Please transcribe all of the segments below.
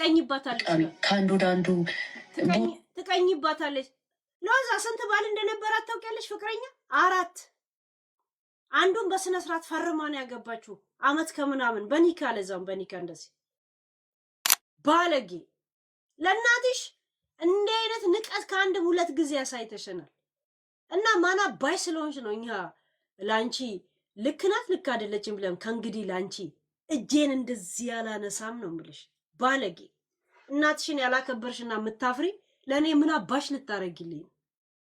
ትቀኝባታለች ካንዱ ዳንዱ ትቀኝባታለች ሎዛ ስንት ባል እንደነበራት ታውቂያለሽ ፍቅረኛ 4 አንዱን በስነ ስርዓት ፈርማን ያገባችሁ አመት ከምናምን በኒካ ለዛም በኒካ እንደዚህ ባለጌ ለናትሽ እንደ አይነት ንቀት ከአንድ ሁለት ጊዜ ያሳይተሽናል እና ማና ባይ ስለሆንሽ ነው እኛ ላንቺ ልክናት ልክ አይደለችም ብለን ከእንግዲህ ላንቺ እጄን እንደዚህ ያላነሳም ነው ምልሽ ባለጌ እናትሽን ያላከበርሽና ምታፍሪ ለኔ ምን አባሽ ልታረጊልኝ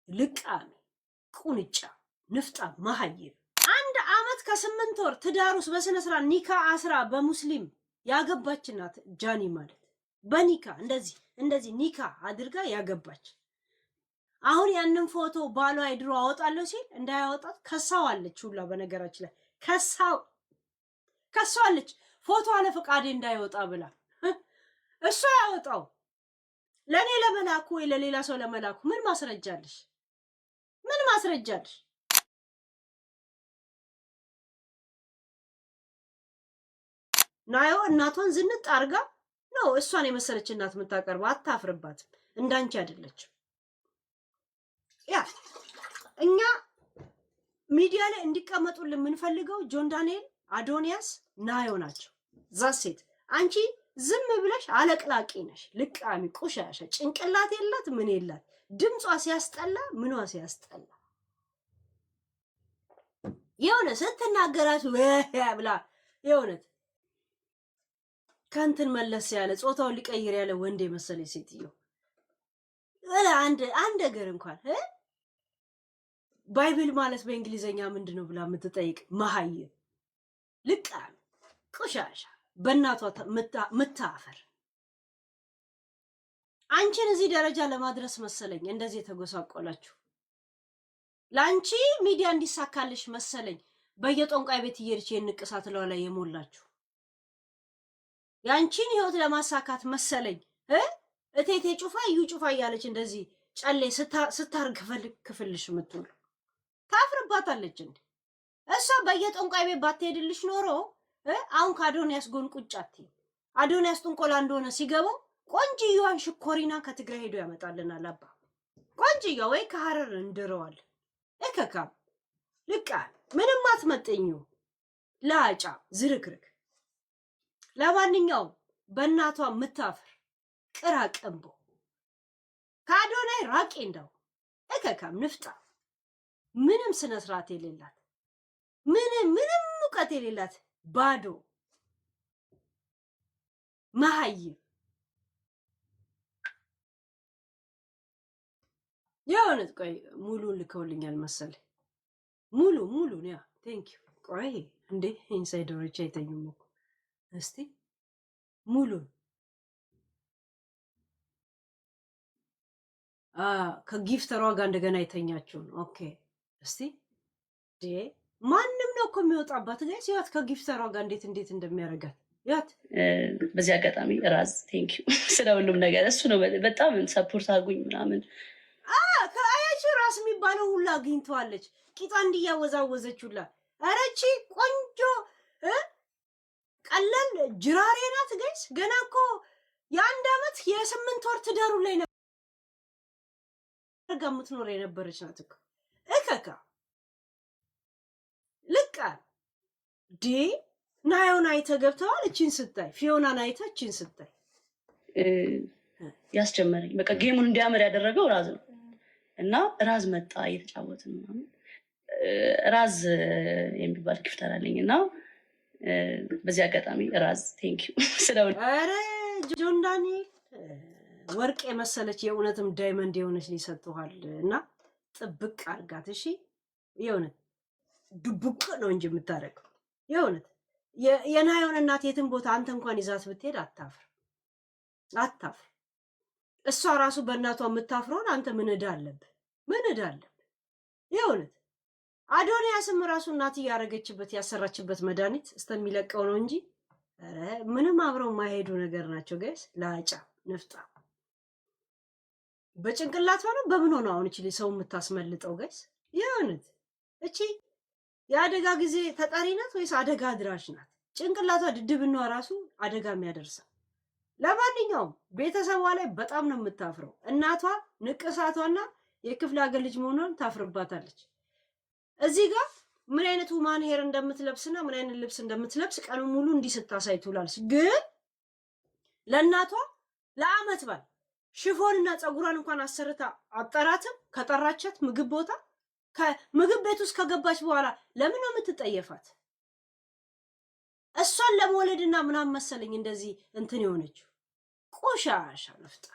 ልቃሚ ቁንጫ ንፍጣ መሐይብ 1 አመት ከ8 ወር ትዳሩስ በስነ ስርዓት ኒካ አስራ በሙስሊም ያገባችናት ጃኒ ማለት በኒካ እንደዚህ ኒካ አድርጋ ያገባች አሁን ያንን ፎቶ ባሏ አይድሮ አወጣለሁ ሲል እንዳያወጣት ከሳዋለች ሁላ በነገራችን ላይ ከሳዋለች ፎቶ አለ ፈቃዴ እንዳይወጣ ብላ እሷ ያወጣው ለኔ ለመላኩ ወይ ለሌላ ሰው ለመላኩ ምን ማስረጃለሽ ናዮ እናቷን ዝንጥ አርጋ ነው እሷን የመሰለች እናት የምታቀርበው አታፍርባትም እንዳንቺ አይደለችም ያ እኛ ሚዲያ ላይ እንዲቀመጡልን ምን ፈልገው ጆን ዳንኤል አዶኒያስ ናዮ ናቸው ዛሴት አንቺ ዝም ብለሽ አለቅላቂ ነሽ ልቃሚ ቁሻሻ ጭንቅላት የላት ምን የላት ድምጿ ሲያስጠላ ምኗ ሲያስጠላ የሆነ ስትናገራት ብላ የሆነት ከንትን መለስ ያለ ጾታውን ሊቀይር ያለ ወንድ የመሰለኝ ሴትዮ ወላ አንድ ነገር እንኳን ባይብል ማለት በእንግሊዘኛ ምንድነው ብላ የምትጠይቅ መሐይብ ልቃሚ ቁሻሻ በእናቷ ምታፈር አንቺን እዚህ ደረጃ ለማድረስ መሰለኝ እንደዚህ የተጎሳቆላችሁ ላንቺ ሚዲያ እንዲሳካልሽ መሰለኝ በየጦንቃይ ቤት እየሄድሽ የንቅሳት ላይ የሞላችሁ ያንቺን ህይወት ለማሳካት መሰለኝ እቴቴ ጩፋ ጩፋ ያለች እንደዚህ ጨሌ ስታርግ ክፍልሽ ምትውል ታፍርባታለች እንዴ እሷ በየጦንቃይ ቤት ባትሄድልሽ ኖሮ አሁን ከአዶኒያስ ጎን ቁጫት አዶኒያስ ጥንቆላ እንደሆነ ሲገባው ቆንጂዋን ሽኮሪና ከትግራይ ሄዶ ያመጣልናል አባ ቆንጂዋ ወይ ከሐረር እንደረዋል እከካም ልቃ ምንም አትመጠኙ ላጫ ዝርክርክ ለማንኛውም በእናቷ ምታፍር ቅራቀምቦ ከአዶናይ ራቂ እንደው እከካም ንፍጣ ምንም ስነ ስርዓት የሌላት ምንም ሙቀት የሌላት ባዶ መሐይብ የሆነት ቆይ ሙሉን ልከውልኛል መሰለኝ ሙሉ ያ ቴንክ ዩ ቆይ እንዴ ኢንሳይደሮች አይተኙም እኮ እስቲ ሙሉ ከጊፍተሯ ጋር እንደገና የተኛችሁ ነው ኦኬ እስቲ ማንም ነው እኮ የሚወጣባት ጋይስ ያት ከጊፍተሯ ጋር እንዴት እንደሚያረጋት ያት በዚህ አጋጣሚ ራዝ ቴንክ ዩ ስለሁሉም ነገር እሱ ነው በጣም ሰፖርት አጉኝ ምናምን ከአያች ራስ የሚባለው ሁላ አግኝተዋለች ቂጣ እንዲያወዛወዘች ሁላ አረቺ ቆንጆ ቀለል ጅራሬ ናት ጋይስ ገና እኮ የ1 አመት የ8 ወር ትዳሩ ላይ ነበር ጋምትኖር የነበረች ናት እኮ እከካ ልቃ ናዮን አይተ ገብተዋል እቺን ስታይ ፊዮናን አይተ እቺን ስታይ ያስጀመረኝ በቃ ጌሙን እንዲያመር ያደረገው ራዝ ነው እና ራዝ መጣ እየተጫወትን ምናምን ራዝ የሚባል ጊፍተር አለኝና በዚህ አጋጣሚ ራዝ ቴንክ ዩ ስለሆነ አረ ጆን ዳንኤል ወርቅ የመሰለች የእውነትም ዳይመንድ የሆነች ሊሰጥቷል እና ጥብቅ አርጋት እሺ የእውነት ድቡቅ ነው እንጂ የምታረገው የእውነት የናዮን እናት የትን ቦታ አንተ እንኳን ይዛት ብትሄድ አታፍር እሷ ራሱ በእናቷ የምታፍረውን አንተ ምን ዕዳ አለብህ የእውነት አዶኒያስም ራሱ እናት ያረገችበት ያሰራችበት መድኃኒት እስከሚለቀው ነው እንጂ አረ ምንም አብረው ማይሄዱ ነገር ናቸው ጋይስ ላጫ ንፍጣ በጭንቅላቷ ነው በምን ሆነ አሁን እቺ ሰው የምታስመልጠው ጋይስ የእውነት እቺ የአደጋ ጊዜ ተጠሪ ናት ወይስ አደጋ አድራሽ ናት ጭንቅላቷ ድድብናዋ ራሱ አደጋ የሚያደርሰው ለማንኛውም ቤተሰቧ ላይ በጣም ነው የምታፍረው። እናቷ ንቅሳቷና የክፍለ ሀገር ልጅ መሆኗን ታፍርባታለች። እዚህ ጋር ምን አይነት ሁማን ሄር እንደምትለብስና ምን አይነት ልብስ እንደምትለብስ ቀኑ ሙሉ እንዲህ ስታሳይ ትውላለች። ግን ለእናቷ ለአመት በዓል ሽፎንና ፀጉሯን እንኳን አሰርታ አጠራትም። ከጠራቻት ምግብ ቦታ ከምግብ ቤት ውስጥ ከገባች በኋላ ለምን ነው የምትጠየፋት? እሷን ለመውለድና ምናምን መሰለኝ እንደዚህ እንትን የሆነችው ቆሻሻ ነፍጣ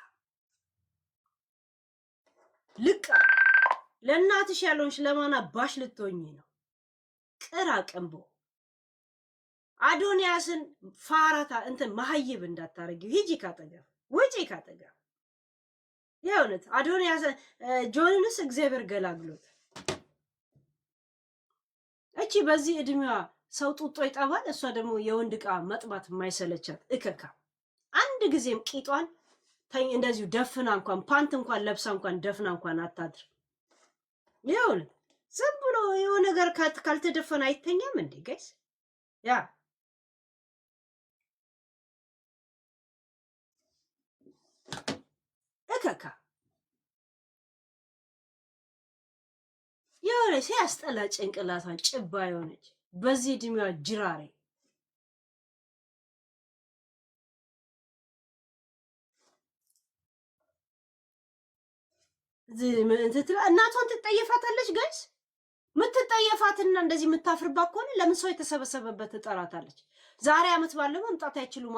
ልቃ። ለእናትሽ ያለውንሽ ለማና ባሽ ልትሆኚ ነው? ቅራ ቀንቦ አዶንያስን ፋራታ እንትን መሀይብ እንዳታረጊው። ሂጂ ካጠገብ ውጪ ካጠገብ። የእውነት አዶንያስ ጆንንስ እግዚአብሔር ገላግሎት። እቺ በዚህ እድሜዋ ሰው ጡጦ ይጠባል፣ እሷ ደግሞ የወንድ ዕቃ መጥባት የማይሰለቻት እከካ። አንድ ጊዜም ቂጧን እንደዚሁ ደፍና እንኳን ፓንት እንኳን ለብሳ እንኳን ደፍና እንኳን አታድር። ይኸውልህ ዝም ብሎ የሆነ ነገር ካልተደፈነ አይተኛም እንዴ ጋይስ? ያ እከካ የሆነ ሲያስጠላ ጭንቅላቷን ጭባ የሆነች በዚህ እድሜዋ ጅራሬ። እናቷን ትጠየፋታለች ጋይስ። ምትጠየፋትና እንደዚህ የምታፍርባት ከሆነ ለምን ሰው የተሰበሰበበት ትጠራታለች? ዛሬ አመት ባለው መምጣት አይችሉም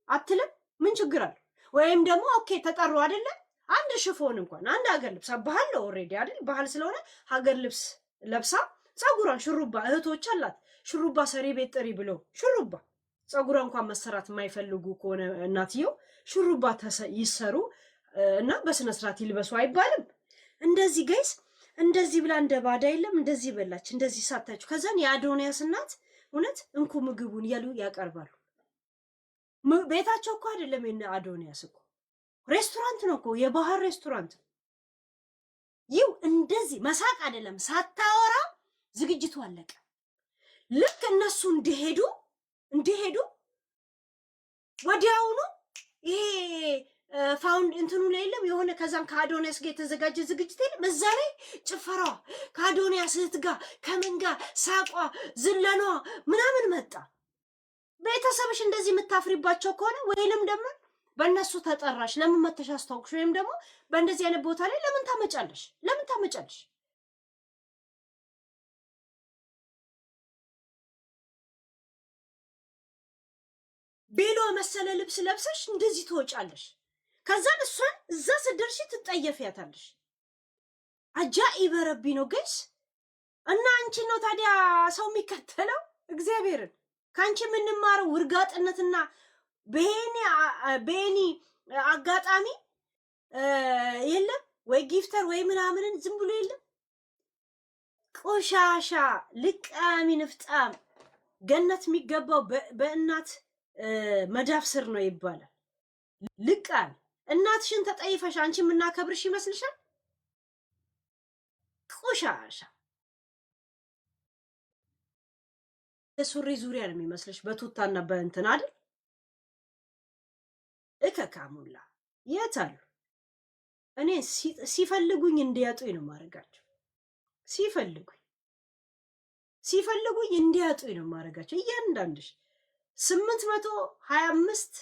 አትልም? ምን ችግር አለ? ወይም ደግሞ ኦኬ ተጠሩ አይደለ? አንድ ሽፎን እንኳን አንድ ሀገር ልብስ ባህል ኦሬዲ አይደል? ባህል ስለሆነ ሀገር ልብስ ለብሳ ፀጉሯን ሹሩባ፣ እህቶች አላት ሹሩባ ሰሪ ቤት ጥሪ ብለው ሹሩባ ፀጉሯ እንኳን መሰራት የማይፈልጉ ከሆነ እናትየው ሹሩባ ይሰሩ እና በስነ ስርዓት ይልበሱ አይባልም? እንደዚህ ጋይስ እንደዚህ ብላ እንደ ባዳ የለም እንደዚህ በላች እንደዚህ ሳታችሁ። ከዛን የአዶንያስ እናት እውነት እንኩ ምግቡን ያሉ ያቀርባሉ። ቤታቸው እኮ አይደለም የነ አዶንያስ እኮ ሬስቶራንት ነው እኮ የባህር ሬስቶራንት። ይው እንደዚህ መሳቅ አይደለም ሳታወራ ዝግጅቱ አለቀ። ልክ እነሱ እንዲሄዱ ወዲያውኑ ይሄ ፋውንድ እንትኑ ላይ የለም የሆነ ከዛም ከአዶንያስ ጋር የተዘጋጀ ዝግጅት የለም። እዛ ላይ ጭፈራዋ ከአዶንያስ እህት ጋር ከምን ጋር ሳቋ ዝለኗ ምናምን መጣ። ቤተሰብሽ እንደዚህ የምታፍሪባቸው ከሆነ ወይንም ደግሞ በእነሱ ተጠራሽ ለምን መተሽ አስታውቅሽ? ወይም ደግሞ በእንደዚህ አይነት ቦታ ላይ ለምን ታመጫለሽ? ቤሎ መሰለ ልብስ ለብሰሽ እንደዚህ ትወጫለሽ። ከዛን እሷን እዛ ስደርሺ ትጠየፊያታለሽ። አጃኢበ ረቢ ነው ገስ እና አንቺ ነው ታዲያ ሰው የሚከተለው? እግዚአብሔርን ከአንቺ የምንማረው ውርጋጥነትና በኔ አጋጣሚ የለም ወይ ጊፍተር ወይ ምናምንን ዝም ብሎ የለም። ቆሻሻ ልቃሚ ንፍጣም ገነት የሚገባው በእናት መዳፍ ስር ነው ይባላል። ልቃሚ እናትሽን ተጠይፈሽ አንቺ የምናከብርሽ ይመስልሻል? ቆሻሻ ሱሪ ዙሪያ ነው የሚመስልሽ በቱታና በእንትን አይደል? እከካሙላ የት አሉ? እኔ ሲፈልጉኝ እንዲያጡኝ ነው ማረጋቸው። ሲፈልጉኝ እንዲያጡኝ ነው ማረጋቸው። እያንዳንድሽ 825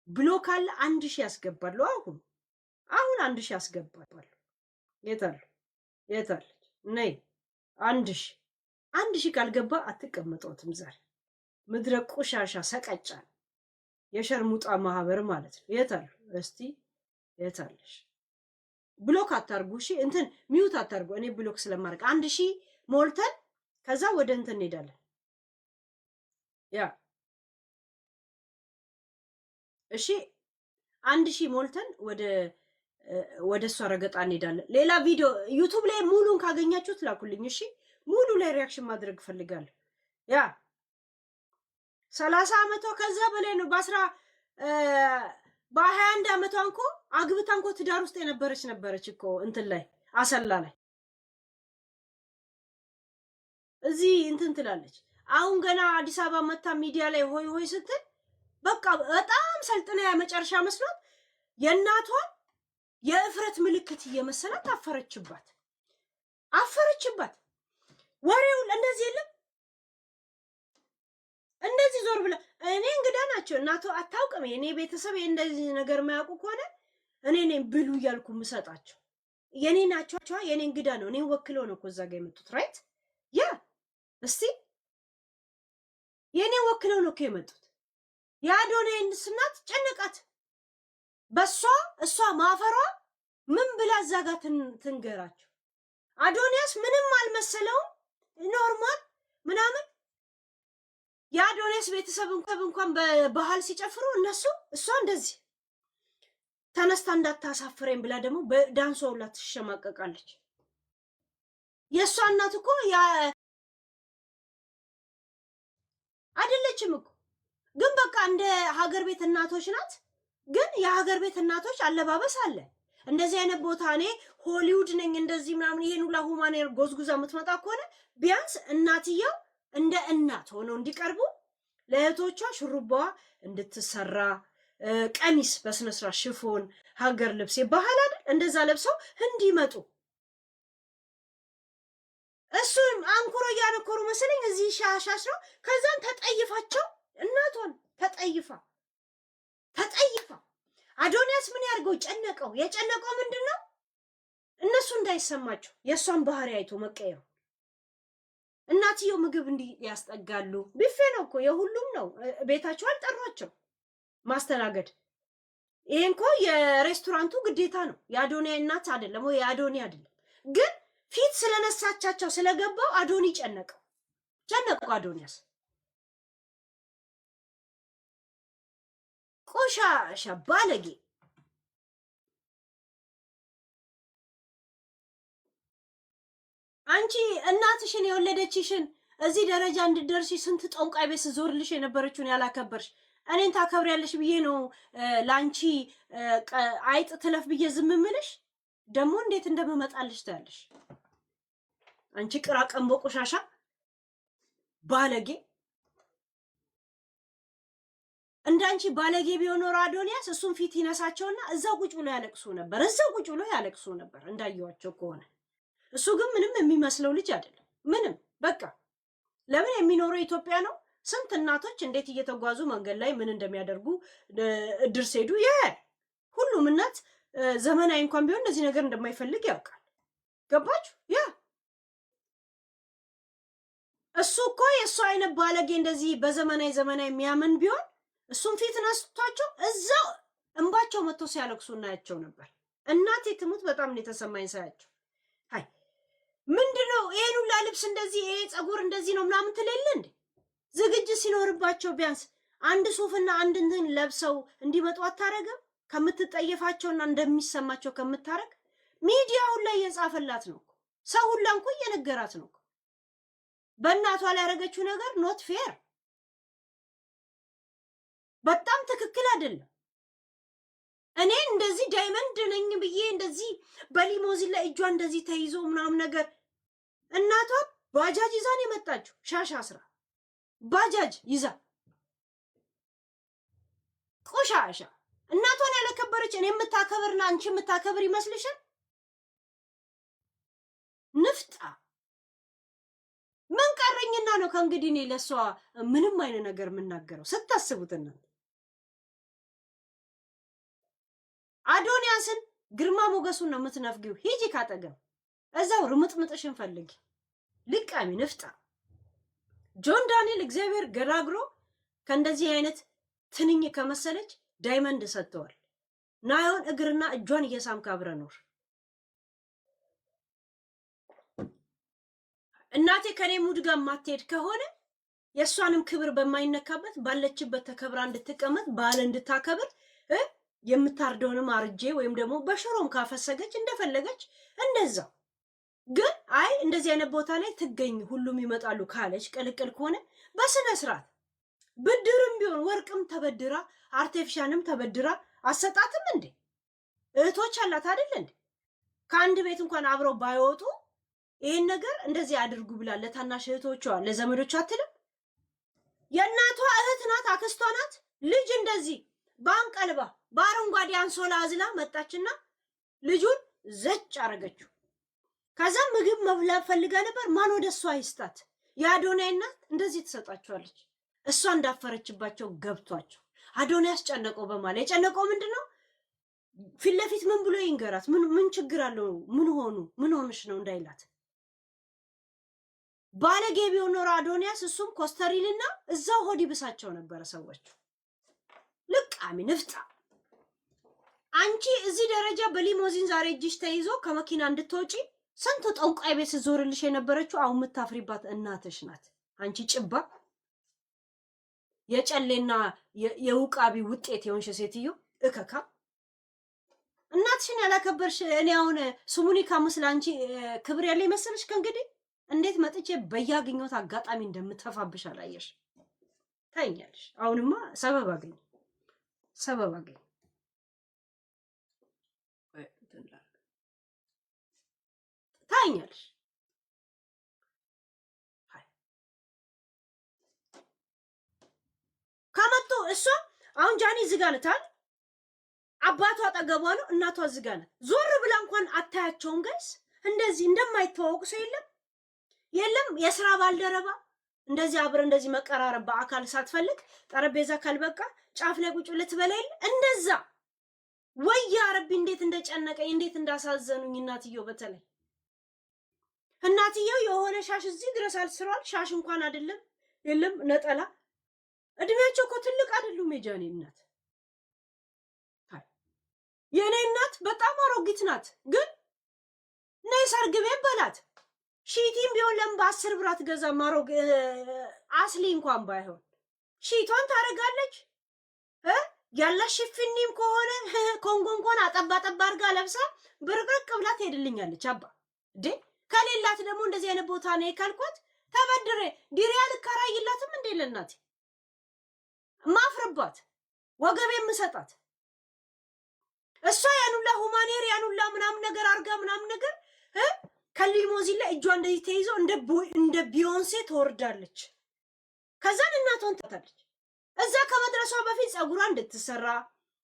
ብሎክ አለ 1000 ያስገባሉ። አሁን 1000 ያስገባሉ። የታለች ነይ 1000 ካልገባ አትቀመጧትም። ዛሬ ምድረ ቆሻሻ ሰቀጫ የሸርሙጣ ማህበር ማለት ነው። የታሉ እስቲ የታለሽ? ብሎክ አታርጉ እሺ፣ እንትን ሚውት አታርጉ። እኔ ብሎክ ስለማድረግ 1000 ሞልተን ከዛ ወደ እንትን እንሄዳለን። ያ እሺ 1000 ሞልተን ወደ እሷ ረገጣ እንሄዳለን። ሌላ ቪዲዮ ዩቲዩብ ላይ ሙሉን ካገኛችሁት ላኩልኝ እሺ። ሙሉ ላይ ሪያክሽን ማድረግ ፈልጋለሁ። ያ 30 ዓመቷ ከዛ በላይ ነው። በ21 ዓመቷ እንኮ አግብታ እንኮ ትዳር ውስጥ ነበረች እኮ እንትን ላይ አሰላ ላይ እዚህ እንትን ትላለች። አሁን ገና አዲስ አበባ መታ ሚዲያ ላይ ሆይ ስትል በቃ በጣም ሰልጥና የመጨረሻ መስሏት የእናቷን የእፍረት ምልክት እየመሰላት አፈረችባት። ወሬው እንደዚህ የለም እንደዚህ ዞር ብላ እኔ እንግዳ ናቸው እናቷ አታውቅም። የኔ ቤተሰብ እንደዚህ ነገር የማያውቁ ከሆነ እኔ ነኝ ብሉ እያልኩ ምሰጣቸው የኔ ናቸው። የኔ እንግዳ ነው። እኔ ወክለው ነው እኮ እዛ ጋር የመጡት ራይት ያ እስቲ የኔ ወክለው ነው እኮ የመጡት። የአዶናይስ እናት ጨነቃት በሷ እሷ ማፈሯ ምን ብላ እዛ ጋር ትንገራቸው። አዶንያስ ምንም አልመሰለውም ኖርማል ምናምን። የአዶንያስ ቤተሰብ እንኳን በባህል ሲጨፍሩ እነሱ እሷ እንደዚህ ተነስታ እንዳታሳፍረኝ ብላ ደግሞ በዳንሷ ሁላ ትሸማቀቃለች። የእሷ እናት እኮ አይደለችም እኮ ግን በቃ እንደ ሀገር ቤት እናቶች ናት። ግን የሀገር ቤት እናቶች አለባበስ አለ። እንደዚህ አይነት ቦታ እኔ ሆሊውድ ነኝ እንደዚህ ምናምን ይሄን ሁላ ሁማኔር ጎዝጉዛ የምትመጣ ከሆነ ቢያንስ እናትየው እንደ እናት ሆነው እንዲቀርቡ ለእህቶቿ ሹሩባዋ እንድትሰራ ቀሚስ በስነ ስርዓት ሽፎን ሀገር ልብስ ባህል አይደል እንደዛ ለብሰው እንዲመጡ እሱን አንኩሮ እያነኮሩ መሰለኝ እዚህ ሻሻሽ ነው። ከዛን ተጠይፋቸው እናቷን ተጠይፋ አዶንያስ ምን ያርገው ጨነቀው። የጨነቀው ምንድነው እነሱ እንዳይሰማቸው የእሷን ባህሪ አይቶ መቀየሩ። እናትየው ምግብ እንዲህ ያስጠጋሉ። ቢፌ ነው እኮ የሁሉም ነው። ቤታቸው አልጠሯቸው ማስተናገድ። ይሄን እኮ የሬስቶራንቱ ግዴታ ነው። የአዶንያ እናት አይደለም ወይ የአዶኒ አይደለም። ግን ፊት ስለነሳቻቸው ስለገባው አዶኒ ጨነቀው አዶንያስ ቆሻሻ ባለጌ። አንቺ እናትሽን የወለደችሽን እዚህ ደረጃ እንድደርሺ ስንት ጠንቋይ ቤት ዞርልሽ የነበረችውን ያላከበርሽ እኔን ታከብሪያለሽ ብዬ ነው ላንቺ አይጥ ትለፍ ብዬ ዝም ምልሽ። ደግሞ እንዴት እንደምመጣልሽ ታያለሽ። አንቺ ቅራቀንቦ ቆሻሻ ባለጌ። እንዳንቺ ባለጌ ቢሆን ኖሮ አዶንያስ እሱን ፊት ይነሳቸውና እዛው ቁጭ ብሎ ያለቅሱ ነበር እንዳየዋቸው ከሆነ። እሱ ግን ምንም የሚመስለው ልጅ አይደለም። ምንም በቃ ለምን የሚኖረው ኢትዮጵያ ነው። ስንት እናቶች እንዴት እየተጓዙ መንገድ ላይ ምን እንደሚያደርጉ እድር ሲሄዱ ሁሉም እናት ዘመናዊ እንኳን ቢሆን እንደዚህ ነገር እንደማይፈልግ ያውቃል። ገባችሁ? ያ እሱ እኮ የእሱ አይነት ባለጌ እንደዚህ በዘመናዊ የሚያምን ቢሆን እሱም ፊት ነስቷቸው እዛው እንባቸው መጥቶ ሲያለቅሱ እናያቸው ነበር። እናቴ ትሙት በጣም ነው የተሰማኝ ሳያቸው። አይ ምንድነው ይሄን ሁላ ልብስ እንደዚህ ይሄ ፀጉር እንደዚህ ነው ምናምን ትልል እንዴ? ዝግጅት ሲኖርባቸው ቢያንስ አንድ ሱፍና አንድ እንትን ለብሰው እንዲመጡ አታረገም? ከምትጠየፋቸውና እንደሚሰማቸው ከምታረግ ሚዲያ ሁላ እየጻፈላት ነው እኮ ሰው ሁላ እንኳን እየነገራት ነው እኮ። በእናቷ ላይ ያደረገችው ነገር ኖት ፌር፣ በጣም ትክክል አይደለም። እኔ እንደዚህ ዳይመንድ ነኝ ብዬ እንደዚህ በሊሞዚን ላይ እጇ እንደዚህ ተይዞ ምናምን ነገር እናቷ ባጃጅ ይዛን የመጣችው ሻሻ አስራ ባጃጅ ይዛ ቆሻሻ እናቷን ያለከበረች እኔ የምታከብርና አንቺ የምታከብር ይመስልሻል? ንፍጣ ምን ቀረኝና ነው ከእንግዲህ እኔ ለሷ ምንም አይነት ነገር የምናገረው? ስታስቡት እናንተ አዶንያስን ግርማ ሞገሱን ነው የምትነፍጊው። ሂጂ ካጠገብ እዛው ርምጥምጥሽን ፈልጊ። ልቃሚ ንፍጣ ጆን ዳንኤል እግዚአብሔር ገራግሮ ከእንደዚህ አይነት ትንኝ ከመሰለች ዳይመንድ ሰጥተዋል። ናዮን እግርና እጇን እየሳምክ አብረ ኖር። እናቴ ከኔ ሙድ ጋር ማትሄድ ከሆነ የእሷንም ክብር በማይነካበት ባለችበት ተከብራ እንድትቀመጥ ባለ እንድታከብር የምታርደውንም አርጄ ወይም ደግሞ በሽሮም ካፈሰገች እንደፈለገች እንደዛው። ግን አይ እንደዚህ አይነት ቦታ ላይ ትገኝ ሁሉም ይመጣሉ ካለች ቅልቅል ከሆነ በስነ ስርዓት ብድርም ቢሆን ወርቅም ተበድራ አርቲፊሻልም ተበድራ አሰጣትም እንዴ? እህቶች አላት አይደል እንዴ? ከአንድ ቤት እንኳን አብረው ባይወጡ ይሄን ነገር እንደዚህ አድርጉ ብላ ለታናሽ እህቶቿ ለዘመዶቿ አትልም? የእናቷ እህት ናት፣ አክስቷ ናት። ልጅ እንደዚህ ባንቀልባ በአረንጓዴ አንሶላ አዝላ መጣችና ልጁን ዘጭ አረገችው። ከዛ ምግብ መብላት ፈልጋ ነበር። ማን ወደ እሷ ይስጣት? የአዶናይ እናት እንደዚህ ትሰጣቸዋለች። እሷ እንዳፈረችባቸው ገብቷቸው አዶናይ ያስጨነቀው በማለት የጨነቀው ምንድነው? ፊት ለፊት ምን ብሎ ይንገራት? ምን ችግር አለው? ምን ሆነሽ ነው እንዳይላት። ባለጌ ቢሆን ኖሮ አዶናያስ እሱም ኮስተሪልና እዛው ሆዲ ብሳቸው ነበረ ሰዎች። ልቃሚ ንፍጣ። አንቺ እዚህ ደረጃ በሊሞዚን ዛሬ እጅሽ ተይዞ ከመኪና እንድትወጪ ስንቱ ጠንቋይ ቤት ስትዞርልሽ የነበረችው አሁን የምታፍሪባት እናትሽ ናት። አንቺ ጭባ የጨሌና የውቃቢ ውጤት የሆንሽ ሴትዮ እከካ። እናትሽን ያላከበርሽ እኔ አሁን ስሙኒ ካሙስ ላንቺ ክብር ያለ ይመስልሽ? ከእንግዲህ እንዴት መጥቼ በያገኘሁት አጋጣሚ እንደምተፋብሽ አላየሽ? ታይኛለሽ። አሁንማ ሰበብ አገኝ ታይኛለሽ። ከመጡ እሷ አሁን ጃኒ ዝጋ ነታል። አባቷ አጠገቧ ነው፣ እናቷ ዝጋ ናት። ዞር ብላ እንኳን አታያቸውም ጋይስ። እንደዚህ እንደማይተዋወቁ ሰው የለም የስራ ባልደረባ እንደዚህ አብረ እንደዚህ መቀራረብ በአካል ሳትፈልግ ጠረጴዛ ካልበቃ ጫፍ ላይ ቁጭ ብለህ ትበላ የለ እንደዛ። ወይ ያ ረቢ እንዴት እንደጨነቀኝ እንዴት እንዳሳዘኑኝ እናትየው። በተለይ እናትየው የሆነ ሻሽ እዚህ ድረስ አልስሯል። ሻሽ እንኳን አይደለም የለም ነጠላ። እድሜያቸው እኮ ትልቅ አይደሉም የጃኒ እናት። የኔ እናት በጣም አሮጊት ናት። ግን ነይ ሰርግ ቤት በላት። ሺቲም ቢሆን ለምን በ10 ብር አትገዛም? አስሊ እንኳን ባይሆን ሺቷን ታረጋለች። ያላት ሽፍኒም ከሆነ ኮንጎ እንኳን አጠባ አድርጋ ለብሳ ብርቅርቅ ብላ ትሄድልኛለች። አባ እንዴ ከሌላት ደግሞ እንደዚህ አይነት ቦታ ነው ካልኳት ተበድሬ ዲሪያ ልከራይላትም እንዴ ለናት ማፍርባት ወገቤ የምሰጣት እሷ ያኑላ ሁማኔር ያኑላ ምናምን ነገር አርጋ ምናምን ነገር ከሊሞዚን ላይ እጇ እንደዚህ ተይዞ እንደ ቢዮንሴ ትወርዳለች። ከዛን እናቷን ታታለች። እዛ ከመድረሷ በፊት ጸጉሯ እንድትሰራ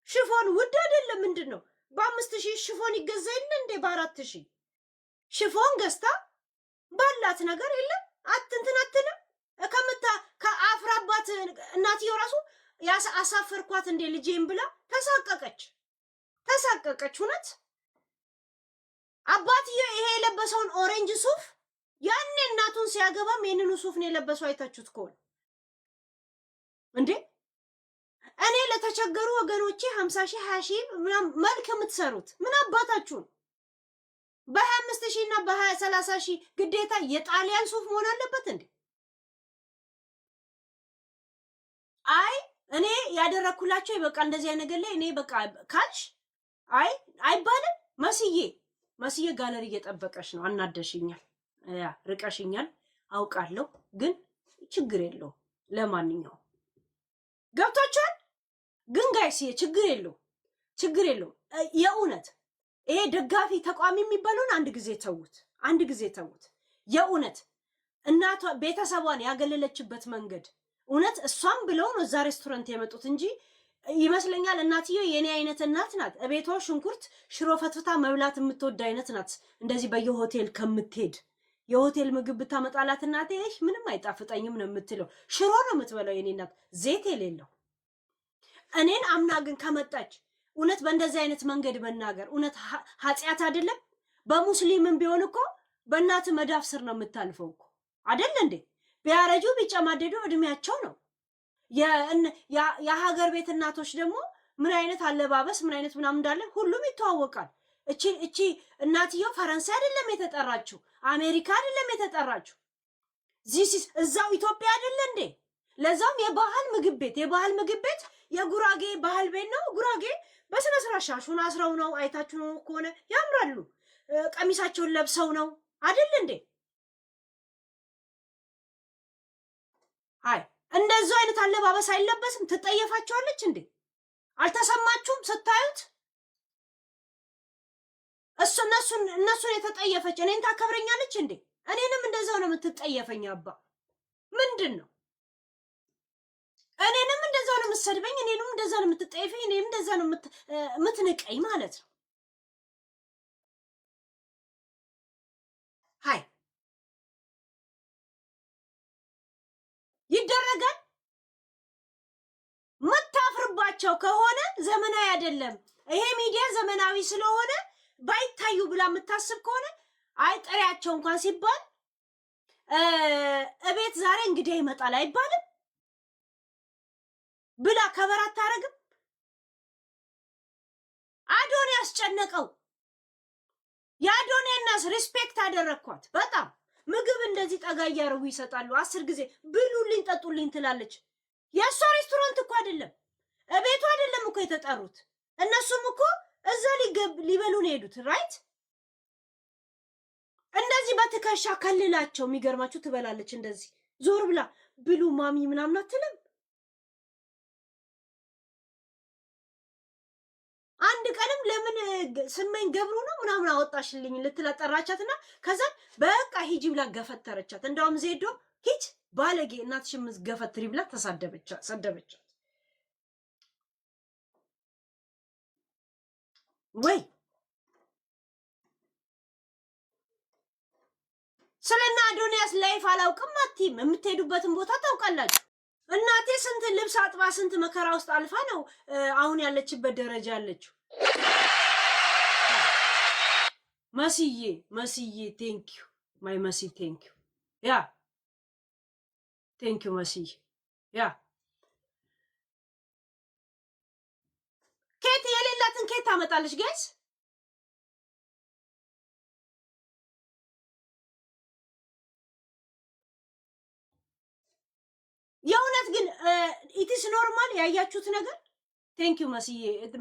ሽፎን ውድ አይደለም ምንድን ነው በ5000 ሽፎን ይገዛ የለ እንዴ? በ4000 ሽፎን ገዝታ ባላት ነገር የለም አትንትናትንም ከአፍራባት እናትየው ራሱ አሳፈርኳት እንዴ ልጄን ብላ ተሳቀቀች። እውነት አባትዬ ይሄ የለበሰውን ኦሬንጅ ሱፍ ያኔ እናቱን ሲያገባም ይሄንኑ ሱፍ ነው የለበሰው። አይታችሁት ከሆነ እንዴ እኔ ለተቸገሩ ወገኖቼ 50,000 20,000 መልክ የምትሰሩት ምን አባታችሁን በ25,000 እና በ30,000 ግዴታ የጣሊያን ሱፍ መሆን አለበት እንዴ? አይ እኔ ያደረኩላቸው በቃ እንደዚህ አይነት ነገር ላይ እኔ በቃ ካልሽ አይ አይባልም። መስዬ ጋለሪ እየጠበቀሽ ነው። አናደሽኛል፣ ርቀሽኛል አውቃለሁ፣ ግን ችግር የለው። ለማንኛውም ገብቶቻል። ግን ጋይስ ችግር የለው። የእውነት ይሄ ደጋፊ ተቋሚ የሚባለውን አንድ ጊዜ ተውት። የእውነት እናቷ ቤተሰቧን ያገለለችበት መንገድ እውነት እሷም ብለው ነው እዛ ሬስቶራንት የመጡት እንጂ ይመስለኛል እናትየው የኔ አይነት እናት ናት። እቤቷ ሽንኩርት ሽሮ ፈትፍታ መብላት የምትወድ አይነት ናት። እንደዚህ በየሆቴል ከምትሄድ የሆቴል ምግብ ብታመጣላት እናቴ ምንም አይጣፍጠኝም ነው የምትለው። ሽሮ ነው የምትበላው የኔ እናት ዘይት የሌለው። እኔን አምና ግን ከመጣች እውነት በእንደዚህ አይነት መንገድ መናገር እውነት ኃጢአት አይደለም? በሙስሊምም ቢሆን እኮ በእናት መዳፍ ስር ነው የምታልፈው እኮ አይደል እንዴ? ቢያረጁ ቢጨማደዱ እድሜያቸው ነው። የሀገር ቤት እናቶች ደግሞ ምን አይነት አለባበስ ምን አይነት ምናምን እንዳለ ሁሉም ይተዋወቃል። እቺ እናትየው ፈረንሳይ አይደለም የተጠራችው፣ አሜሪካ አይደለም የተጠራችው፣ እዛው ኢትዮጵያ አይደለ እንዴ? ለዛም የባህል ምግብ ቤት የጉራጌ ባህል ቤት ነው። ጉራጌ በስነ ስርዓት ሻሹን አስረው ነው። አይታችሁ ነው ከሆነ ያምራሉ። ቀሚሳቸውን ለብሰው ነው አይደል እንዴ? አይ እንደዚህ አይነት አለባበስ አይለበስም። ትጠየፋቸዋለች እንዴ? አልተሰማችሁም ስታዩት? እነሱን የተጠየፈች እኔን ታከብረኛለች እንዴ? እኔንም እንደዛው ነው የምትጠየፈኝ። አባ ምንድን ነው? እኔንም እንደዛው ነው የምትሰድበኝ፣ እኔንም እንደዛ ነው የምትጠይፈኝ፣ እኔም እንደዛ ነው የምትንቀኝ ማለት ነው። ሃይ ይደረጋል። መታፍርባቸው ከሆነ ዘመናዊ አይደለም ይሄ ሚዲያ ዘመናዊ ስለሆነ ባይታዩ ብላ የምታስብ ከሆነ አይጠሪያቸው እንኳን ሲባል እቤት ዛሬ እንግዲህ ይመጣል አይባልም ብላ ከበር አታረግም። አዶኒ ያስጨነቀው የአዶኒያናስ ሪስፔክት አደረኳት በጣም ምግብ እንደዚህ ጠጋ እያረጉ ይሰጣሉ። 10 ጊዜ ብሉልኝ ጠጡልኝ ትላለች። የእሷ ሬስቶራንት እኮ አይደለም እቤቱ አይደለም እኮ የተጠሩት። እነሱም እኮ እዛ ሊበሉ ነው የሄዱት። ራይት እንደዚህ በትከሻ ከልላቸው የሚገርማችሁ ትበላለች። እንደዚህ ዞር ብላ ብሉ ማሚ ምናምን አትልም። አንድ ቀንም ለምን ስመኝ ገብሩ ነው ምናምን አወጣሽልኝ ልትለጠራቻትና ከዛ በቃ ሂጂ ብላ ገፈተረቻት። እንደውም ዜዶ ሂጅ ባለጌ እናትሽም ገፈትሪ ብላ ሰደበቻት። ወይ ስለና አዶኒያስ ላይፍ አላውቅም አትይም። የምትሄዱበትን ቦታ ታውቃላችሁ። እናቴ ስንት ልብስ አጥባ ስንት መከራ ውስጥ አልፋ ነው አሁን ያለችበት ደረጃ ያለችው። መስዬ ቴንክ ዩ ማይ መሲ ቴንክ ዩ ያ ቴንክ ዩ መስዬ ያ ኬት የሌላትን ኬት ታመጣለች ጋይስ። የእውነት ግን ኢትስ ኖርማል ያያችሁት ነገር። ቴንክ ዩ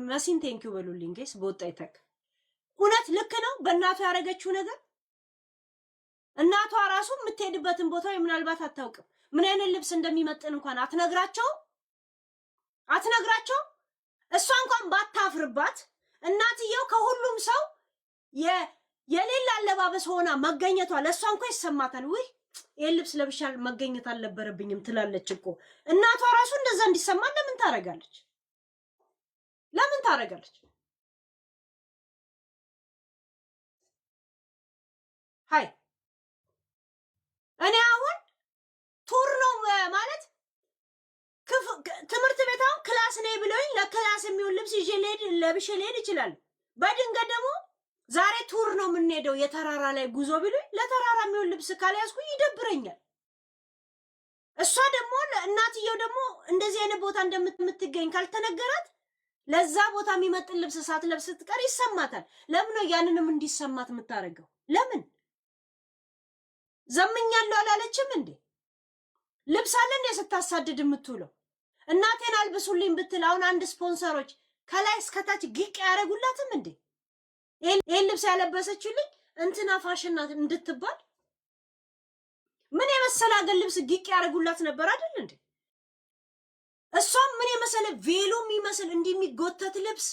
መሲን ቴንክ ዩ በሉልኝ ጋይስ። በወጣ ይተክ እውነት ልክ ነው በእናቷ ያደረገችው ነገር። እናቷ ራሱ የምትሄድበትን ቦታ ምናልባት አታውቅም። ምን አይነት ልብስ እንደሚመጥን እንኳን አትነግራቸውም። እሷ እንኳን ባታፍርባት እናትየው ከሁሉም ሰው የሌላ አለባበስ ሆና መገኘቷ ለእሷ እንኳን ይሰማታል። ውይ ይሄን ልብስ ለብሻል መገኘት አልነበረብኝም ትላለች እኮ። እናቷ ራሱ እንደዛ እንዲሰማ ለምን ታረጋለች? ሃይ እኔ አሁን ቱር ነው ማለት ትምህርት ቤት አሁን ክላስ ነኝ ብለውኝ ለክላስ የሚሆን ልብስ ይዤ ለብሼ ልሄድ ይችላል። በድንገት ደግሞ ዛሬ ቱር ነው የምንሄደው የተራራ ላይ ጉዞ ብለውኝ ለተራራ የሚሆን ልብስ ካልያዝኩኝ ይደብረኛል። እሷ ደግሞ እናትየው ደግሞ እንደዚህ አይነት ቦታ እንደምትገኝ ካልተነገራት ለዛ ቦታ የሚመጥን ልብስ ሳትለብስ ስትቀር ይሰማታል። ለምን ነው ያንንም እንዲሰማት የምታረገው? ለምን ዘምኛለሁ አላለችም እንዴ? ልብስ አለ እንዴ ስታሳድድ የምትውለው? እናቴን አልብሱልኝ ብትል አሁን አንድ ስፖንሰሮች ከላይ እስከታች ጊቅ ያደርጉላትም እንዴ? ይሄን ልብስ ያለበሰችልኝ እንትና ፋሽን ናት እንድትባል ምን የመሰለ አገር ልብስ ጊቅ ያደርጉላት ነበር አይደል እንዴ? እሷም ምን የመሰለ ቬሎ የሚመስል እንዲሚጎተት ልብስ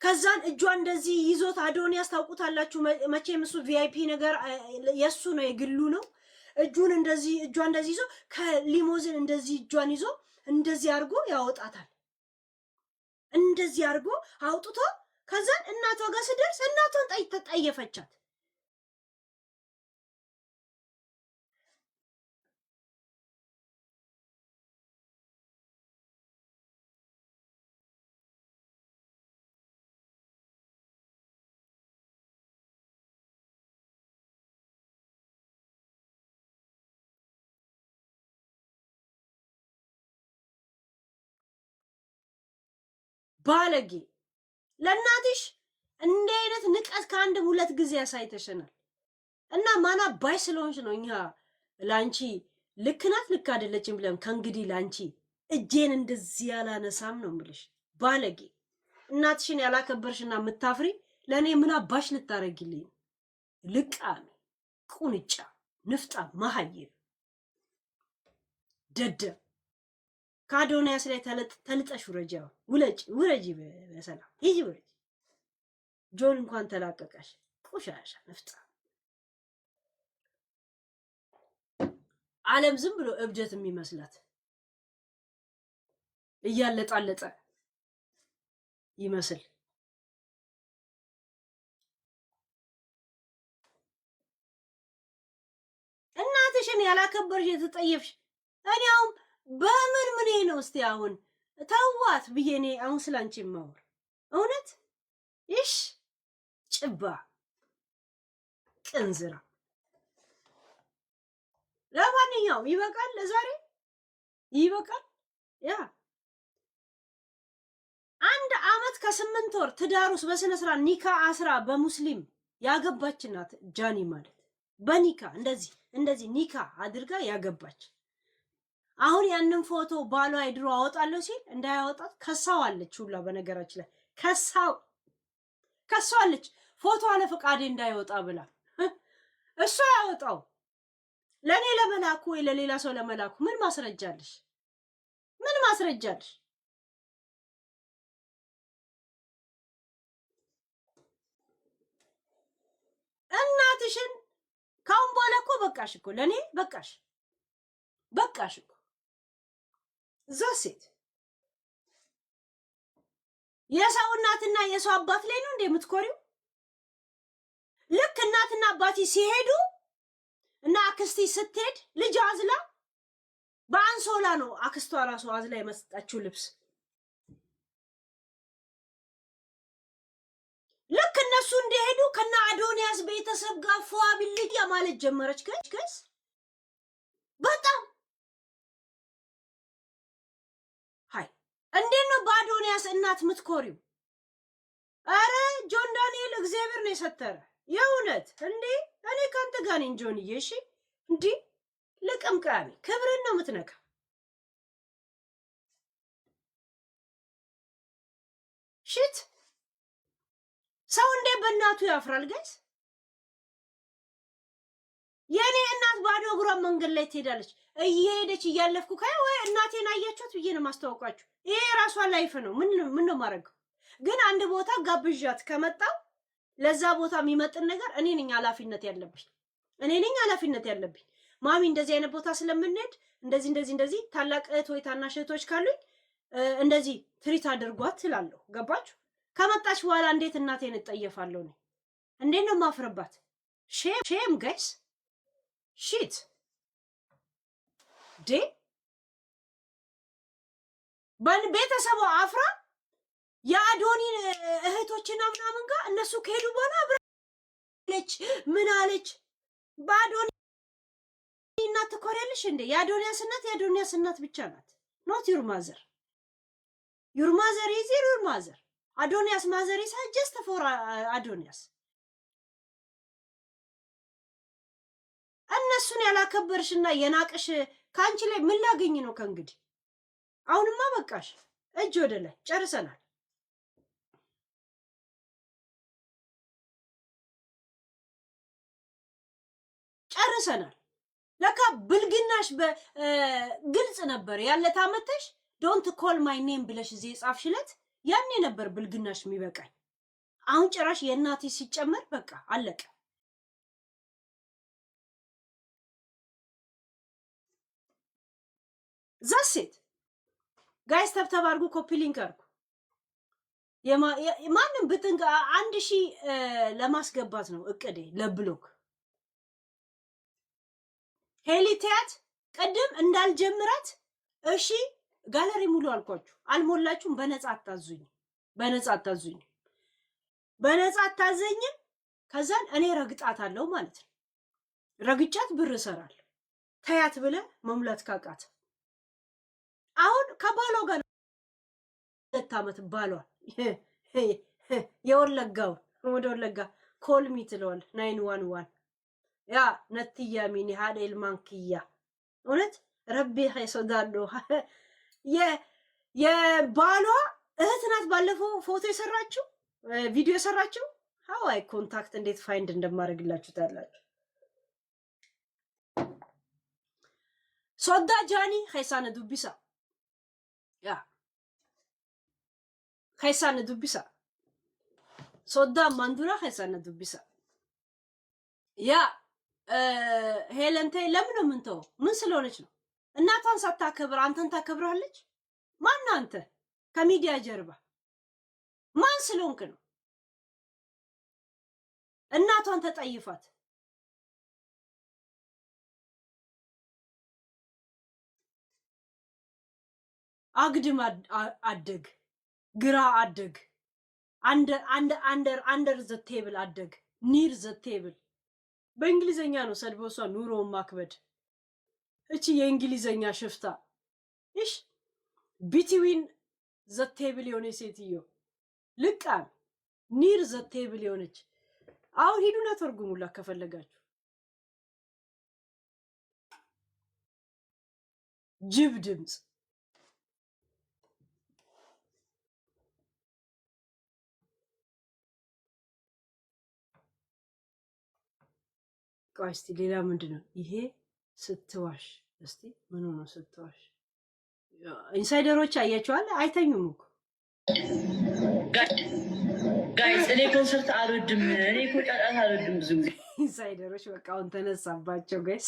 ከዛን እጇ እንደዚህ ይዞት አዶኒያስ ታውቁታላችሁ መቼም እሱ ቪአይፒ ነገር የሱ ነው የግሉ ነው። እጇ እንደዚህ ይዞ ከሊሞዚን እንደዚህ እጇን ይዞ እንደዚህ አድርጎ ያወጣታል። እንደዚህ አድርጎ አውጥቶ ከዛን እናቷ ጋር ስደርስ እናቷን ጠየፈቻት። ባለጌ ለእናትሽ እንደ አይነት ንቀት ከአንድ ሁለት ጊዜ ያሳይተሽናል። እና ማና ባይ ስለሆንሽ ነው እኛ ላንቺ ልክ ናት ልክ አይደለችም ብለን ከእንግዲህ ላንቺ እጄን እንደዚህ ያላነሳም ነው የምልሽ። ባለጌ እናትሽን ያላከበርሽና የምታፍሪ ለእኔ ምን አባሽ ልታረጊልኝ? ልቃሚ ቁንጫ ንፍጣ መሀይም ደደብ ከአዶኒያስ ላይ ተልጠሽ ውረጂ በሰላም ሂጂ ውረጂ። ጆን እንኳን ተላቀቀሽ። ቆሻሻ ነፍጣ ዓለም ዝም ብሎ እብደት የሚመስላት እያለጣለጠ ይመስል እናትሽን ያላከበርሽ የተጠየፍሽ እኔ አሁን በምን ምን ነው እስቲ አሁን ተዋት ብዬ እኔ አሁን ስላንቺ ማወር እውነት ይሽ ጭባ ቅንዝራ። ለማንኛውም ይበቃል፣ ለዛሬ ይበቃል። ያ 1 ዓመት ከ8 ወር ትዳር ውስጥ በስነ ስርዓት ኒካ አስራ በሙስሊም ያገባች ናት ጃኒ ማለት በኒካ እንደዚህ ኒካ አድርጋ ያገባች። አሁን ያንን ፎቶ ባሏ አይድሮ አወጣለሁ ሲል እንዳያወጣት ከሳዋለች ሁላ። በነገራችን ላይ ከሳዋለች ፎቶ አለ ፈቃዴ እንዳይወጣ ብላ እሷ ያወጣው ለኔ ለመላኩ ወይ ለሌላ ሰው ለመላኩ ምን ማስረጃለሽ? ምን ማስረጃለሽ? እናትሽን ካሁን በኋላ እኮ በቃሽ እኮ ለኔ በቃሽ እኮ ዛሴት የሰው እናትና የሰው አባት ላይ ነው እንዴ የምትኮሪው? ልክ እናትና አባቲ ሲሄዱ እና አክስቲ ስትሄድ ልጅ አዝላ በአንሶላ ነው አክስቷ ራሱ አዝላ የመስጣችው ልብስ። ልክ እነሱ እንደሄዱ ከና አዶንያስ ቤተሰብ ጋር ፏ ቢልያ ማለት ጀመረች። ከስ በጣም ሃይ እንዴት ነው በአዶንያስ እናት ምትኮሪው? አረ ጆን ዳንኤል እግዚአብሔር ነው የሰተረ የእውነት እንዴ እኔ ካንተ ጋር ነኝ ጆንዬ። እሺ እንዴ ለቀምቃሚ ክብርን ነው የምትነካ። ሽት ሰው እንዴ በእናቱ ያፍራል ጋይስ። የኔ እናት ባዶ እግሯን መንገድ ላይ ትሄዳለች። እየሄደች እያለፍኩ ወይ እናቴን አያችኋት ብዬ ነው ማስተዋወቃችሁ። ይሄ ራሷ ላይፍ ነው። ምን ነው ማድረግ ግን አንድ ቦታ ጋብዣት ከመጣው ለዛ ቦታ የሚመጥን ነገር እኔ ነኝ ኃላፊነት ያለብኝ። ማሚ እንደዚህ አይነት ቦታ ስለምንሄድ እንደዚህ ታላቅ እህት ወይ ታናሽ እህቶች ካሉኝ እንደዚህ ትሪት አድርጓት ትላለሁ። ገባችሁ? ከመጣች በኋላ እንዴት እናቴን እጠየፋለሁ? ነው እንዴት ነው ማፍረባት? ሼም ጋይስ ሺት ዴ ቤተሰቧ አፍራ የአዶኒን እህቶችና ምናምን ጋር እነሱ ከሄዱ በኋላ አብራለች። ምን አለች? በአዶኒ እናት ትኮሪያለሽ እንዴ? የአዶኒያስ እናት ብቻ ናት። ኖት ዩር ማዘር ኢዝ ዩር ማዘር። አዶኒያስ ማዘር ኢዝ ጀስት ፎር አዶኒያስ። እነሱን ያላከበርሽና የናቅሽ ከአንቺ ላይ ምን ላገኝ ነው ከእንግዲህ? አሁንማ በቃሽ። እጅ ወደ ላይ ጨርሰናል። ለካ ብልግናሽ በግልጽ ነበር። ያለት አመተሽ ዶንት ኮል ማይ ኔም ብለሽ እዚህ ጻፍሽለት። ያኔ ነበር ብልግናሽ የሚበቃኝ። አሁን ጭራሽ የእናቴ ሲጨመር በቃ አለቀ። ዛሴት ጋይስ ተብተብ አድርጉ፣ ኮፒ ሊንክ አድርጉ። ማንም ብትንጋ 1000 ለማስገባት ነው እቅዴ ለብሎክ ሄሊቲያት ቅድም እንዳልጀምራት። እሺ ጋለሪ ሙሉ አልኳችሁ፣ አልሞላችሁም። በነፃ አታዙኝ። ከዛን እኔ ረግጣታለሁ ማለት ነው። ረግጫት ብር እሰራለሁ። ተያት ብለ መሙላት ካቃት አሁን ከባሏ ጋር 2 ዓመት ባሏ የወለጋውን ወደ ወለጋ ኮልሚ ትለዋል 911 ያ ነትያ ሚኒ ሃዴል ማንኪያ እውነት ረቢ ኸይሶዳዶ የባሏ እህት ናት። ባለፈው ፎቶ የሰራችው ቪዲዮ የሰራችው ሃዋይ ኮንታክት እንዴት ፋይንድ እንደማደርግላችሁ ታላችሁ። ሶዳ ጃኒ ኸይሳነ ዱቢሳ ያ ኸይሳነ ዱቢሳ ሶዳ ማንዱራ ኸይሳነ ዱቢሳ ያ ሄለንቴ ለምን ነው ምንተው? ምን ስለሆነች ነው? እናቷን ሳታከብር አንተን ታከብራለች? ማን አንተ? ከሚዲያ ጀርባ ማን ስለሆንክ ነው? እናቷን ተጠይፋት። አግድም አደግ፣ ግራ አደግ፣ አንደር ዘ ቴብል አደግ፣ ኒር ዘ ቴብል። በእንግሊዘኛ ነው ሰድቦሷ ኑሮውን ማክበድ። እቺ የእንግሊዘኛ ሽፍታ እሺ፣ ቢትዊን ዘ ቴብል የሆነ ሴትዮ ልቃን ኒር ዘ ቴብል የሆነች። አሁን ሂዱና ተርጉሙላ ከፈለጋችሁ። ጅብ ድምፅ ቆይ እስቲ ሌላ ምንድን ነው ይሄ? ስትዋሽ እስቲ ምን ሆኖ ስትዋሽ? ኢንሳይደሮች አያቸዋል። አይተኙም እኮ ጋይስ። እኔ ኮንሰርት አልወድም፣ እኔ እኮ ጫጫታ አልወድም ብዙ ጊዜ። ኢንሳይደሮች በቃ አሁን ተነሳባቸው ጋይስ።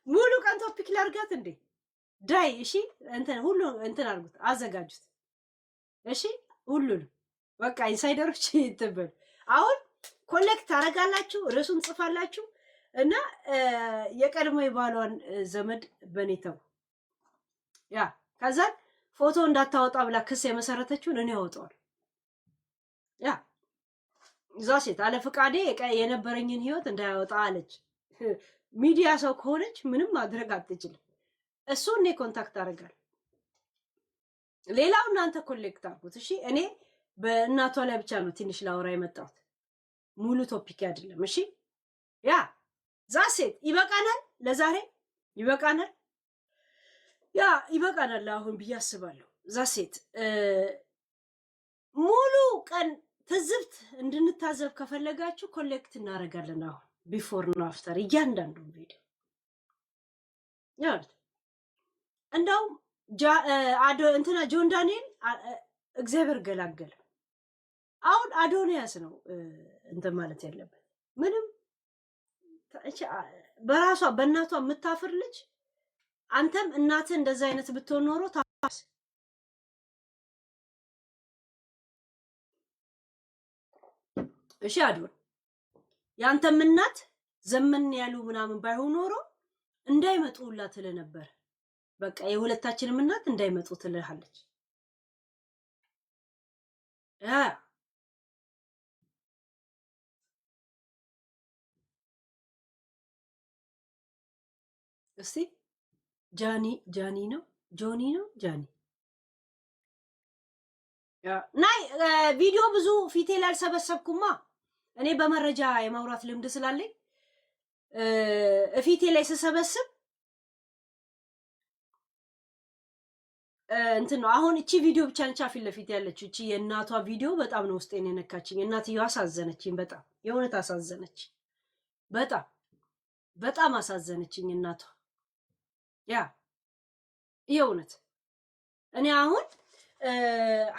ሙሉ ቀን ቶፒክ ላርጋት እንዴ ዳይ። እሺ እንትን ሁሉ እንትን አርጉት፣ አዘጋጁት። እሺ ሁሉንም በቃ ኢንሳይደሮች ይተበሉ። አሁን ኮሌክት ታረጋላችሁ፣ ርዕሱን ጽፋላችሁ እና የቀድሞ የባሏን ዘመድ በኔ ተው ያ ከዛ ፎቶ እንዳታወጣ ብላ ክስ የመሰረተችውን እኔ ያወጣዋል። ያ እዛ ሴት አለ ፍቃዴ የነበረኝን ህይወት እንዳያወጣ አለች። ሚዲያ ሰው ከሆነች ምንም ማድረግ አትችልም። እሱ እኔ ኮንታክት አደርጋለሁ። ሌላው እናንተ ኮሌክት አድርጉት። እሺ እኔ በእናቷ ላይ ብቻ ነው ትንሽ ላወራ የመጣሁት፣ ሙሉ ቶፒክ አይደለም። እሺ ያ ዛሴት ይበቃናል፣ ለዛሬ ይበቃናል። ያ ይበቃናል አሁን ብዬ አስባለሁ። ዛሴት ሙሉ ቀን ትዝብት እንድንታዘብ ከፈለጋችሁ ኮሌክት እናደርጋለን። አሁን ቢፎር እና አፍተር እያንዳንዱ ቪዲዮ ያው እንደውም እንትና ጆን ዳንኤል እግዚአብሔር ገላገለ። አሁን አዶንያስ ነው እንትን ማለት ያለበት። ምንም በራሷ በእናቷ የምታፍር ልጅ። አንተም እናትህ እንደዛ አይነት ብትሆን ኖሮ ታስ እሺ አዶን ያንተም እናት ዘመን ያሉ ምናምን ባይሆን ኖሮ እንዳይመጡ ሁላ ትልህ ነበር። በቃ የሁለታችንም እናት እንዳይመጡ ትልሃለች። ያ እስቲ ጃኒ ነው ጆኒ ነው ጃኒ ናይ ቪዲዮ ብዙ ፊቴ ላይ አልሰበሰብኩማ። እኔ በመረጃ የማውራት ልምድ ስላለኝ ፊቴ ላይ ስሰበስብ እንትን ነው። አሁን እቺ ቪዲዮ ብቻ ነች ፊት ለፊት ያለችው። እቺ የእናቷ ቪዲዮ በጣም ነው ውስጤን የነካችኝ። እናትየዋ አሳዘነችኝ። በጣም የእውነት አሳዘነች። በጣም አሳዘነችኝ እናቷ። ያ የእውነት እኔ አሁን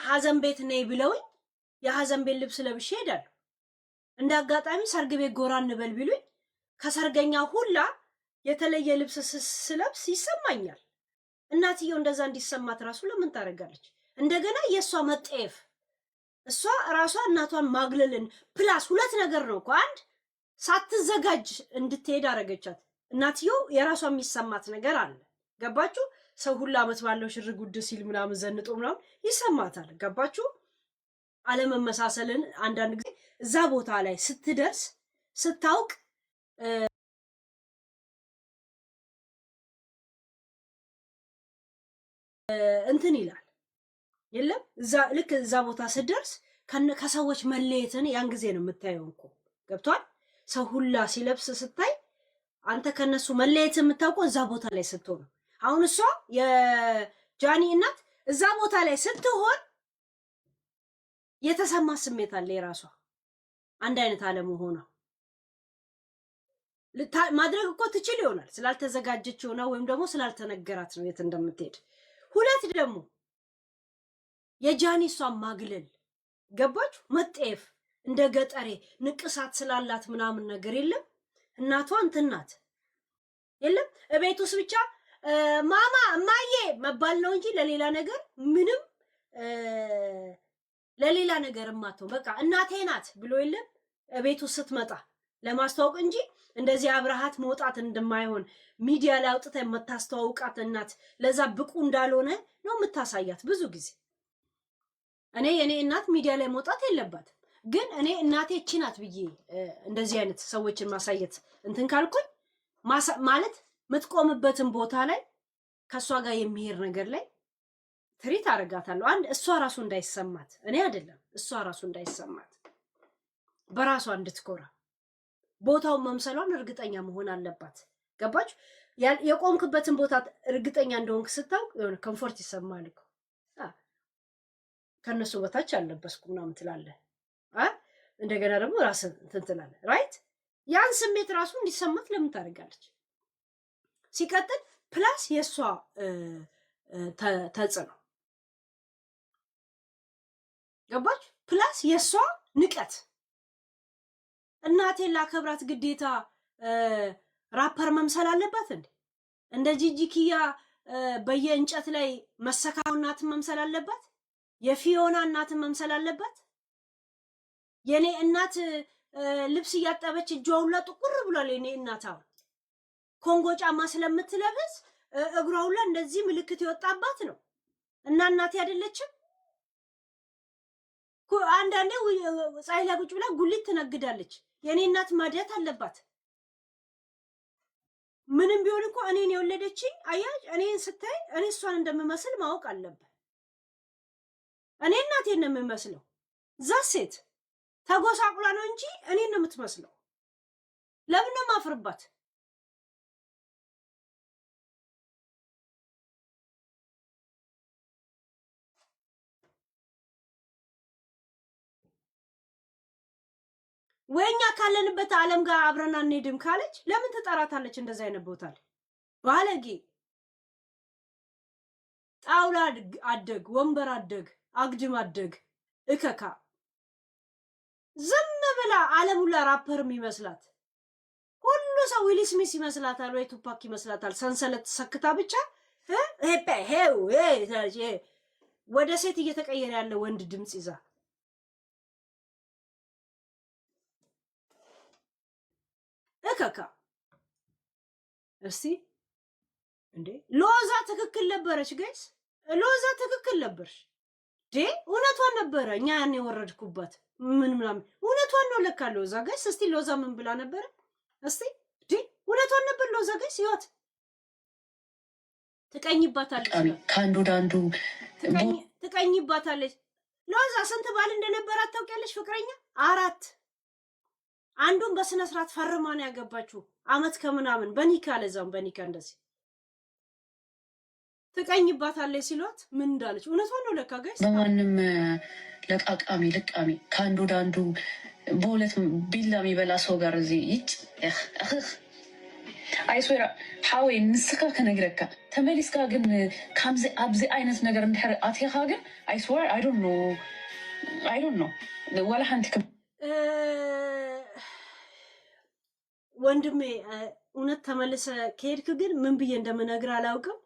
ሀዘን ቤት ነይ ብለውኝ የሀዘን ቤት ልብስ ለብሼ ሄዳለሁ። እንደ አጋጣሚ ሰርግ ቤት ጎራ እንበል ቢሉኝ ከሰርገኛ ሁላ የተለየ ልብስ ስለብስ ይሰማኛል። እናትየው እንደዛ እንዲሰማት ራሱ ለምን ታደርጋለች? እንደገና የእሷ መጠየፍ፣ እሷ ራሷ እናቷን ማግለልን ፕላስ ሁለት ነገር ነው እኮ። አንድ ሳትዘጋጅ እንድትሄድ አደረገቻት። እናትየው የራሷ የሚሰማት ነገር አለ። ገባችሁ? ሰው ሁላ አመት ባለው ሽር ጉድ ሲል ምናምን ዘንጦ ምናምን ይሰማታል። ገባችሁ? አለመመሳሰልን አንዳንድ ጊዜ እዛ ቦታ ላይ ስትደርስ ስታውቅ እንትን ይላል የለም። ልክ እዛ ቦታ ስትደርስ ከሰዎች መለየትን ያን ጊዜ ነው የምታየው እኮ። ገብቷል? ሰው ሁላ ሲለብስ ስታይ አንተ ከነሱ መለየት የምታውቀው እዛ ቦታ ላይ ስትሆን ነው። አሁን እሷ የጃኒ እናት እዛ ቦታ ላይ ስትሆን የተሰማ ስሜት አለ የራሷ አንድ አይነት አለመሆኗ። ማድረግ እኮ ትችል ይሆናል ስላልተዘጋጀች ሆና ወይም ደግሞ ስላልተነገራት ነው የት እንደምትሄድ። ሁለት ደግሞ የጃኒ እሷን ማግለል ገባችሁ? መጠየፍ እንደ ገጠሬ ንቅሳት ስላላት ምናምን ነገር የለም። እናቷ እንትን ናት የለም። እቤት ውስጥ ብቻ ማማ ማዬ መባል ነው እንጂ ለሌላ ነገር ምንም ለሌላ ነገር ማተው በቃ እናቴ ናት ብሎ የለም ቤቱ ስትመጣ ለማስተዋወቅ እንጂ እንደዚህ አብርሃት መውጣት እንደማይሆን ሚዲያ ላይ አውጥታ የምታስተዋውቃት እናት ለዛ ብቁ እንዳልሆነ ነው የምታሳያት ብዙ ጊዜ። እኔ የኔ እናት ሚዲያ ላይ መውጣት የለባትም፣ ግን እኔ እናቴ እቺ ናት ብዬ እንደዚህ አይነት ሰዎችን ማሳየት እንትን ካልኩኝ ማለት ምትቆምበትን ቦታ ላይ ከሷ ጋር የሚሄድ ነገር ላይ ትሪት አረጋታለሁ። አንድ እሷ ራሱ እንዳይሰማት እኔ አይደለም እሷ ራሱ እንዳይሰማት በራሷ እንድትኮራ ቦታውን መምሰሏን እርግጠኛ መሆን አለባት። ገባች? የቆምክበትን ቦታ እርግጠኛ እንደሆንክ ስታውቅ የሆነ ኮምፎርት ይሰማል እኮ ከነሱ በታች አልለበስኩም ምናምን ትላለህ። እንደገና ደግሞ ራስን እንትን ትላለህ። ራይት? ያን ስሜት ራሱ እንዲሰማት ለምን ታደርጋለች? ሲቀጥል ፕላስ የእሷ ተጽዕኖ ገባች? ፕላስ የእሷ ንቀት እናቴን ላከብራት ግዴታ ራፐር መምሰል አለባት እንዴ? እንደ ጂጂኪያ በየእንጨት ላይ መሰካው እናትን መምሰል አለባት? የፊዮና እናትን መምሰል አለባት? የኔ እናት ልብስ እያጠበች እጇ ሁላ ጥቁር ብሏል። የኔ እናት አሁን ኮንጎ ጫማ ስለምትለብስ እግሯ ሁላ እንደዚህ ምልክት የወጣባት ነው። እና እናቴ አይደለችም? አንዳንዴ ፀሐይ ላይ ቁጭ ብላ ጉሊት ትነግዳለች። የኔ እናት ማዲያት አለባት። ምንም ቢሆን እኮ እኔን የወለደችኝ አያጅ እኔን ስታይ እኔ እሷን እንደምመስል ማወቅ አለበት። እኔ እናቴን ነው የምመስለው። ዛሴት ተጎሳቁላ ነው እንጂ እኔን ነው የምትመስለው። ለምን ነው ማፍርባት? ወኛ ካለንበት ዓለም ጋር አብረን አንሄድም ካለች ለምን ትጠራታለች? እንደዛ አይነት ቦታ ላይ ባለጌ ጣውላ አደግ፣ ወንበር አደግ፣ አግድም አደግ እከካ ዝም ብላ ዓለም ሁላ ራፐርም ይመስላት ሁሉ ሰው ዊል ስሚስ ይመስላታል ወይ ቱፓክ ይመስላታል። ሰንሰለት ሰክታ ብቻ ወደ ሴት እየተቀየረ ያለ ወንድ ድምጽ ይዛ እከካ እስቲ እንዴ ሎዛ ትክክል ነበረች ጋይስ፣ ሎዛ ትክክል ነበርሽ ዴ እውነቷን ነበረ። እኛ ያን የወረድኩባት ምን ምናምን እውነቷን ነው ለካ ሎዛ ጋይስ። እስቲ ሎዛ ምን ብላ ነበረ? እስቲ ዴ እውነቷን ነበር ሎዛ ጋይስ። ይወት ትቀኝባታለች፣ ካንዱ ዳንዱ ትቀኝባታለች። ሎዛ ስንት ባል እንደነበራት ታውቂያለሽ? ፍቅረኛ 4 አንዱን በስነ ስርዓት ፈርማ ነው ያገባችው። አመት ከምናምን በኒካ ለዛም በኒካ እንደዚህ ትቀኝባታለች ሲሏት ምን እንዳለች እውነቷን ነው ለካ ጋይስ። በማንም ለቃቃሚ ልቃሚ ከአንዱ ዳንዱ በሁለት ቢላ የሚበላ ሰው ጋር እዚህ ይጭ አይስዌራ ሓወይ ንስካ ከነግረካ ተመሊስካ ግን ከምዚ ኣብዚ አይነት ነገር እንድሕር ኣትኻ ግን አይስዌር አይ ዶንት ኖ ወላ ሓንቲ ወንድሜ እውነት ተመልሰ ከሄድክ ግን ምን ብዬ እንደምነግር አላውቅም።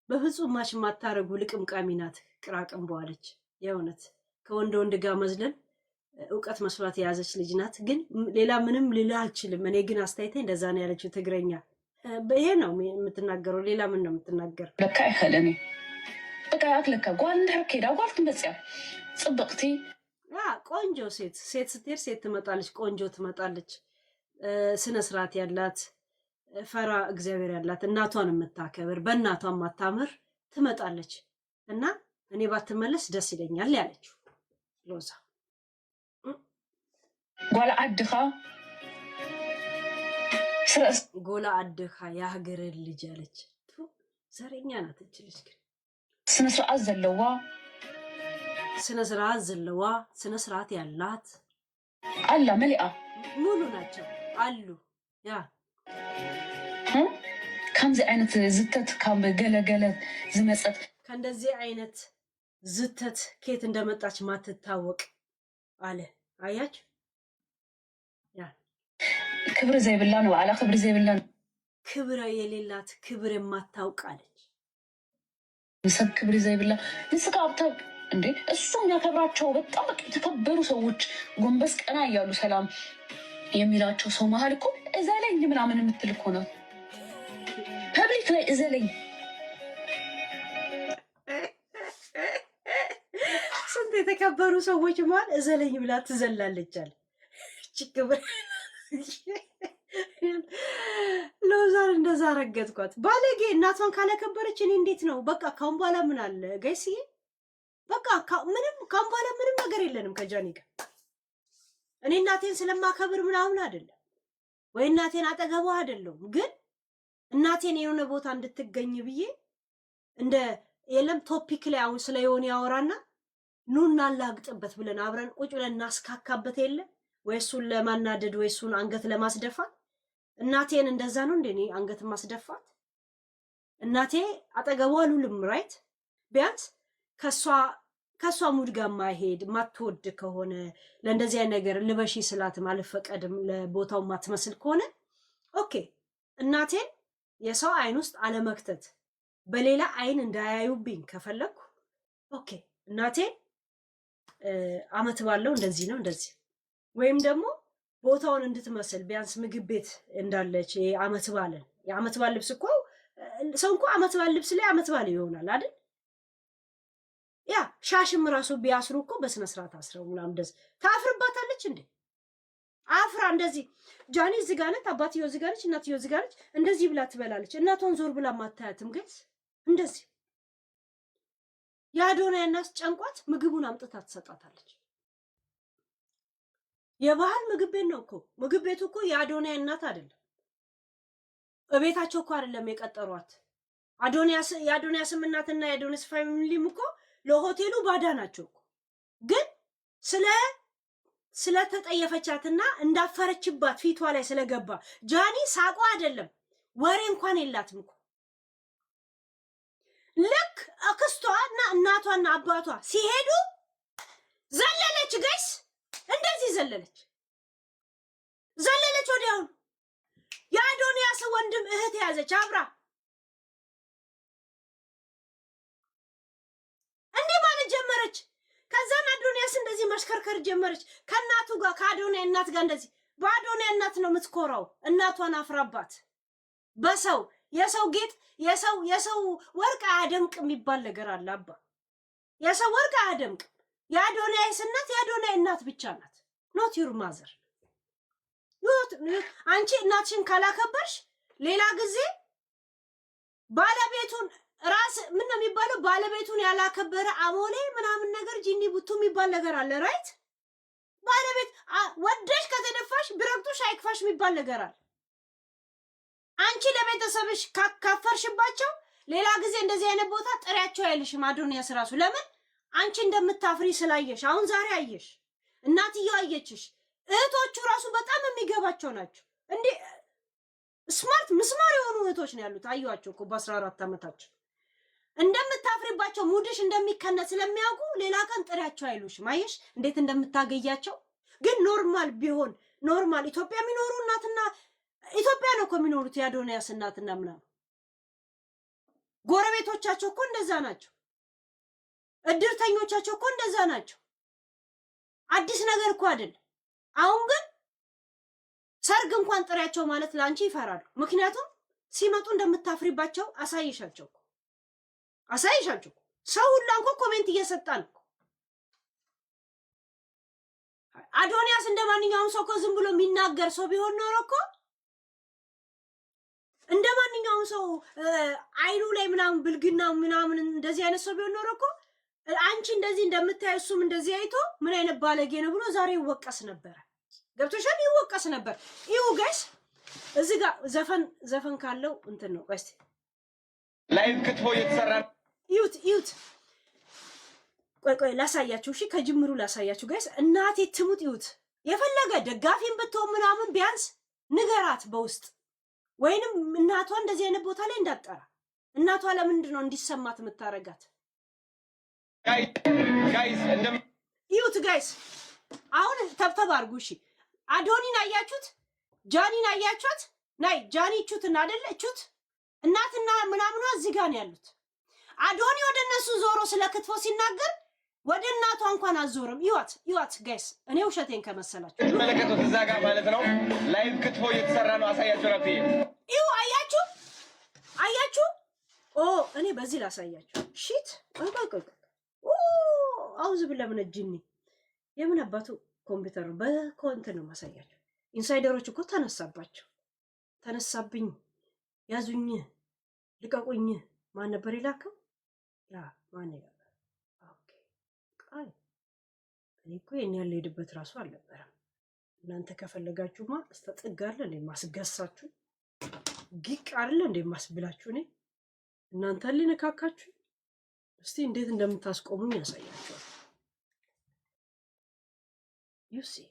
በፍጹም ማሽ ማታረጉ ልቅምቃሚ ናት። ቅራቅም በዋለች የእውነት ከወንድ ጋር መዝለን እውቀት መስሏት የያዘች ልጅ ናት። ግን ሌላ ምንም ልልህ አልችልም። እኔ ግን አስተያየቴ እንደዛ ነው ያለችው። ትግረኛ ይሄ ነው የምትናገረው። ሌላ ምን ነው የምትናገረው? ለካ ይኸለኔ በቃ አክለካ ጓል እንደርክ ሄዳ ጓል ትመጽያ ጽብቅቲ ቆንጆ ሴት ስትሄድ ሴት ትመጣለች። ቆንጆ ትመጣለች። ስነ ስርዓት ያላት ፈራ እግዚአብሔር ያላት እናቷን የምታከብር በእናቷ ማታምር ትመጣለች። እና እኔ ባትመለስ ደስ ይለኛል ያለችው ሎዛ። ጎላ አድኻ ስረስ ጎላ አድኻ የሀገር ልጅ ያለች ዘረኛ ናት እች ልጅ። ግን ስነ ስርዓት ዘለዋ ስነ ስርዓት ያላት አላ መልአ ሙሉ ናቸው አሉ። ያ ከምዚ አይነት ዝተት ካብ ገለገለ ዝመፀት ከእንደዚህ አይነት ዝተት ኬት እንደመጣች ማትታወቅ አለ። አያች ያ ክብሪ ዘይብላ ነው። አላ ክብሪ ዘይብላ ክብረ የሌላት ክብር የማታውቃለች ሰብ ክብር ይዘይ ብላ ንስካ አብታብ እንዴ እሱ የሚያከብራቸው በጣም የተከበሩ ሰዎች ጎንበስ ቀና እያሉ ሰላም የሚላቸው ሰው መሀል እኮ እዘለኝ ምናምን የምትል እኮ ነው። ፐብሊክ ላይ እዘለኝ ስንት የተከበሩ ሰዎች መሀል እዘለኝ ብላ ትዘላለች አለ። ክብር ሎዛር እንደዛ ረገጥኳት። ባለጌ እናቷን ካላከበረች እኔ እንዴት ነው? በቃ ካሁን በኋላ ምን አለ ጋይስዬ? በቃ ምንም ካሁን በኋላ ምንም ነገር የለንም ከጃኒ ጋር። እኔ እናቴን ስለማከብር ምናምን አይደለም ወይ እናቴን አጠገቧ አይደለም፣ ግን እናቴን የሆነ ቦታ እንድትገኝ ብዬ እንደ የለም ቶፒክ ላይ አሁን ስለ የሆነ ያወራና ኑና ላግጥበት ብለን አብረን ቁጭ ብለን እናስካካበት የለ ወይ እሱን ለማናደድ ወይ እሱን አንገት ለማስደፋት። እናቴን እንደዛ ነው እንዴ እኔ አንገት ማስደፋት? እናቴ አጠገቧ አሉልም ራይት። ቢያንስ ከሷ ሙድ ጋር ማይሄድ ማትወድ ከሆነ ለእንደዚህ አይነት ነገር ልበሺ ስላትም አልፈቀድም ለቦታው ማትመስል ከሆነ ኦኬ። እናቴን የሰው አይን ውስጥ አለመክተት በሌላ አይን እንዳያዩብኝ ከፈለኩ ኦኬ። እናቴን አመት ባለው እንደዚህ ነው እንደዚህ ወይም ደግሞ ቦታውን እንድትመስል ቢያንስ ምግብ ቤት እንዳለች አመት ባለን የአመት ባል ልብስ እኮ ሰው እንኳ አመት ባል ልብስ ላይ አመት ባል ይሆናል አይደል? ያ ሻሽም ራሱ ቢያስሩ እኮ በስነ ስርዓት አስረው ምናምን እንደዚህ ታፍርባታለች እንዴ? አፍራ እንደዚህ ጃኒ እዚህ ጋር ናት፣ አባትየው እዚህ ጋር ነች፣ እናትየው እዚህ ጋር ነች፣ እንደዚህ ብላ ትበላለች። እናቷን ዞር ብላ ማታያትም ገጽ እንደዚህ የአዶናይ እናት ጨንቋት ምግቡን አምጥታ ትሰጣታለች። የባህል ምግብ ቤት ነው እኮ ምግብ ቤቱ እኮ የአዶናይ እናት አይደለም። እቤታቸው እኮ አይደለም የቀጠሯት። የአዶንያስም እናትና የአዶንያስ ፋሚሊም እኮ ለሆቴሉ ባዳ ናቸው እኮ። ግን ስለተጠየፈቻትና እንዳፈረችባት ፊቷ ላይ ስለገባ ጃኒ ሳቋ አይደለም ወሬ እንኳን የላትም እኮ። ልክ አክስቷና እናቷና አባቷ ሲሄዱ ዘለለች ጋይስ፣ እንደዚህ ዘለለች ወዲያውኑ የአዶንያስ ወንድም እህት ያዘች አብራ እንዲህ ማለት ጀመረች። ከዛን አዶንያስ እንደዚህ መሽከርከር ጀመረች ከእናቱ ጋር ከአዶናይ እናት ጋር እንደዚህ። በአዶናይ እናት ነው የምትኮራው፣ እናቷን አፍራባት። በሰው የሰው ጌጥ የሰው ወርቅ አያደምቅ የሚባል ነገር አለ አባ። የሰው ወርቅ አያደምቅ። የአዶናይስ እናት የአዶናይ እናት ብቻ ናት። ኖት ዩር ማዘር። አንቺ እናትሽን ካላከበርሽ ሌላ ጊዜ ባለቤቱን ራስ ምን ነው የሚባለው? ባለቤቱን ያላከበረ አሞሌ ምናምን ነገር ጂኒ ቡቱ የሚባል ነገር አለ ራይት። ባለቤት ወደሽ ከተደፋሽ ብረግጡሽ አይክፋሽ የሚባል ነገር አለ። አንቺ ለቤተሰብሽ ካፈርሽባቸው ሌላ ጊዜ እንደዚህ አይነት ቦታ ጥሪያቸው አይልሽም አዶንያስ ራሱ። ለምን? አንቺ እንደምታፍሪ ስላየሽ። አሁን ዛሬ አየሽ፣ እናትየው አየችሽ፣ እህቶቹ ራሱ በጣም የሚገባቸው ናቸው። እንዴ ስማርት ምስማር የሆኑ እህቶች ነው ያሉት። አዩዋቸው እኮ በ14 ዓመታቸው እንደምታፍሪባቸው ሙድሽ እንደሚከነት ስለሚያውቁ ሌላ ቀን ጥሪያቸው አይሉሽም። አየሽ እንዴት እንደምታገያቸው። ግን ኖርማል ቢሆን ኖርማል ኢትዮጵያ የሚኖሩ እናትና ኢትዮጵያ ነው እኮ የሚኖሩት የአዶንያስ እናትና ምናምን ጎረቤቶቻቸው እኮ እንደዛ ናቸው። እድርተኞቻቸው እኮ እንደዛ ናቸው። አዲስ ነገር እኮ አይደለም። አሁን ግን ሰርግ እንኳን ጥሪያቸው ማለት ላንቺ ይፈራሉ። ምክንያቱም ሲመጡ እንደምታፍሪባቸው አሳይሻቸው። ሰው ሁላ እንኳ ኮሜንት እየሰጣን እኮ አዶንያስ እንደማንኛውም ሰው እኮ ዝም ብሎ የሚናገር ሰው ቢሆን ኖሮ እኮ እንደማንኛውም ሰው አይኑ ላይ ምናምን ብልግና ምናምን እንደዚህ አይነት ሰው ቢሆን ኖሮ እኮ አንቺ እንደዚህ እንደምታይ እሱም እንደዚህ አይቶ ምን አይነት ባለጌ ነው ብሎ ዛሬ ይወቀስ ነበር። ገብቶሻል? ይወቀስ ነበር። ይሁ ጋይስ እዚህ ጋር ዘፈን ካለው እንትን ነው። ቆይ ላይቭ ክትፎ እየተሰራ ይዩት። ቆይ ላሳያችሁ። እሺ ከጅምሩ ላሳያችሁ ጋይስ። እናቴ ትሙት ይዩት። የፈለገ ደጋፊን ብትሆን ምናምን ቢያንስ ንገራት በውስጥ ወይንም እናቷ እንደዚህ አይነት ቦታ ላይ እንዳጠራ። እናቷ ለምንድን ነው እንዲሰማት የምታረጋት? ይዩት ጋይስ። አሁን ተብተብ አድርጉ። እሺ አዶኒን አያችሁት? ጃኒን አያችሁት? ናይ ጃኒ እቹትና አይደለ እቹት እናትና ምናምኗ እዚህ ጋር ነው ያሉት። አዶኒ ወደ እነሱ ዞሮ ስለ ክትፎ ሲናገር ወደ እናቷ እንኳን አዞርም። ይዋት ጋይስ፣ እኔ ውሸቴን ከመሰላችሁ ተመለከቱት። እዛ ጋር ማለት ነው ላይቭ ክትፎ እየተሰራ ነው። አሳያችሁ ነው። ይው አያችሁ። ኦ እኔ በዚህ ላሳያችሁ። ሺት ቆይ አውዝ ብለ ምን ጅኒ የምን አባቱ ኮምፒውተር በኮንት ነው ማሳያችሁ። ኢንሳይደሮች እኮ ተነሳብኝ፣ ያዙኝ፣ ልቀቁኝ። ማን ነበር ይላከው? ያ ማን ነበር? ኦኬ ቃል እኔ እኮ የኔ ያለ ሄድበት ራሱ አልነበረም። እናንተ ከፈለጋችሁማ አስተጥጋለ እንደ ማስገሳችሁ ጊቅ አይደለ እንደ ማስብላችሁ እኔ እናንተ ሊነካካችሁ እስቲ እንዴት እንደምታስቆሙኝ ያሳያችኋል። you see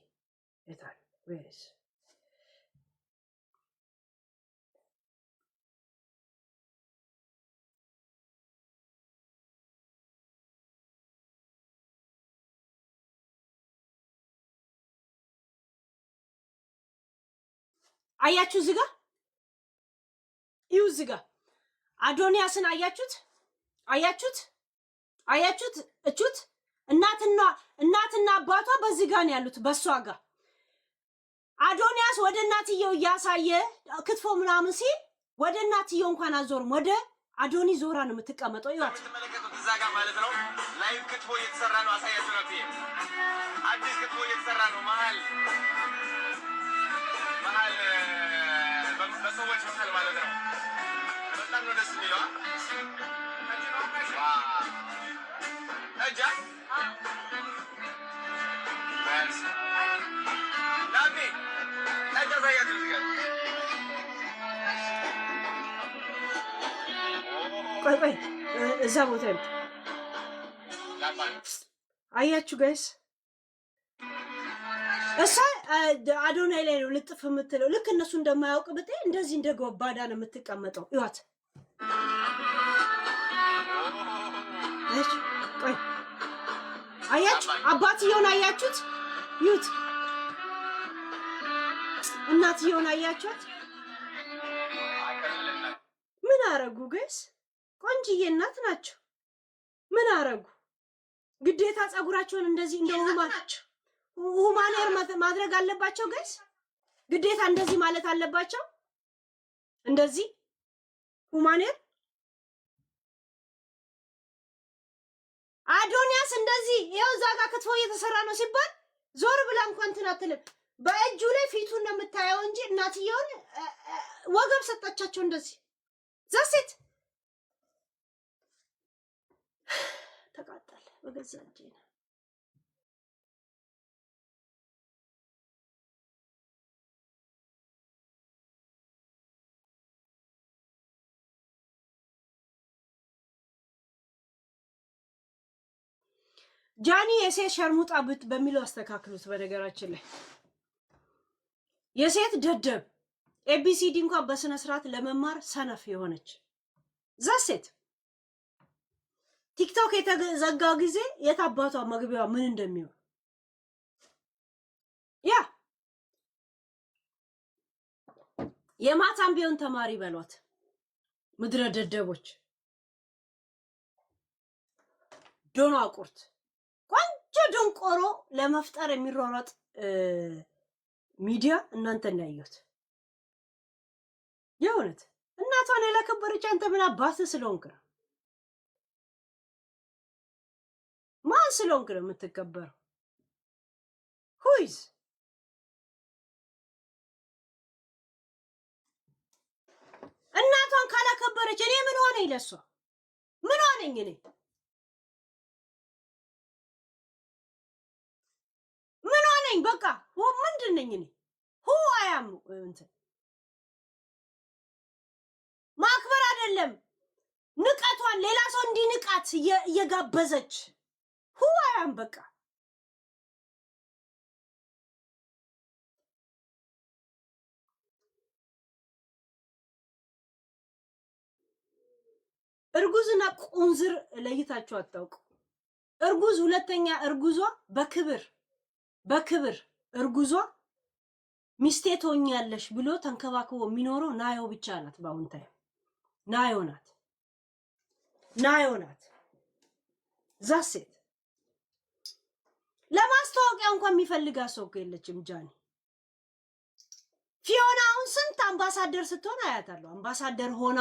etal where is አያችሁ እዚህ ጋር ይው እዚህ ጋር አዶንያስን አያችሁት እቹት እናትና አባቷ በዚህ ጋር ነው ያሉት፣ በሷ ጋር አዶንያስ ወደ እናትየው እያሳየ ክትፎ ምናምን ሲል ወደ እናትየው እንኳን አዞርም፣ ወደ አዶኒ ዞራ ነው የምትቀመጠው። ይዋት ተመለከቱት። እዛ ጋር ማለት ነው ላይቭ ክትፎ እየተሰራ ነው። አሳያችሁ ነው። አዲስ ክትፎ እየተሰራ ነው። መሀል በሰዎች መሀል ማለት ነው። በጣም ነው ደስ የሚለው። እጃ ቆይ እዛ ቦታ ነው። አያችሁ ጋይስ፣ እሷ አዶናይ ላይ ነው ልጥፍ የምትለው። ልክ እነሱ እንደማያውቅ ብታይ እንደዚህ እንደ ጎባዳ ነው የምትቀመጠው። ይዋት ቆይ አያችሁ፣ አባትየውን አያችሁት? ይሁት እናትየውን አያችኋት? ምን አረጉ ጋይስ? ቆንጅዬ እናት ናቸው። ምን አረጉ? ግዴታ ጸጉራቸውን እንደዚህ እንደው ሁማኔር ማድረግ አለባቸው ጋይስ? ግዴታ እንደዚህ ማለት አለባቸው? እንደዚህ ሁማኔር አዶንያስ እንደዚህ ይኸው እዛ ጋር ክትፎ እየተሰራ ነው ሲባል ዞር ብላ እንኳን ትናትልም። በእጁ ላይ ፊቱን ነው የምታየው እንጂ እናትየውን ወገብ ሰጣቻቸው እንደዚህ ዛሴት ተቃጠለ በገዛ እጄ ነው። ጃኒ የሴት ሸርሙጣ በሚለው አስተካክሉት። በነገራችን ላይ የሴት ደደብ ኤቢሲዲ እንኳን በስነ ስርዓት ለመማር ሰነፍ የሆነች ዛሴት ቲክቶክ የተዘጋ ጊዜ የታባቷ መግቢያዋ ምን እንደሚሆን ያ የማታም ቢሆን ተማሪ በሏት። ምድረ ደደቦች ዶኖ አቁርት ቆንጆ ደንቆሮ ለመፍጠር የሚሯሯጥ ሚዲያ እናንተ እናያዩት። የእውነት እናቷን ያላከበረች አንተ ምን አባስ ስለሆንክ ነው? ማን ስለሆንክ ነው የምትከበረው? ሁይዝ እናቷን ካላከበረች እኔ ምን ሆነኝ? ለሷ ምን ሆነኝ? እኔ ምን ሆነኝ? በቃ ምንድን ነኝ እኔ? አያም እንትን ማክበር አይደለም ንቀቷን ሌላ ሰው እንዲንቃት እየጋበዘች አያም በቃ እርጉዝና ቁንዝር ለይታችሁ አታውቁ። እርጉዝ ሁለተኛ እርጉዟ በክብር እርጉዟ ሚስቴ ትሆኛለሽ ብሎ ተንከባክቦ የሚኖረው ናዮ ብቻ ናት። በአሁን ታይም ናዮ ናት። ዛሴት ለማስታወቂያ እንኳን የሚፈልጋ ሰው የለችም ጃኒ። ፊዮና አሁን ስንት አምባሳደር ስትሆን አያታለሁ። አምባሳደር ሆና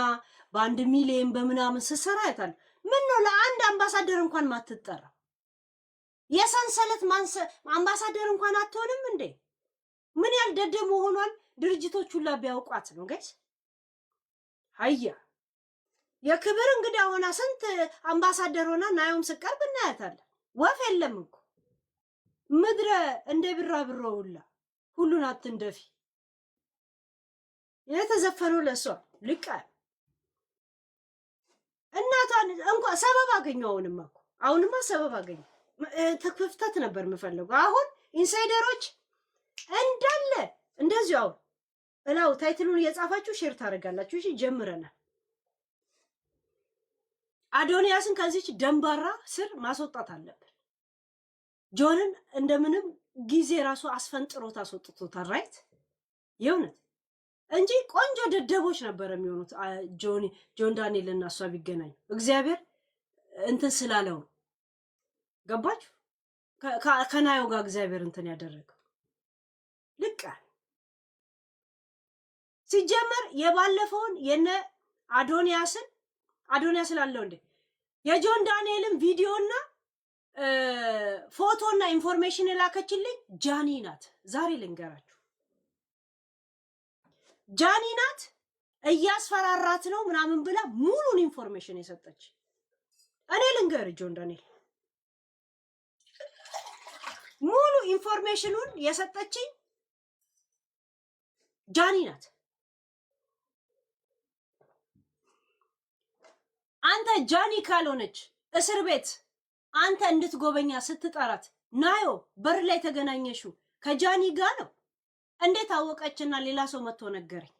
በ1 ሚሊዮን በምናምን ስትሰራ አያታለሁ። ምን ነው ለአንድ አምባሳደር እንኳን ማትጠራ? የሰንሰለት አምባሳደር እንኳን አትሆንም እንዴ? ምን ያህል ደደብ መሆኗን ድርጅቶች ሁላ ቢያውቋት ነው ጋይስ። አያ የክብር እንግዳ ሆና ስንት አምባሳደር ሆና ናዮም ስቀርብ እናያታለን። ወፍ የለም እኮ ምድረ እንደ ቢራቢሮ ሁሉን አትንደፊ። የተዘፈነው ለሷ ልቃ እናቷን እንኳን ሰበብ አገኘው። አሁንማ ሰበብ አገኘው። ተክፍተት ነበር የምፈልገው። አሁን ኢንሳይደሮች እንዳለ እንደዚህ አሁን እላው ታይትሉን እየጻፋችሁ ሼር ታደርጋላችሁ። እሺ ጀምረናል። አዶንያስን ከዚች ደንባራ ስር ማስወጣት አለብን። ጆንን እንደምንም ጊዜ ራሱ አስፈንጥሮት አስወጥቶታል። ራይት የእውነት እንጂ ቆንጆ ደደቦች ነበር የሚሆኑት ጆን ዳንኤል እና እሷ ቢገናኙ። እግዚአብሔር እንትን ስላለው ገባችሁ? ከናዮ ጋር እግዚአብሔር እንትን ያደረገው ልቃ ሲጀመር የባለፈውን የነ አዶንያስ ላለው እንዴ የጆን ዳንኤልን ቪዲዮና ፎቶና ኢንፎርሜሽን የላከችልኝ ጃኒ ናት። ዛሬ ልንገራችሁ፣ ጃኒ ናት። እያስፈራራት ነው ምናምን ብላ ሙሉን ኢንፎርሜሽን የሰጠች። እኔ ልንገር ጆን ዳንኤል ሙሉ ኢንፎርሜሽኑን የሰጠችኝ ጃኒ ናት። አንተ ጃኒ ካልሆነች እስር ቤት አንተ እንድትጎበኛ ስትጠራት ናዮ በር ላይ ተገናኘሽው ከጃኒ ጋር ነው። እንዴት አወቀችና ሌላ ሰው መጥቶ ነገረኝ?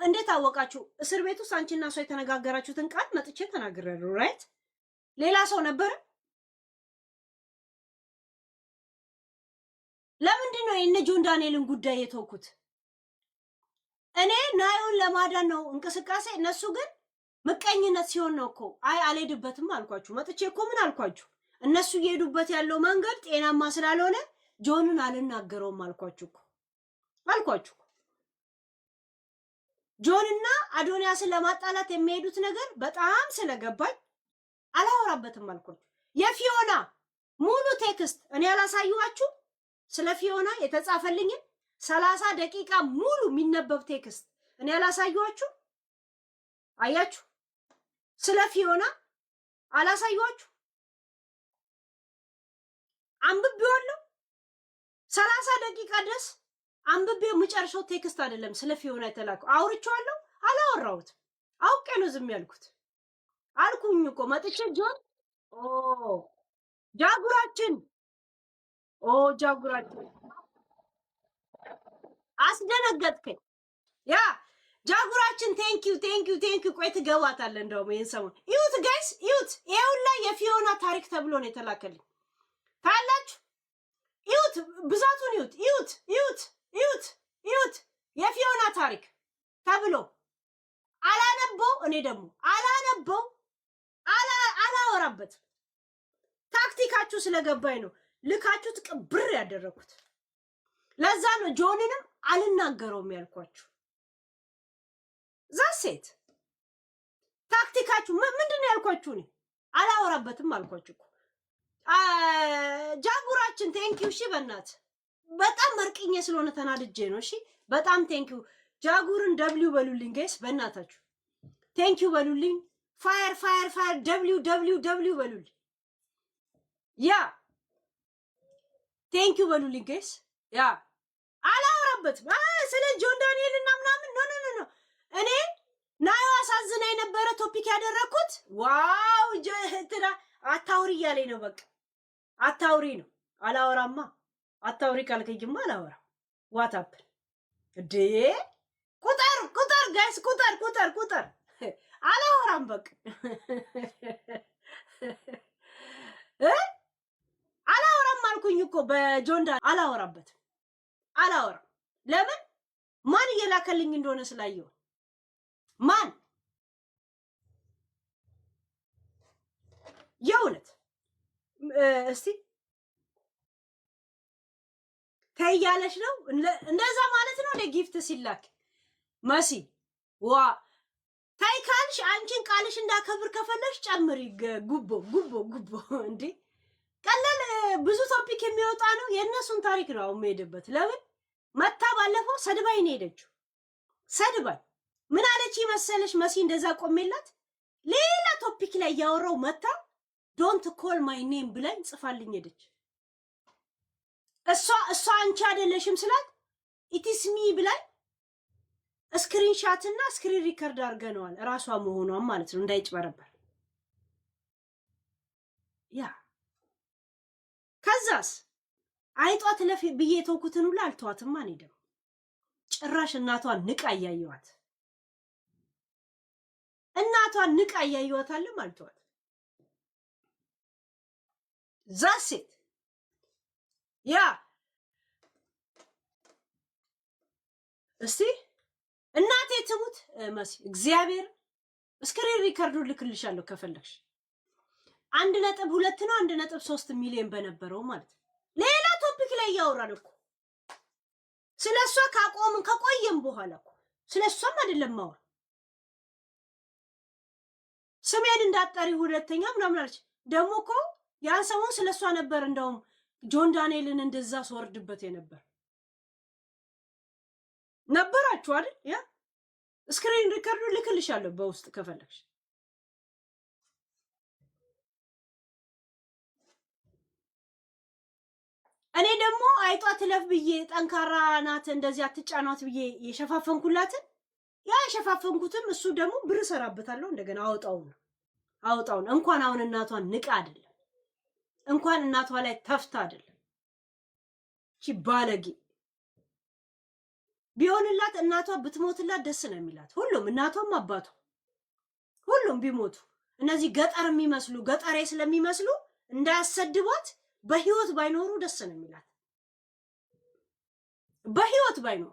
እንዴት አወቃችሁ? እስር ቤት ውስጥ አንቺና ሰው የተነጋገራችሁትን ቃል መጥቼ ተናግሬያለሁ። ራይት ሌላ ሰው ነበር። ለምንድን ነው የነ ጆን ዳንኤልን ጉዳይ የተውኩት? እኔ ናዮን ለማዳን ነው እንቅስቃሴ። እነሱ ግን ምቀኝነት ሲሆን ነው እኮ አልሄድበትም አልኳችሁ። መጥቼ እኮ ምን አልኳችሁ? እነሱ እየሄዱበት ያለው መንገድ ጤናማ ስላልሆነ ጆንን አልናገረውም አልኳችሁ። ጆንና አዶንያስን ለማጣላት የሚሄዱት ነገር በጣም ስለገባኝ አላወራበትም አልኳችሁ። የፊዮና ሙሉ ቴክስት እኔ አላሳየኋችሁ? ስለ ፊዮና የተጻፈልኝን 30 ደቂቃ ሙሉ የሚነበብ ቴክስት እኔ አላሳየኋችሁ? አያችሁ? ስለ ፊዮና አላሳየኋችሁ? አንብቤዋለሁ። 30 ደቂቃ ድረስ አንብቤው የምጨርሰው ቴክስት አይደለም ስለ ፊዮና የተላከው። አውርቼዋለሁ? አላወራሁትም። አውቄ ነው ዝም ያልኩት። አልኩኝ እኮ መጥቼ ጆን ጃጉራችን አስደነገጥከኝ። ያ ጃጉራችን ቴንኪው። ቆይ ትገባታለህ። እንደውም ይሄን ሰሞን ይሁት ጋይስ ይሁት። ይሄውን ላይ የፊዮና ታሪክ ተብሎ ነው የተላከልኝ። ታያላችሁ። ይሁት ብዛቱን ይሁት የፊዮና ታሪክ ተብሎ አላነበው። እኔ ደግሞ አላወራበት። ታክቲካችሁ ስለገባኝ ነው ልካችሁት ቅብር ያደረኩት። ለዛ ነው ጆንንም አልናገረውም ያልኳችሁ። ዛሴት ታክቲካችሁ ምንድን ነው ያልኳችሁ? እኔ አላወራበትም አልኳችሁ እኮ። ጃጉራችን ቴንኪው። እሺ በእናት በጣም መርቅኜ ስለሆነ ተናድጄ ነው። እሺ በጣም ቴንኪው። ጃጉርን ደብሊው በሉልኝ ጋይስ፣ በእናታችሁ ቴንኪው በሉልኝ። ፋየር ደብሊው በሉልኝ። ያ ቴንኪው በሉልኝ ጋይስ። ያ አላወራበትም ስለ ጆን ዳንኤል እና ምናምን ኖ እኔ ናዮ አሳዝና የነበረ ቶፒክ ያደረኩት ዋው ጀህትራ አታውሪ እያለኝ ነው። በቃ አታውሪ ነው። አላወራማ። አታውሪ ካልከኝማ አላወራም። ዋታፕ እዴ ቁጥር ጋይስ ቁጥር አላወራም። በቃ አላወራም አልኩኝ እኮ በጆንዳ አላወራም። ለምን ማን እየላከልኝ እንደሆነ ስላየው ማን የእውነት እስቲ ተያለሽ ነው እንደዛ ማለት ነው። ለጊፍት ሲላክ መሲ ዋ ታይካልሽ አንቺን ቃልሽ እንዳከብር ከፈለሽ ጨምሪ ጉቦ እንዴ ቀለል ብዙ ቶፒክ የሚወጣ ነው። የእነሱን ታሪክ ነው የምሄድበት። ለምን መታ ባለፈው ሰድባይ ነው ሄደችው። ሰድባይ ምን አለች መሰለሽ መሲ እንደዛ ቆሜላት ሌላ ቶፒክ ላይ ያወራው መታ ዶንት ኮል ማይ ኔም ብላኝ ጽፋልኝ ሄደች። እሷ አንቺ አይደለሽም ስላት ኢትስ ሚ ብላኝ ስክሪንሻት እና ስክሪን ሪከርድ አድርገነዋል። ራሷ መሆኗን ማለት ነው እንዳይጭበረበር። ያ ከዛስ አይጧት ለፍ ብዬ ተውኩትን ሁሉ አልተዋትም። ማን ሄደው ጭራሽ እናቷን ንቃ ያያዩዋት አለ ማልተዋት ዛሴት ያ እስቲ እናቴ ትሙት መሲ እግዚአብሔር ስክሪን ሪከርዱ ልክልሻለሁ ከፈለግሽ 1.2 ነው 1.3 ሚሊዮን በነበረው ማለት ሌላ ቶፒክ ላይ ያወራል እኮ ስለሷ ከቆየም በኋላ እኮ ስለሷም አይደለም ማወራ ስሜን እንዳጠሪ ሁለተኛ ምናምን አለች። ደግሞ እኮ ያን ሰሞን ስለሷ ነበር እንደውም ጆን ዳንኤልን እንደዛ ስወርድበት ነበራችሁ አይደል? ያ ስክሪን ሪከርዱ ልክልሻለሁ በውስጥ ከፈለግሽ። እኔ ደግሞ አይጧ ትለፍ ብዬ ጠንካራ ናት እንደዚህ አትጫኗት ብዬ የሸፋፈንኩላትን ያ የሸፋፈንኩትም እሱ ደግሞ ብር ሰራበታለሁ እንደገና አውጣውን እንኳን አሁን እናቷን ንቃ አይደለም እንኳን እናቷ ላይ ተፍታ አይደለም እቺ ባለጌ ቢሆንላት እናቷ ብትሞትላት ደስ ነው የሚላት። ሁሉም እናቷም አባቷ ሁሉም ቢሞቱ እነዚህ ገጠሬ ስለሚመስሉ እንዳያሰድቧት በህይወት ባይኖሩ ደስ ነው የሚላት። በህይወት ባይኖሩ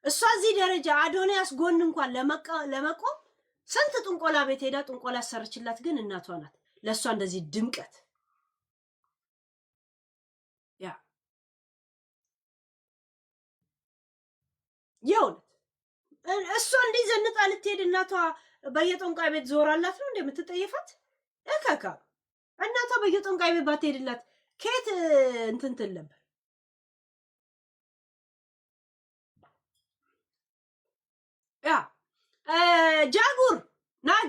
እሷ እዚህ ደረጃ አዶንያስ ጎን እንኳን ለመቆም ስንት ጥንቆላ ቤት ሄዳ ጥንቆላ ሰርችላት፣ ግን እናቷ ናት ለሷ እንደዚህ ድምቀት። ያ የውነት እሷ እንዲህ ዘንጣ ልትሄድ እናቷ በየጠንቋይ ቤት ዞራላት ነው እንደምትጠየፋት እከካ እናቷ በየጠንቋይ ቤት ባትሄድላት ከየት እንትን ትል ነበር? ያ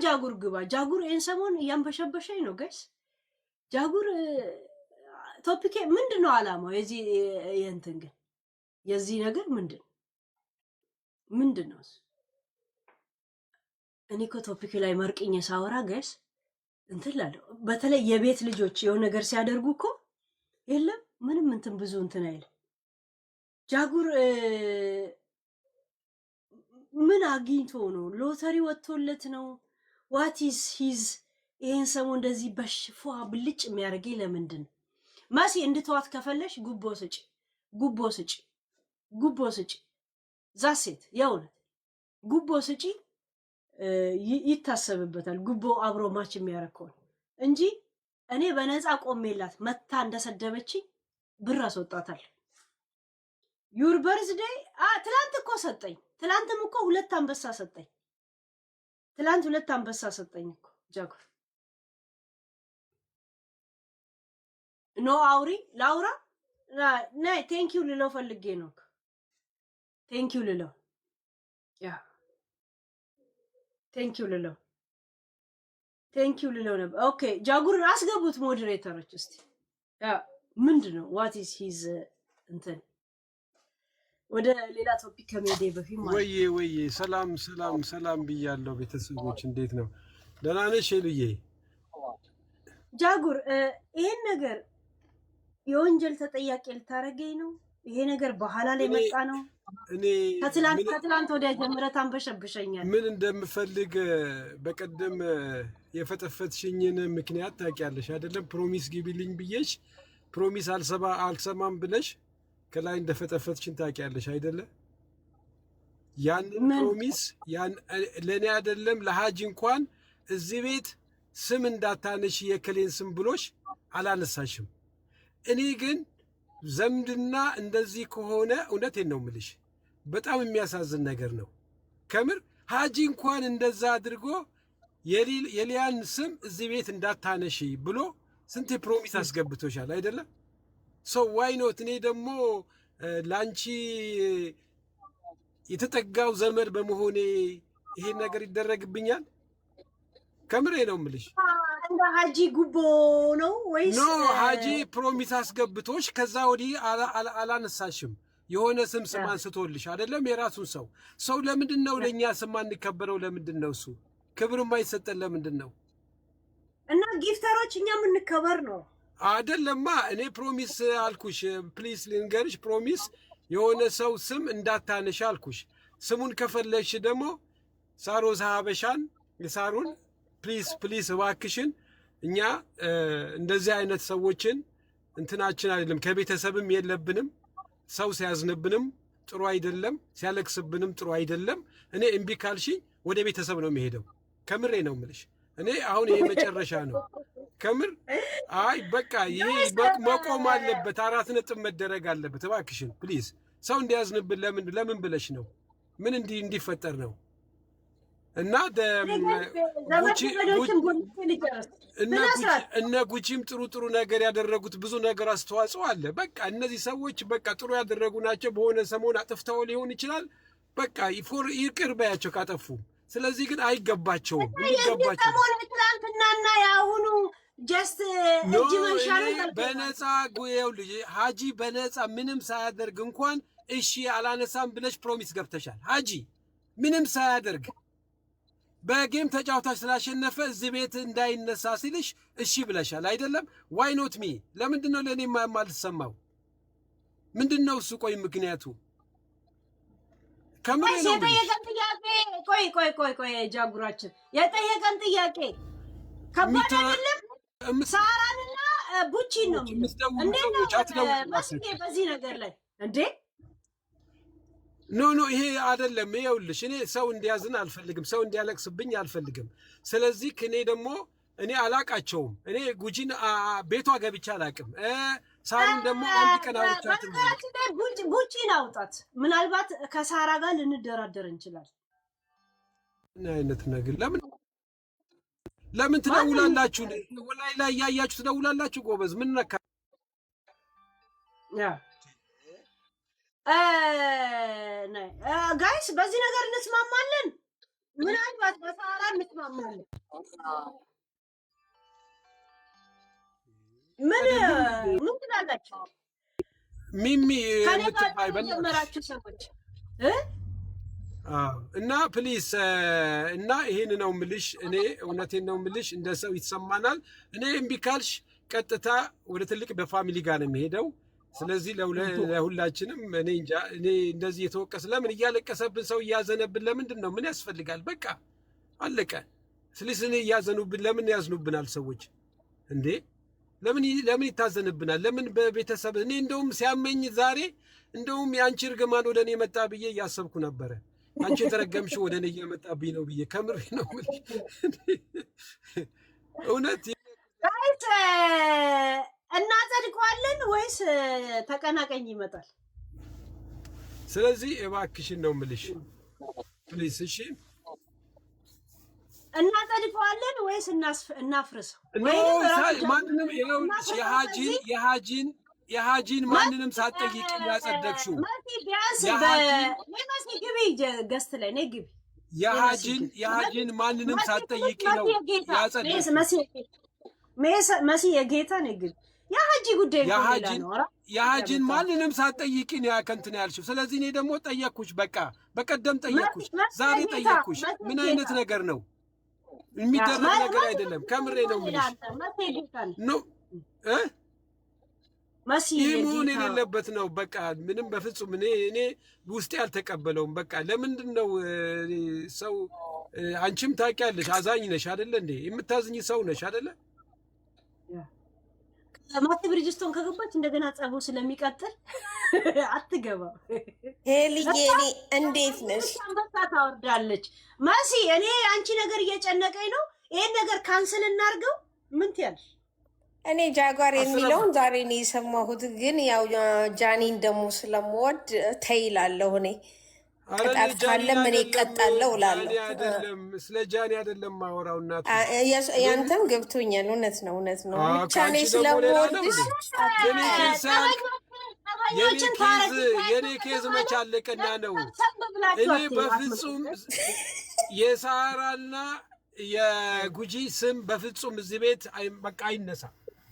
ጃጉር ግባ። ጃጉር ይሄን ሰሞን እያንበሸበሸኝ ነው ጋይስ። ጃጉር ቶፒክ ምንድነው አላማው? የዚህ የእንትን ግን የዚህ ነገር ምንድነው? እኔ እኮ ቶፒክ ላይ መርቅኝ ሳወራ ጋይስ እንትን ላለው በተለይ የቤት ልጆች የሆነ ነገር ሲያደርጉ እኮ የለም ምንም እንትን ብዙ እንትን አይልም። ጃጉር ምን አግኝቶ ነው? ሎተሪ ወጥቶለት ነው? ዋቲስ ሂዝ ይሄን ሰሞን እንደዚህ በሽፏ ብልጭ የሚያደርገኝ ለምንድን ነው? መሲ እንድትዋት ከፈለሽ ጉቦ ስጪ ዛሴት የእውነት ጉቦ ስጪ ይታሰብበታል። ጉቦ አብሮ ማች የሚያረከው እንጂ እኔ በነፃ ቆሜላት መታ እንደሰደበችኝ ብር አስወጣታል። ዩር በርዝዴይ ትላንት እኮ ሰጠኝ። ትላንትም እኮ ሁለት አንበሳ ሰጠኝ እኮ ጃጉር ኖ አውሪ ላውራ ናይ ቴንኪው ልለው ፈልጌ ነው። ቴንኪው ልለው ያ ቴንኪው ልለው ነበር። ኦኬ ጃጉርን አስገቡት ሞዴሬተሮች እስቲ። ያ ምንድነው ዋት ኢዝ ሂዝ እንትን ወደ ሌላ ቶፒክ ከመሄዴ በፊት ማለት ወይ ሰላም ብያለሁ። ቤተሰቦች እንዴት ነው? ደህና ነሽ ልዬ? ጃጉር ይሄን ነገር የወንጀል ተጠያቂ ልታረገኝ ነው? ይሄ ነገር በኋላ ላይ መጣ ነው? እኔ ከትላንት ወዲያ ጀምረህ ታንበሸብሸኛል። ምን እንደምፈልግ በቀደም የፈጠፈትሽኝን ምክንያት ታውቂያለሽ አይደለም? ፕሮሚስ ግቢልኝ ብዬሽ ፕሮሚስ አልሰማም ብለሽ ከላይ እንደፈጠፈትሽን ታውቂያለሽ አይደለ? ያን ፕሮሚስ ለኔ አይደለም ለሃጂ እንኳን እዚህ ቤት ስም እንዳታነሽ የከሌን ስም ብሎሽ አላነሳሽም። እኔ ግን ዘምድና እንደዚህ ከሆነ እውነቴን ነው የምልሽ በጣም የሚያሳዝን ነገር ነው። ከምር ሃጂ እንኳን እንደዛ አድርጎ የሊያን ስም እዚህ ቤት እንዳታነሺ ብሎ ስንት ፕሮሚስ አስገብቶሻል አይደለም? ሶ ዋይ ኖት እኔ ደግሞ ላንቺ የተጠጋው ዘመድ በመሆኔ ይሄን ነገር ይደረግብኛል? ከምሬ ነው የምልሽ። እንደ ሃጂ ጉቦ ነው ወይስ? ኖ ሃጂ ፕሮሚስ አስገብቶሽ ከዛ ወዲህ አላነሳሽም። የሆነ ስም አንስቶልሽ አይደለም? የራሱን ሰው ለምንድን ነው ለኛ ስም አንከበረው? ለምንድን ነው እሱ ክብር የማይሰጠን? ለምንድን ነው? እና ጊፍተሮች እኛ የምንከበር ነው አይደለማ። እኔ ፕሮሚስ አልኩሽ፣ ፕሊስ ልንገርሽ፣ ፕሮሚስ የሆነ ሰው ስም እንዳታነሽ አልኩሽ። ስሙን ከፈለሽ ደግሞ ሳሮስ ሀበሻን የሳሩን ፕሊስ እባክሽን፣ እኛ እንደዚህ አይነት ሰዎችን እንትናችን አይደለም፣ ከቤተሰብም የለብንም። ሰው ሲያዝንብንም ጥሩ አይደለም፣ ሲያለቅስብንም ጥሩ አይደለም። እኔ እምቢ ካልሽኝ ወደ ቤተሰብ ነው የሚሄደው። ከምሬ ነው የምልሽ። እኔ አሁን ይሄ መጨረሻ ነው ከምር። አይ በቃ ይሄ መቆም አለበት፣ 4 ነጥብ መደረግ አለበት። እባክሽን ፕሊዝ። ሰው እንዲያዝንብን ለምን ብለሽ ነው? ምን እንዲፈጠር ነው? እና እነ ጉቺም ጥሩ ነገር ያደረጉት ብዙ ነገር አስተዋጽኦ አለ። በቃ እነዚህ ሰዎች በቃ ጥሩ ያደረጉ ናቸው። በሆነ ሰሞን አጥፍተው ሊሆን ይችላል። በቃ ይቅር በያቸው ካጠፉ። ስለዚህ ግን አይገባቸውም። የሚገባቸው ትናንትናና የአሁኑ ጀስት እጅ መንሻል በነፃ ጉየው ልጅ ሃጂ በነፃ ምንም ሳያደርግ እንኳን እሺ አላነሳም ብለሽ ፕሮሚስ ገብተሻል። ሃጂ ምንም ሳያደርግ በጌም ተጫውታች ስላሸነፈ እዚህ ቤት እንዳይነሳ ሲልሽ እሺ ብለሻል አይደለም? ዋይ ኖት ሚ? ለምንድን ነው ለእኔ የማልሰማው? ምንድን ነው እሱ? ቆይ ምክንያቱ ከምሬ ነው የጠየቀን ጥያቄ። ቆይ ጃጉራችን የጠየቀን ጥያቄ ከባድ አይደለም? ሳራንና ቡቺን ነው እንዴት ነው በዚህ ነገር ላይ እንዴ? ኖ ይሄ አይደለም። ይኸውልሽ እኔ ሰው እንዲያዝን አልፈልግም፣ ሰው እንዲያለቅስብኝ አልፈልግም። ስለዚህ እኔ ደግሞ እኔ አላቃቸውም። እኔ ጉጂን ቤቷ ገብቼ አላቅም። ሳሩን ደግሞ አንድ ቀን አውርቻት ቡቺን አውጣት። ምናልባት ከሳራ ጋር ልንደራደር እንችላለን። ምን አይነት ነገር ለምን ትደውላላችሁ? ወላይ ላይ ያያችሁ ትደውላላችሁ። ጎበዝ ምን ነካ? ጋይስ በዚህ ነገር እንስማማለን። ምናልባት በሳራ እንስማማለን። ምን ትላላችሁ? ሚሚ የምትባይ በእናትሽ ሰዎች እና ፕሊስ እና ይሄን ነው የምልሽ። እኔ እውነቴን ነው የምልሽ። እንደ ሰው ይሰማናል። እኔ እምቢ ካልሽ ቀጥታ ወደ ትልቅ በፋሚሊ ጋር ነው የሚሄደው። ስለዚህ ለሁላችንም እኔ እንጃ። እኔ እንደዚህ የተወቀስ ለምን እያለቀሰብን ሰው እያዘነብን ለምንድን ነው? ምን ያስፈልጋል? በቃ አለቀ። ስለዚህ እኔ እያዘኑብን ለምን ያዝኑብናል ሰዎች እንዴ? ለምን ይታዘንብናል? ለምን በቤተሰብ እኔ እንደውም ሲያመኝ ዛሬ እንደውም የአንቺ እርግማን ወደ እኔ መጣ ብዬ እያሰብኩ ነበረ። አንቺ የተረገምሽ ወደ እኔ እየመጣብኝ ነው ብዬ ከምሬ ነው እውነት። እናጸድቀዋለን ወይስ ተቀናቀኝ ይመጣል? ስለዚህ እባክሽን ነው የምልሽ ፕሊስ። እሺ እናጸድቀዋለን ወይስ እናፍርሰው? ማንንም የሃጂን ማንንም ሳትጠይቂ ያጸደቅሽው መሲ ግቢ፣ ገስት ላይ ነይ ግቢ። የሃጂን ማንንም ሳትጠይቂ ነው ያጸደቅሽው። መሲ የጌታ ነይ ግቢ። የሃጂ ጉዳይ ነው። የሃጂን ማንንም ሳትጠይቂ ነው ያከንትን ያልሽው። ስለዚህ እኔ ደግሞ ጠየቅኩሽ። በቃ በቀደም ጠየቅኩሽ፣ ዛሬ ጠየቅኩሽ። ምን አይነት ነገር ነው? የሚደረግ ነገር አይደለም። ከምሬ ነው የምልሽ ነው ይህ መሆን የሌለበት ነው። በቃ ምንም በፍጹም እኔ ውስጤ አልተቀበለውም። በቃ ለምንድን ነው ሰው? አንቺም ታውቂያለሽ፣ አዛኝ ነሽ አይደለ እንዴ? የምታዝኝ ሰው ነሽ አይደለ? ማቲ ብሪጅስቶን ከገባች እንደገና ጸቡ ስለሚቀጥል አትገባም። ሄልዬ እኔ እንዴት ነሽ? አንበሳ ታወርዳለች። መሲ እኔ አንቺ ነገር እየጨነቀኝ ነው። ይሄን ነገር ካንስል እናርገው። ምን ትያለሽ? እኔ ጃጓር የሚለውን ዛሬ ነው የሰማሁት፣ ግን ያው ጃኒን ደግሞ ስለምወድ ተይላለሁ። እኔ ቅጣት ካለም እኔ እቀጣለሁ እላለሁ። አይደለም ስለ ጃኒ አይደለም ማወራው እናት ያንተም ገብቶኛል። እውነት ነው እውነት ነው። ብቻ እኔ ስለምወድሽ የኔ ኬዝ መቻለቅና ነው። እኔ በፍጹም የሳራና የጉጂ ስም በፍጹም እዚህ ቤት በቃ አይነሳ።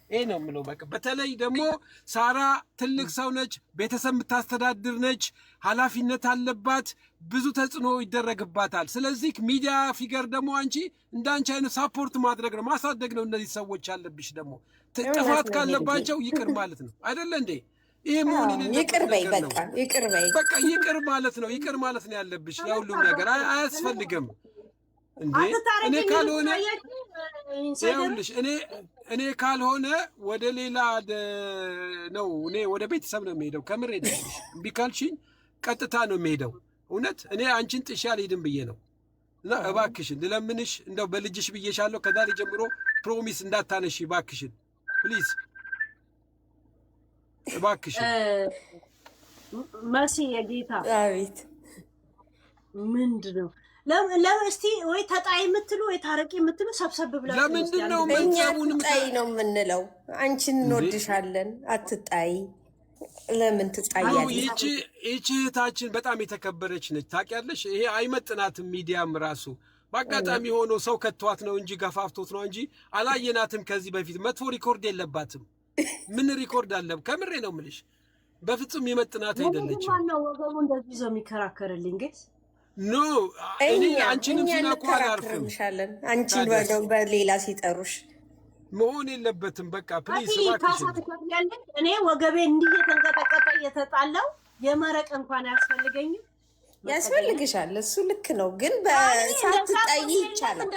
ይሄ ነው የምለው። በቃ በተለይ ደግሞ ሳራ ትልቅ ሰው ነች፣ ቤተሰብ የምታስተዳድር ነች፣ ኃላፊነት አለባት፣ ብዙ ተጽዕኖ ይደረግባታል። ስለዚህ ሚዲያ ፊገር ደግሞ አንቺ እንዳንቺ አይነት ሳፖርት ማድረግ ነው ማሳደግ ነው። እነዚህ ሰዎች ያለብሽ ደግሞ ጥፋት ካለባቸው ይቅር ማለት ነው አይደለ እንዴ? ይሄ መሆን ይቅር በይ በቃ ይቅር በይ በቃ ይቅር ማለት ነው። ይቅር ማለት ነው ያለብሽ። ለሁሉም ነገር አያስፈልግም እንዴ። እኔ ካልሆነ ይኸውልሽ እኔ ካልሆነ ወደ ሌላ ነው እኔ ወደ ቤተሰብ ነው የሚሄደው። ከምር ሄደሽ እምቢ ካልሽኝ ቀጥታ ነው የሚሄደው። እውነት እኔ አንቺን ጥሼ አልሄድም ብዬ ነው። እና እባክሽን ልለምንሽ፣ እንደው በልጅሽ ብዬሻለሁ። ከዛሬ ጀምሮ ፕሮሚስ እንዳታነሺ እባክሽን፣ ፕሊዝ እባክሽን። መሲ የጌታ አቤት ምንድን ነው? ለምን እስቲ ወይ ተጣይ የምትሉ ወይ ታረቂ የምትሉ ሰብሰብ ብላችሁ ለምንድን ነው እኛ ትጣይ ነው የምንለው? አንቺን እንወድሻለን፣ አትጣይ። ለምን ትጣያለሽ? ይቺ እህታችን በጣም የተከበረች ነች ታውቂያለሽ። ይሄ አይመጥናትም። ሚዲያም ራሱ በአጋጣሚ ሆኖ ሰው ከተዋት ነው እንጂ ገፋፍቶት ነው እንጂ አላየናትም ከዚህ በፊት። መጥፎ ሪኮርድ የለባትም። ምን ሪኮርድ አለ? ከምሬ ነው የምልሽ። በፍጹም የመጥናት አይደለችም። ማነው ወገቡ እንደዚህ ይዘው የሚከራከርልኝ ግን? ኖ እኔ አንቺንም ሲናኩ አላርፍም። አንቺን በሌላ ሲጠሩሽ መሆን የለበትም። በቃ ፕሊዝ እባክሽን። እኔ ወገቤ እንዲህ የተንቀጠቀጠ እየተጣላው የመረቅ እንኳን አያስፈልገኝም። ያስፈልግሻል፣ እሱ ልክ ነው። ግን ሳትጣይ ይቻላል።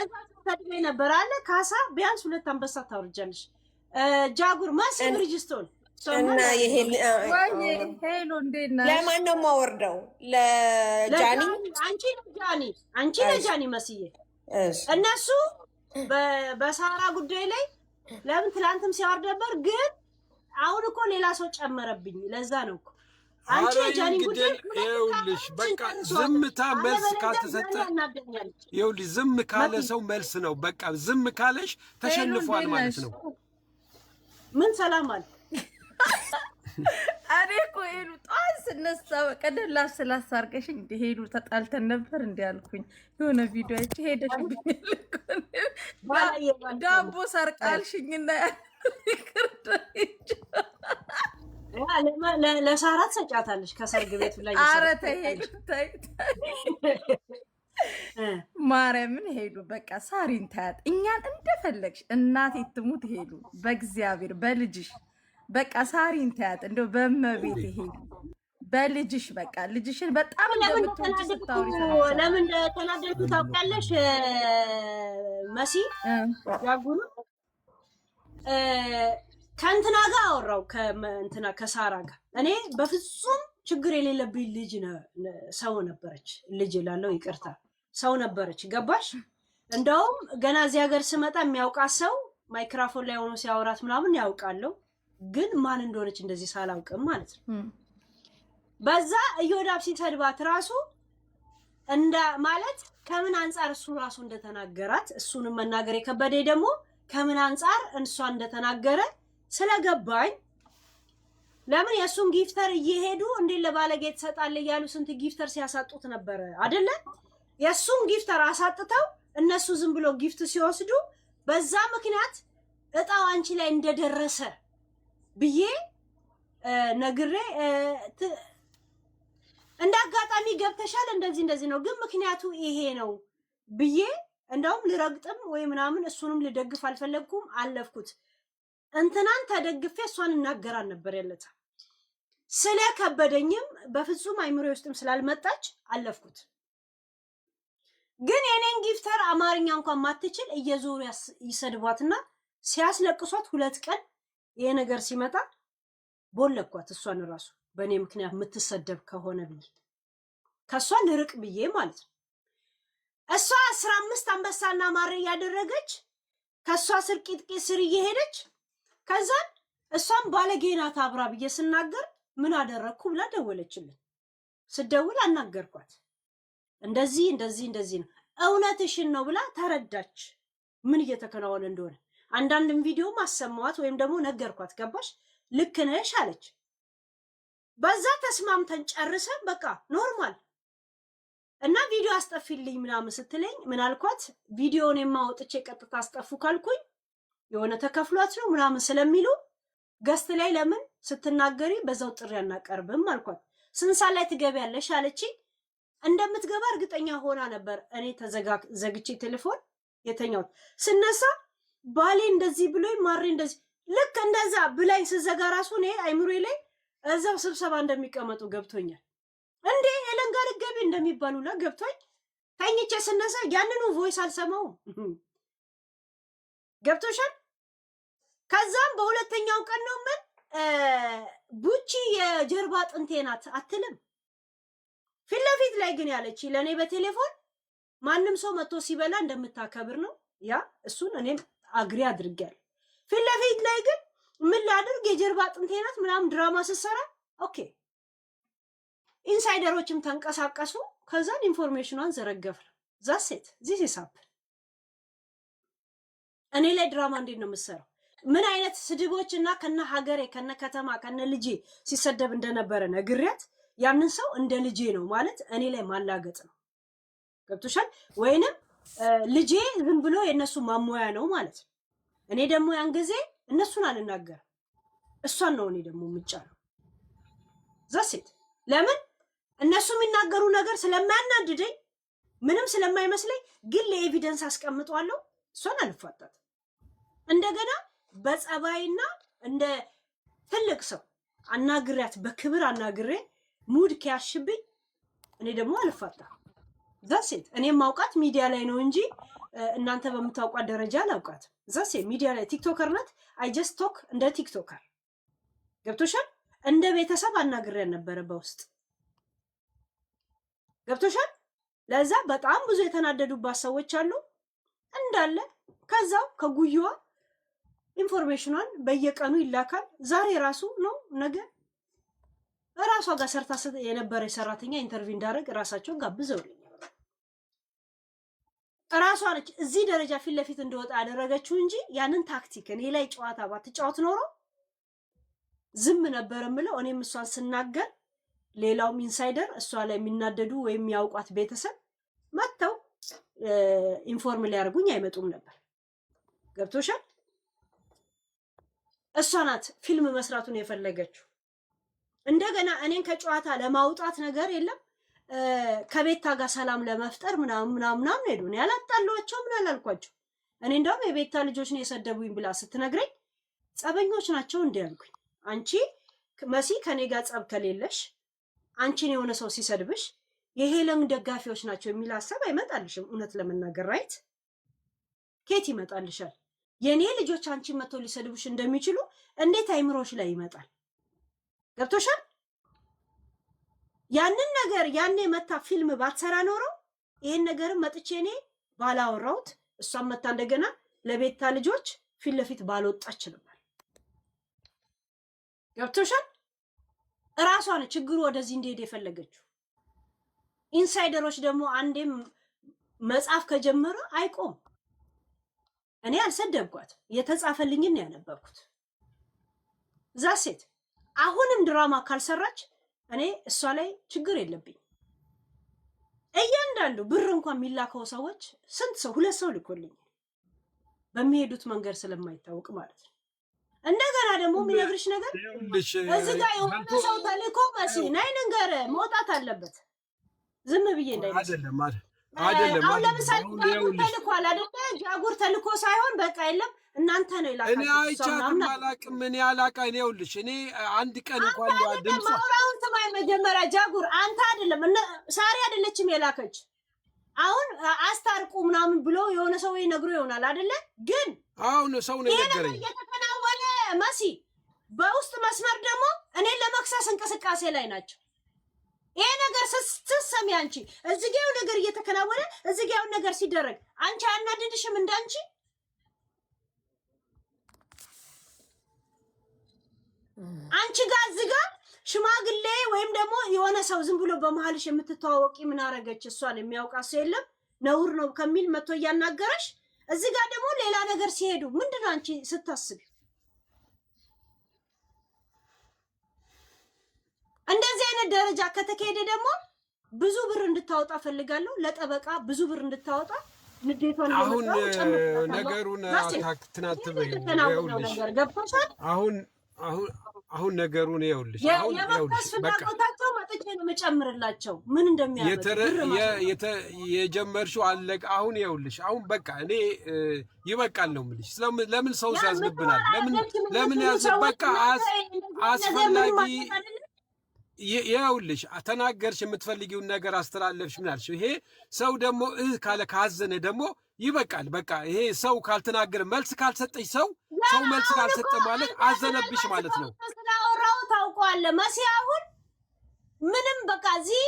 ተድሜ ነበር አለ ካሳ ቢያንስ 2 አንበሳ ታወርጃለሽ። ጃጉር ማሲ ብሪጅስቶን እና ይሄ ለማን ነው የማወርደው? ለጃኒ አንቺ ለጃኒ መስዬ እነሱ በሳራ ጉዳይ ላይ ለምን ትላንትም ሲያወርድ ነበር፣ ግን አሁን እኮ ሌላ ሰው ጨመረብኝ። ለዛ ነው እኮ አንቺ የጃኒ ጉዳይ ይኸውልሽ፣ በቃ ዝምታ መልስ ካልተሰጠ ይኸውልሽ፣ ዝም ካለ ሰው መልስ ነው። በቃ ዝም ካለሽ ተሸንፏል ማለት ነው። ምን ሰላም አለ? እኔ እኮ ሄሉ ጠዋት ስነሳ በቀደም ላስላስ አድርገሽኝ እንደ ሄሉ ተጣልተን ነበር እንዲ ያልኩኝ የሆነ ቪዲዮ አይቼ ሄደሽብኝ ዳቦ ሰርቃልሽኝና ለሳራ ትሰጫታለሽ ከሰርግ ቤቱ ላይ። ኧረ ተይ ሄሉ ተይ ማርያምን ሄሉ በቃ ሳሪን ታያት። እኛን እንደፈለግሽ እናቴ ትሙት ሄሉ በእግዚአብሔር በልጅሽ በቃ ሳሪን ታያት። እንደው በመቤት ሄሉ በልጅሽ በቃ ልጅሽን በጣም እንደምትወጂ ስታወሪ ለምን እንደተናደድኩ ታውቂያለሽ? መሲ ያጉኑ ከእንትና ጋር አወራው ከእንትና ከሳራ ጋር። እኔ በፍጹም ችግር የሌለብኝ ልጅ ሰው ነበረች። ልጅ ላለው ይቅርታ ሰው ነበረች። ገባሽ? እንደውም ገና እዚህ ሀገር ስመጣ የሚያውቃት ሰው ማይክራፎን ላይ ሆኖ ሲያወራት ምናምን ያውቃለሁ፣ ግን ማን እንደሆነች እንደዚህ ሳላውቅም ማለት ነው። በዛ እዮዳብ ሲሰድባት ራሱ እንደ ማለት ከምን አንጻር እሱ ራሱ እንደተናገራት እሱንም መናገር የከበደኝ ደግሞ ከምን አንጻር እሷ እንደተናገረ ስለገባኝ፣ ለምን የእሱን ጊፍተር እየሄዱ እንዴት ለባለጌ ትሰጣለህ እያሉ ስንት ጊፍተር ሲያሳጡት ነበረ አይደለ? የእሱን ጊፍተር አሳጥተው እነሱ ዝም ብሎ ጊፍት ሲወስዱ በዛ ምክንያት እጣው አንቺ ላይ እንደደረሰ ብዬ ነግሬ እንደ አጋጣሚ ገብተሻል እንደዚህ ነው፣ ግን ምክንያቱ ይሄ ነው ብዬ እንደውም ልረግጥም ወይ ምናምን እሱንም ልደግፍ አልፈለግኩም፣ አለፍኩት። እንትናን ተደግፌ እሷን እናገራን ነበር ያለታ ስለከበደኝም በፍጹም አይምሮ ውስጥም ስላልመጣች አለፍኩት። ግን የኔን ጊፍተር አማርኛ እንኳን ማትችል እየዞሩ ይሰድቧትና ሲያስለቅሷት 2 ቀን ይሄ ነገር ሲመጣ ቦለኳት እሷን ራሱ በእኔ ምክንያት የምትሰደብ ከሆነ ብዬ ከሷ ልርቅ ብዬ ማለት ነው። እሷ 15 አንበሳና ማር ያደረገች ከሷ ስር ቂጥቂጥ ስር እየሄደች ከዛ እሷን ባለጌናት አብራ ብዬ ስናገር ምን አደረኩ ብላ ደወለችልኝ። ስደውል አናገርኳት። እንደዚህ ነው እውነትሽን ነው ብላ ተረዳች ምን እየተከናወነ እንደሆነ። አንዳንድም ቪዲዮ ማሰማዋት ወይም ደግሞ ነገርኳት። ገባሽ? ልክ ነሽ አለች። በዛ ተስማምተን ጨርሰን በቃ ኖርማል እና ቪዲዮ አስጠፊልኝ ምናምን ስትለኝ ምን አልኳት? ቪዲዮውን የማወጥቼ ቀጥታ አስጠፉ ካልኩኝ የሆነ ተከፍሏት ነው ምናምን ስለሚሉ ገስት ላይ ለምን ስትናገሪ በዛው ጥሪ አናቀርብም አልኳት። ስንት ሰዓት ላይ ትገቢያለሽ አለችኝ። እንደምትገባ እርግጠኛ ሆና ነበር። እኔ ዘግቼ ቴሌፎን የተኛሁት። ስነሳ ባሌ እንደዚህ ብሎኝ ማሬ እንደዚህ ልክ እንደዛ ብላኝ ስዘጋ ራሱ እኔ አይምሮዬ ላይ እዛው ስብሰባ እንደሚቀመጡ ገብቶኛል። እንዴ ሄለን ጋር ልትገቢ እንደሚባሉ ላይ ገብቶኝ ተኝቼ ስነሳ ያንኑ ቮይስ አልሰማውም። ገብቶሻል? ከዛም በሁለተኛው ቀን ነው ምን ቡቺ የጀርባ አጥንቴ ናት አትልም። ፊት ለፊት ላይ ግን ያለች ለኔ በቴሌፎን ማንም ሰው መጥቶ ሲበላ እንደምታከብር ነው ያ እሱን እኔም አግሪ አድርጌያለሁ። ፊት ለፊት ላይ ግን ምን ላድርግ የጀርባ አጥንቴ ናት ምናምን ድራማ ስትሰራ ኦኬ ኢንሳይደሮችም ተንቀሳቀሱ። ከዛን ኢንፎርሜሽኗን ዘረገፍ። ዛሴት ዚስ ኢሳፕ እኔ ላይ ድራማ እንዴት ነው የምትሰራው? ምን አይነት ስድቦች እና ከነ ሀገሬ ከነ ከተማ ከነ ልጄ ሲሰደብ እንደነበረ ነግሬያት ያንን ሰው እንደ ልጄ ነው ማለት እኔ ላይ ማላገጥ ነው። ገብቶሻል? ወይንም ልጄ ዝም ብሎ የነሱ ማሞያ ነው ማለት ነው። እኔ ደግሞ ያን ጊዜ እነሱን አልናገርም፣ እሷን ነው እኔ ደግሞ የምጫለው። ዛሴት ለምን እነሱ የሚናገሩ ነገር ስለማያናድደኝ ምንም ስለማይመስለኝ ግን ለኤቪደንስ አስቀምጧለሁ። እሷን አልፋታት እንደገና በጸባይና እንደ ትልቅ ሰው አናግሪያት በክብር አናግሬ ሙድ ከያሽብኝ እኔ ደግሞ አልፋታ። ዛሴት እኔ ማውቃት ሚዲያ ላይ ነው እንጂ እናንተ በምታውቋት ደረጃ አላውቃት። ዛሴት ሚዲያ ላይ ቲክቶከር ናት። አይ ጀስት ቶክ እንደ ቲክቶከር ገብቶሻል? እንደ ቤተሰብ አናግሬያት ነበረ በውስጥ ገብቶሻል? ለዛ በጣም ብዙ የተናደዱባት ሰዎች አሉ እንዳለ ከዛው ከጉያዋ ኢንፎርሜሽኗን በየቀኑ ይላካል። ዛሬ ራሱ ነው ነገ ራሷ ጋር ሰርታ የነበረ ሰራተኛ ኢንተርቪው እንዳደረግ ራሳቸው ጋብዘውልኛል። ራሷ ነች እዚህ ደረጃ ፊት ለፊት እንደወጣ ያደረገችው እንጂ ያንን ታክቲክ እኔ ላይ ጨዋታ ባትጫወት ኖሮ ዝም ነበር የምለው። እኔም እሷን ስናገር ሌላውም ኢንሳይደር እሷ ላይ የሚናደዱ ወይም የሚያውቋት ቤተሰብ መጥተው ኢንፎርም ሊያደርጉኝ አይመጡም ነበር። ገብቶሻል? እሷ ናት ፊልም መስራቱን የፈለገችው። እንደገና እኔን ከጨዋታ ለማውጣት ነገር የለም ከቤታ ጋር ሰላም ለመፍጠር ምናምን ሄዱ። እኔ ያላጣሏቸው ምን አላልኳቸው። እኔ እንደውም የቤታ ልጆች ነው የሰደቡኝ ብላ ስትነግረኝ ጸበኞች ናቸው እንዴ ያልኩኝ። አንቺ መሲ ከኔ ጋር ጸብ ከሌለሽ አንቺን የሆነ ሰው ሲሰድብሽ የሄለን ደጋፊዎች ናቸው የሚል ሀሳብ አይመጣልሽም። እውነት ለመናገር ራይት ኬት ይመጣልሻል? የኔ ልጆች አንቺን መጥቶ ሊሰድቡሽ እንደሚችሉ እንዴት አይምሮሽ ላይ ይመጣል? ገብቶሻል? ያንን ነገር ያኔ መታ ፊልም ባትሰራ ኖሮ ይሄን ነገር መጥቼ እኔ ባላወራሁት እሷን መታ እንደገና ለቤታ ልጆች ፊት ለፊት ባልወጣች ነበር። ገብቶሻል? እራሷ ነች ችግሩ ወደዚህ እንዲሄድ የፈለገችው። ኢንሳይደሮች ደግሞ አንዴም መጻፍ ከጀመረ አይቆም። እኔ አልሰደብኳት፣ የተጻፈልኝን ነው ያነበብኩት። ዛሴት አሁንም ድራማ ካልሰራች እኔ እሷ ላይ ችግር የለብኝ። እያንዳንዱ ብር እንኳን የሚላከው ሰዎች ስንት ሰው 2 ሰው ልኮልኝ በሚሄዱት መንገድ ስለማይታወቅ ማለት ነው። እንደገና ደግሞ የሚነግርሽ ነገር እዚህ ጋር የሆነ ሰው ተልኮ መሲ ናይ ነገር መውጣት አለበት። ዝም ብዬ አይደለም። አሁን ለምሳሌ ተልኳል አይደለ? ጃጉር ተልኮ ሳይሆን በቃ የለም እናንተ ነው ይላል። እኔ አይቻልም አላቅም። እኔ አላቃ እኔ ይኸውልሽ እኔ አንድ ቀን እንኳን ድምጽ ማውራውን ስማይ መጀመሪያ ጃጉር አንተ አይደለም ሳሪ አይደለችም የላከች። አሁን አስታርቁ ምናምን ብሎ የሆነ ሰው ይነግሩ ይሆናል አይደለ? ግን አሁን ሰው ነው የነገረኝ የተከናወነ መሲ በውስጥ መስመር ደግሞ እኔ ለመክሰስ እንቅስቃሴ ላይ ናቸው። ይሄ ነገር ስትሰሚ አንቺ እዚህ ጋር ነገር እየተከናወነ እዚህ ጋር ነገር ሲደረግ አንቺ አናድድሽም? እንዳንቺ አንቺ ጋር እዚህ ጋር ሽማግሌ ወይም ደግሞ የሆነ ሰው ዝም ብሎ በመሀልሽ የምትተዋወቂ ምን አረገች እሷን የሚያውቃት ሰው የለም ነውር ነው ከሚል መጥቶ እያናገረሽ እዚህ ጋር ደግሞ ሌላ ነገር ሲሄዱ ምንድነው አንቺ ስታስቢ? እንደዚህ አይነት ደረጃ ከተካሄደ ደግሞ ብዙ ብር እንድታወጣ ፈልጋለሁ። ለጠበቃ ብዙ ብር እንድታወጣ ንዴቷን አሁን ነገሩን አታክትናትበይ። ነገር ገብቶሻል? አሁን ነገሩን ይኸውልሽ፣ የመክሰስ ፍላጎታቸው መጥቼ ነው የምጨምርላቸው ምን እንደሚያደርግ የጀመርሽው አለቀ። አሁን ይኸውልሽ፣ አሁን በቃ እኔ ይበቃል ነው የምልሽ። ለምን ሰው ያዝንብናል? ለምን ያዝ በቃ አስፈላጊ ይኸውልሽ፣ ተናገርሽ፣ የምትፈልጊውን ነገር አስተላለፍሽ፣ ምን አልሽ? ይሄ ሰው ደግሞ ካለ ካዘነ ደግሞ ይበቃል። በቃ ይሄ ሰው ካልተናገረ መልስ ካልሰጠሽ ሰው መልስ ካልሰጠ ማለት አዘነብሽ ማለት ነው። ስላወራው ታውቀዋለህ መሲ። አሁን ምንም በቃ እዚህ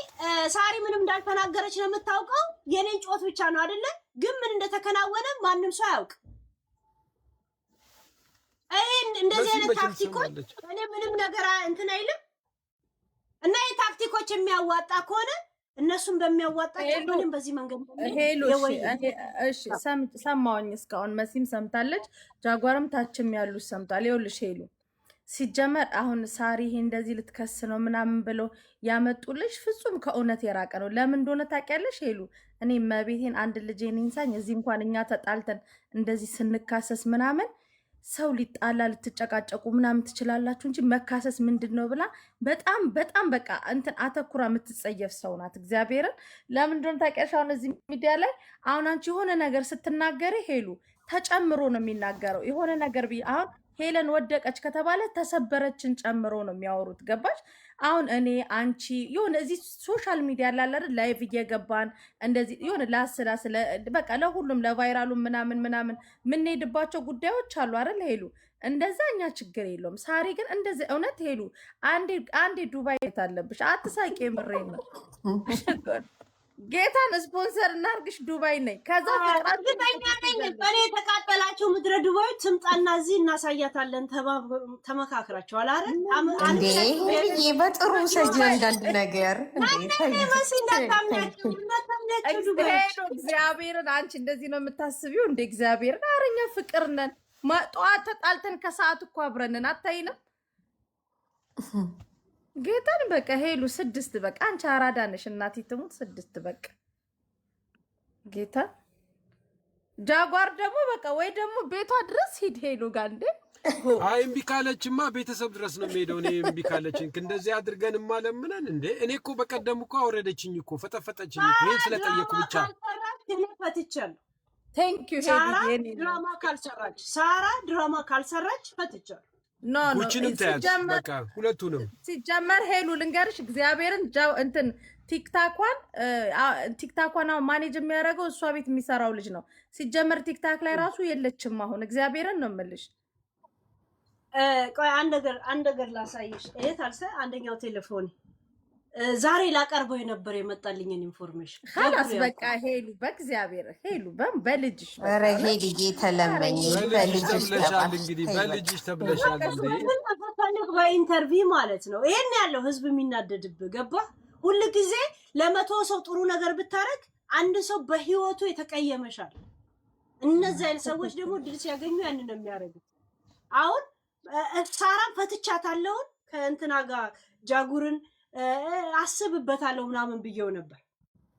ሳሪ ምንም እንዳልተናገረች ነው የምታውቀው። የኔን ጮት ብቻ ነው አይደለ? ግን ምን እንደተከናወነ ማንም ሰው አያውቅ። እንደዚህ አይነት ታክቲኮች እኔ ምንም ነገር እንትን አይልም። እና የታክቲኮች የሚያዋጣ ከሆነ እነሱም በሚያዋጣቸው ምንም በዚህ መንገድ ሄሎ እሺ ሰማሁኝ። እስካሁን መሲም ሰምታለች፣ ጃጓርም ታችም ያሉት ሰምታል። ይኸውልሽ ሄሉ ሲጀመር አሁን ሳሪ ይሄ እንደዚህ ልትከስ ነው ምናምን ብለው ያመጡልሽ ፍጹም ከእውነት የራቀ ነው። ለምን እንደሆነ ታውቂያለሽ ሄሉ? እኔ መቤቴን አንድ ልጄን ይንሳኝ እዚህ እንኳን እኛ ተጣልተን እንደዚህ ስንካሰስ ምናምን ሰው ሊጣላ ልትጨቃጨቁ ምናምን ትችላላችሁ እንጂ መካሰስ ምንድን ነው ብላ በጣም በጣም በቃ እንትን አተኩራ የምትጸየፍ ሰው ናት። እግዚአብሔርን ለምን እንደሆነ ታውቂያለሽ? አሁን እዚህ ሚዲያ ላይ አሁን አንቺ የሆነ ነገር ስትናገሪ ሄሉ ተጨምሮ ነው የሚናገረው። የሆነ ነገር አሁን ሄለን ወደቀች ከተባለ ተሰበረችን ጨምሮ ነው የሚያወሩት። ገባሽ? አሁን እኔ አንቺ የሆነ እዚህ ሶሻል ሚዲያ ላይ አይደል ላይቭ እየገባን እንደዚህ የሆነ ላስላስለ በቃ ለሁሉም ለቫይራሉ ምናምን የምንሄድባቸው ጉዳዮች አሉ አይደል ሄሉ? እንደዛ እኛ ችግር የለውም። ሳሪ ግን እንደዚህ እውነት ሄሉ አንዴ ዱባይ ታለብሽ። አትሳቂ፣ የምሬን ነው። ጌታን ስፖንሰር እናርግሽ። ዱባይ ነኝ። ከዛ እርግጠኛ ነኝ በእኔ የተቃጠላቸው ምድረ ዱባዮች ትምጣና እዚህ እናሳያታለን። ተመካክራቸዋል አይደል? እንዴ በጥሩ ሰጅ አንዳንድ ነገር እግዚአብሔርን አንቺ እንደዚህ ነው የምታስቢው እንደ እግዚአብሔርን አረኛ ፍቅር ነን። ጠዋት ተጣልተን ከሰዓት እኮ አብረንን አታይንም? ጌታን በቃ ሄሉ 6 በቃ አንቺ አራዳ ነሽ እናቴ ትሙት 6 በቃ ጌታ ጃጓር ደግሞ በቃ ወይ ደግሞ ቤቷ ድረስ ሂድ ሄሉ ጋር እንዴ። አይ እምቢ ካለችማ ቤተሰብ ድረስ ነው የምሄደው እኔ። እምቢ ካለችኝ እንደዚህ አድርገንማ ለምነን እንዴ። እኔ እኮ በቀደም እኮ አወረደችኝ እኮ ፈጠፈጠችኝ እኮ ይሄን ስለጠየቅኩ ብቻ ፈትቻለሁ። ቴንክ ዩ ሄሉ። ሳራ ድራማ ካልሰራች ፈትቻለሁ። ሁለቱንም ተያዝ በቃ ሁለቱንም። ሲጀመር ሄሉ ልንገርሽ እግዚአብሔርን እንትን ቲክታኳን ማኔጅ የሚያደርገው እሷ ቤት የሚሰራው ልጅ ነው። ሲጀመር ቲክታክ ላይ ራሱ የለችም አሁን። እግዚአብሔርን ነው የምልሽ። ቆይ አንድ ነገር ላሳይሽ። እህት አልሰ አንደኛው ቴሌፎን ዛሬ ላቀርበው የነበር የመጣልኝን ኢንፎርሜሽን خلاص በቃ ሄሉ በእግዚአብሔር ሄሉ በልጅሽ ኧረ ሄልዬ ተለመኝ በልጅሽ ተብለሻል። እንግዲህ በልጅሽ ተብለሻል እንዴ በኢንተርቪው ማለት ነው። ይሄን ያለው ህዝብ የሚናደድብህ ገባ። ሁሉ ጊዜ ለመቶ ሰው ጥሩ ነገር ብታረግ አንድ ሰው በህይወቱ የተቀየመሻል። እነዚህ አይነት ሰዎች ደግሞ ድል ሲያገኙ ያንን ነው የሚያደርጉት። አሁን ሳራን ፈትቻታለሁ ከእንትና ጋር ጃጉርን አስብበታለሁ ምናምን ብዬው ነበር።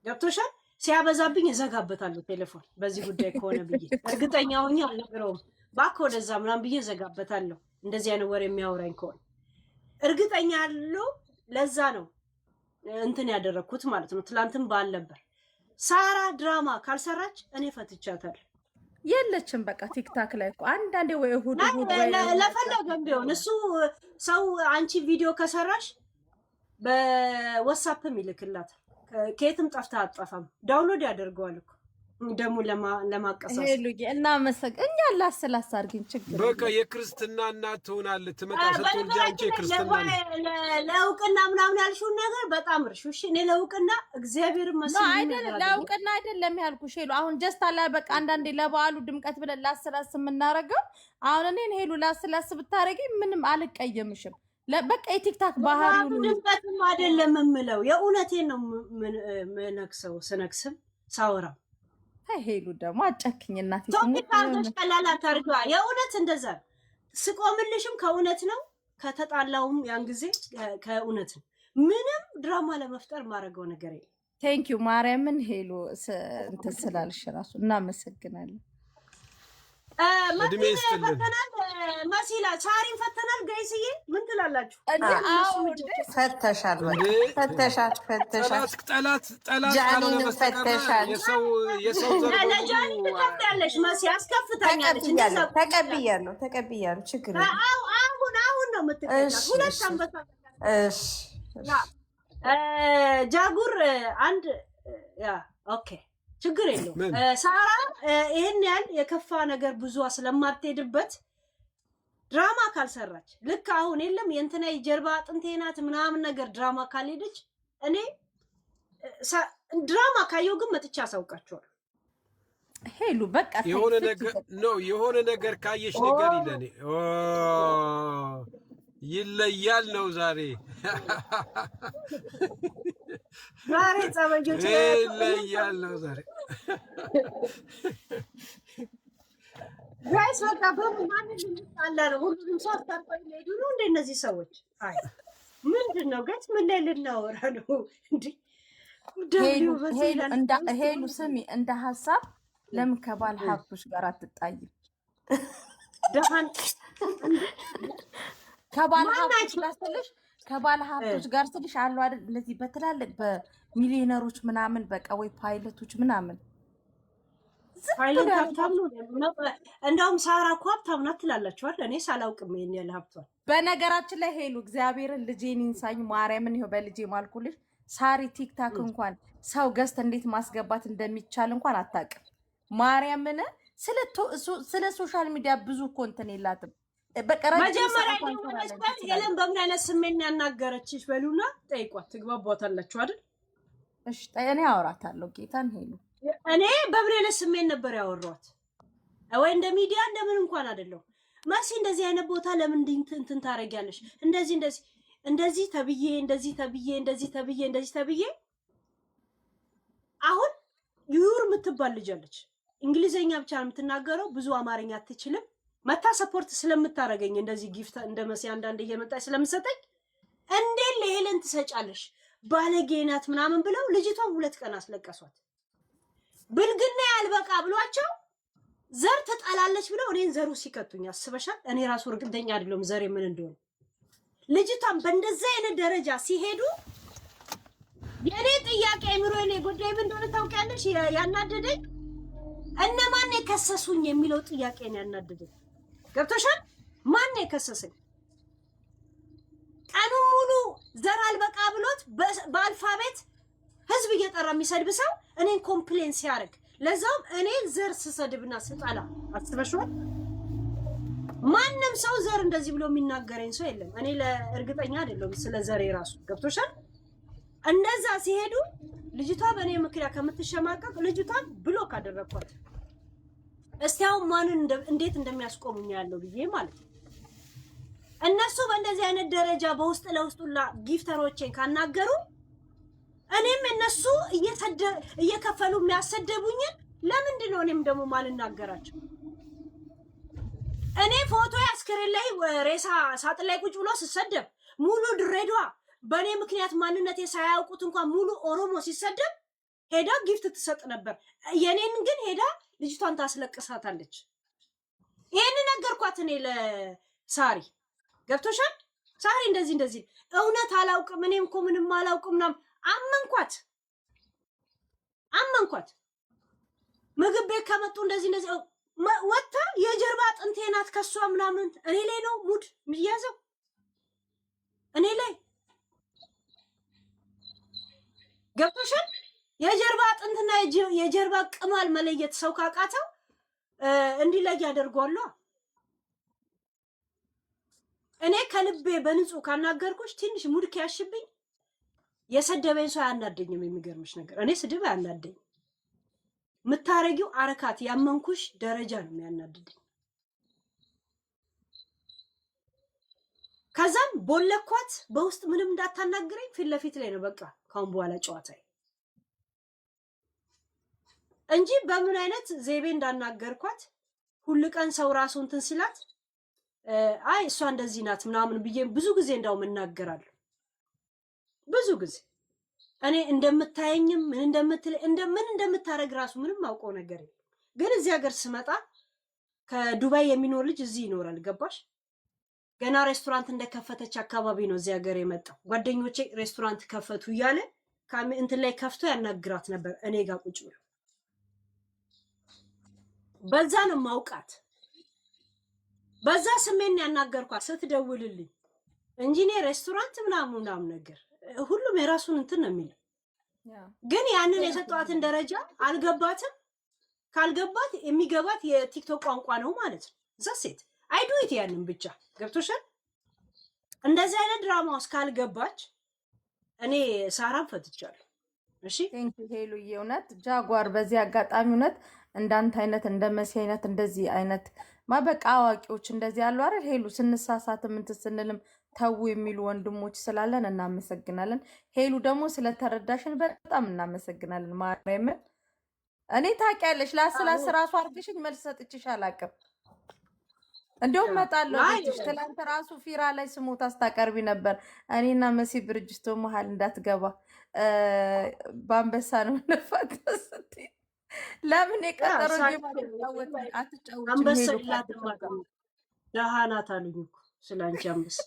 ገብቶሻል? ሲያበዛብኝ እዘጋበታለሁ ቴሌፎን በዚህ ጉዳይ ከሆነ ብዬ እርግጠኛ ሆኜ አልነግረውም። እባክህ ወደዛ ምናምን ብዬ እዘጋበታለሁ። እንደዚህ አይነት ወሬ የሚያወራኝ ከሆነ እርግጠኛ ያለው ለዛ ነው እንትን ያደረኩት ማለት ነው። ትላንትም ባል ነበር። ሳራ ድራማ ካልሰራች እኔ ፈትቻታለሁ። የለችም በቃ ቲክታክ ላይ እኮ አንዳንዴ ወይ እሑድ ለፈለገም ቢሆን እሱ ሰው አንቺ ቪዲዮ ከሰራሽ በዋትስአፕም ይልክላታል። ከየትም ጠፍታ አጠፋም ዳውንሎድ ያደርገዋል እኮ ደግሞ ለማቀሳሰብ ሄሉዬ እና እኛ ላስላስ አድርጊን ችግር በቃ የክርስትና እናት ትሆናለህ። ትመጣ ስትወልጂ አንቺ የክርስትና ለእውቅና ምናምን ያልሽውን ነገር በጣም እርሹ። እሺ እኔ ለእውቅና እግዚአብሔር ይመስገን አይደለም ለእውቅና አይደለም ያልኩሽ ሄሉ። አሁን ጀስት አላ በቃ አንዳንዴ ለበዓሉ ድምቀት ብለን ላስላስ የምናረገው አሁን እኔን ሄሉ ላስላስ ብታረጊ ምንም አልቀየምሽም። በቃ የቲክታክ ባህሪው ነው። ድምቀትም አይደለም የምለው የእውነቴን ነው የምነክሰው ስነክስም ሳወራ ሄሉ ደግሞ አጨክኝ እናቴ ቶፒካርዶች ቀላል አታርጊዋ። የእውነት እንደዛ ስቆምልሽም ከእውነት ነው፣ ከተጣላውም ያን ጊዜ ከእውነት ነው። ምንም ድራማ ለመፍጠር ማድረገው ነገር የለም። ቴንኪዩ ማርያምን ሄሉ እንትን ስላልሽ ራሱ እናመሰግናለን። እድሜ ይስጥልን። መሲላ ሳሪን ፈተናል። ጋይስዬ ምን ትላላችሁ? ፈተሻል ጠላት ጃኒን ፈተሻል። የሰው ዘር ለጃኒ ትከፍያለሽ። መሲ አስከፍተኛለች። ተቀብያለሁ ችግር አሁን ነው የምትቀጣው። ሁለት አንበሳ ጃጉር አንድ ኦኬ ችግር የለውም። ሳራ ይሄን ያህል የከፋ ነገር ብዙ ስለማትሄድበት ድራማ ካልሰራች ልክ አሁን የለም የእንትና የጀርባ አጥንቴ ናት ምናምን ነገር ድራማ ካልሄደች እኔ ድራማ ካየው ግን መጥቻ አሳውቃቸዋለሁ። ሄሉ በቃ የሆነ ነገር ካየሽ ነገር ይለኔ ይለያል ነው ዛሬ ጸበጆች ይለያል ነው ዛሬ ጋይስ በቃ በማን ልንጣላ ነው? ሁሉም ሰው አስታርቆ ይሄዱ ነው እንደ እነዚህ ሰዎች። አይ ምንድነው ጋይስ ምን ላይ ልናወራ ነው እንዴ? ሄሉ ስሚ እንደ ሀሳብ ለምን ከባል ሀብቶች ጋር አትጣይም? ደሃን ከባል ሀብቶች ጋር ስልሽ አሉ አይደል እንደዚህ በትላልቅ በሚሊዮነሮች ምናምን በቃ ወይ ፓይለቶች ምናምን ፓይለት ሀብታም ነው። እንደውም ሳራ እኮ ሀብታም ናት ትላላችሁ አይደል? እኔ ሳላውቅም ይሄን ያለ ሀብቷል። በነገራችን ላይ ሄሉ እግዚአብሔርን ልጄን ይንሳኝ ማርያምን ይኸው በልጄ ማልኩልሽ። ሳሪ ቲክታክ እንኳን ሰው ገስት እንዴት ማስገባት እንደሚቻል እንኳን አታውቅም። ማርያምን ስለ ሶሻል ሚዲያ ብዙ ኮንተንት የላትም። መጀመሪያ የለም በምን አይነት ስሜት ያናገረችሽ በሉና ጠይቋት፣ ትግባቧታላችሁ አይደል? እሺ እኔ አወራታለሁ ጌታን ሄሉ እኔ በምን አይነት ስሜት ነበር ያወራኋት? ወይ እንደ ሚዲያ እንደምን እንኳን አይደለም። መሲ እንደዚህ አይነት ቦታ ለምን እንትን ታረጊያለሽ? እንደዚህ ተብዬ አሁን ዩር የምትባል ልጅ አለች። እንግሊዘኛ ብቻ ነው የምትናገረው፣ ብዙ አማርኛ አትችልም። መታ ሰፖርት ስለምታረገኝ እንደዚህ ጊፍት እንደ መሲ አንዳንድ እየመጣች ስለምሰጠኝ እንዴት ለሄለን ትሰጫለሽ ባለጌ ናት ምናምን ብለው ልጅቷን 2 ቀን አስለቀሷት። ብልግና ያልበቃ ብሏቸው ዘር ትጠላለች ብለው እኔን ዘሩ ሲከቱኝ አስበሻል? እኔ ራሱ እርግጠኛ አይደለም ዘሬ ምን እንደሆነ። ልጅቷን በእንደዛ አይነት ደረጃ ሲሄዱ የኔ ጥያቄ ምሮኔ ጉዳይ ምን እንደሆነ ታውቂያለሽ? ያናደደኝ እነማን የከሰሱኝ የሚለው ጥያቄ ነው ያናደደኝ። ገብቶሻል? ማን የከሰሰኝ? ቀኑ ሙሉ ዘር አልበቃ ብሎት በአልፋቤት ህዝብ እየጠራ የሚሰድብ ሰው እኔን ኮምፕሌን ሲያደርግ ለዛውም እኔ ዘር ስሰድብና ስጠላ አስበሽዋል? ማንም ሰው ዘር እንደዚህ ብሎ የሚናገረኝ ሰው የለም። እኔ ለእርግጠኛ አይደለም ስለ ዘሬ ራሱ ገብቶሻል? እንደዛ ሲሄዱ ልጅቷ በእኔ ምክንያት ከምትሸማቀቅ ልጅቷን ብሎክ አደረኳት። እስቲ አሁን ማንን እንዴት እንደሚያስቆሙኝ ያለው ብዬ ማለት ነው። እነሱ በእንደዚህ አይነት ደረጃ በውስጥ ለውስጡላ ጊፍተሮቼን ካናገሩ እኔም እነሱ እየከፈሉ የሚያሰደቡኝን ለምንድን ነው እኔም ደግሞ ማልናገራቸው? እኔ ፎቶ አስክሬን ላይ ሬሳ ሳጥን ላይ ቁጭ ብሎ ስሰደብ ሙሉ ድሬዳዋ በእኔ ምክንያት ማንነቴ ሳያውቁት እንኳን ሙሉ ኦሮሞ ሲሰደብ ሄዳ ጊፍት ትሰጥ ነበር። የኔን ግን ሄዳ ልጅቷን ታስለቅሳታለች። ይሄን ነገርኳት እኔ ለሳሪ ገብቶሻል? ሳሪ እንደዚህ እውነት አላውቅም እኔም እኮ ምንም አላውቅም ምናምን አመንኳት። ምግብ ቤት ከመጡ እንደዚህ ወጣ የጀርባ አጥንቴ ናት ከሷ ምናምን እኔ ላይ ነው ሙድ የሚያዘው እኔ ላይ ገብቶሻል? የጀርባ አጥንትና የጀርባ ቅማል መለየት ሰው ካቃተው እንዲለይ ያደርጓል። እኔ ከልቤ በንጹህ ካናገርኩሽ ትንሽ ሙድ ያሽብኝ የሰደበኝ ሰው አያናደኝም። የሚገርምሽ ነገር እኔ ስድብ አያናደኝ። ምታረጊው አረካት ያመንኩሽ ደረጃ ነው የሚያናድደኝ። ከዛም ቦለኳት በውስጥ ምንም እንዳታናግረኝ ፊት ለፊት ላይ ነው በቃ ካሁን በኋላ ጨዋታዬ እንጂ በምን አይነት ዘይቤ እንዳናገርኳት ሁሉ ቀን ሰው ራሱ እንትን ሲላት አይ እሷ እንደዚህ ናት ምናምን ብዬ ብዙ ጊዜ እንዳውም እናገራለሁ። ብዙ ጊዜ እኔ እንደምታየኝም ምን እንደምታረግ ራሱ ምንም አውቀው ነገር የለም። ግን እዚህ ሀገር ስመጣ ከዱባይ የሚኖር ልጅ እዚህ ይኖራል። ገባሽ? ገና ሬስቶራንት እንደከፈተች አካባቢ ነው እዚህ ሀገር የመጣው። ጓደኞቼ ሬስቶራንት ከፈቱ እያለ እንትን ላይ ከፍቶ ያናግራት ነበር እኔ ጋር ቁጭ ብሎ። በዛ ነው ማውቃት። በዛ ስሜን ያናገርኳት ስትደውልልኝ እንጂ እኔ ሬስቶራንት ምናምን ነገር ሁሉም የራሱን እንትን ነው የሚለው። ግን ያንን የሰጧትን ደረጃ አልገባትም። ካልገባት የሚገባት የቲክቶክ ቋንቋ ነው ማለት ነው። ዘሴት አይዱት ያንን ብቻ ገብቶሻል። እንደዚህ አይነት ድራማ ውስጥ ካልገባች እኔ ሳራን ፈትቻለሁ። እሺ ቴንክ ዩ ሄሉዬ። እውነት ጃጓር በዚህ አጋጣሚ እውነት እንዳንተ አይነት እንደ መሲ አይነት እንደዚህ አይነት ማበቃ አዋቂዎች እንደዚህ ያሉ አይደል ሄሉ። ስንሳሳት ምን ስንልም ተው የሚሉ ወንድሞች ስላለን እናመሰግናለን። ሄሉ ደግሞ ስለተረዳሽን በጣም እናመሰግናለን። ማርያምን እኔ ታውቂያለሽ ላስላስ ራሱ አድርግሽኝ መልስ ሰጥቼሽ አላውቅም። እንደውም መጣለሁ ቤትሽ። ትላንት ራሱ ፊራ ላይ ስሞታ አስታቀርቢ ነበር። እኔና መሲ ብርጅስቶ መሀል እንዳትገባ በአንበሳ ነው ነፋት ስትይ ለምን የቀጠሮ አንበሳ ደሃ ናት አሉኝ እኮ ስላንቺ አንበሳ።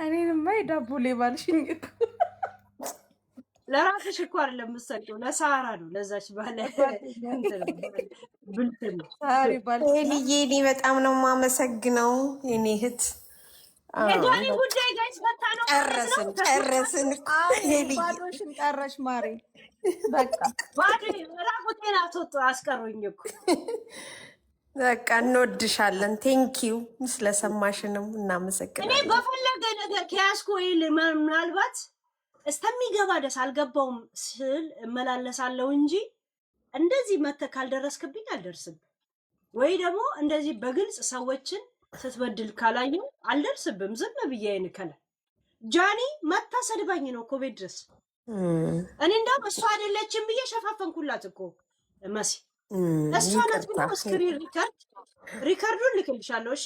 እኔንማ የዳቦ ሌባ አልሽኝ እኮ። ለራስሽ እኮ አይደለም የምትሰጪው ለሳራ ነው። ለዛች ባለ ብልት ነው ሄልዬ። እኔ በጣም ነው የማመሰግነው የኔ እህት። የዳኒ ጉዳይ ጋይስ ፈታ ነው። ጨረስን። ባዶሽን ቀረሽ ማሬ። በቃ ባዲ ራቁቴን አስቀሩኝ እኮ። በቃ እንወድሻለን። ቴንኪዩ ስለሰማሽንም እናመሰግናለን። እኔ በፈለገ ነገር ከያዝኩ ይል ምናልባት እስከሚገባ ደስ አልገባውም ስል እመላለሳለሁ እንጂ እንደዚህ መተህ ካልደረስክብኝ አልደርስብም። ወይ ደግሞ እንደዚህ በግልጽ ሰዎችን ስትበድል ካላየሁ አልደርስብም። ዝም ብዬ አይንከለ ጃኒ መታ ሰድባኝ ነው እኮ ቤት ድረስ። እኔ እንደውም እሷ አይደለችም ብዬ ሸፋፈንኩላት እኮ መሲ። እሷ ናት ብሎ ስክሪን ሪከርዱን ልክልሻለሁ። እሺ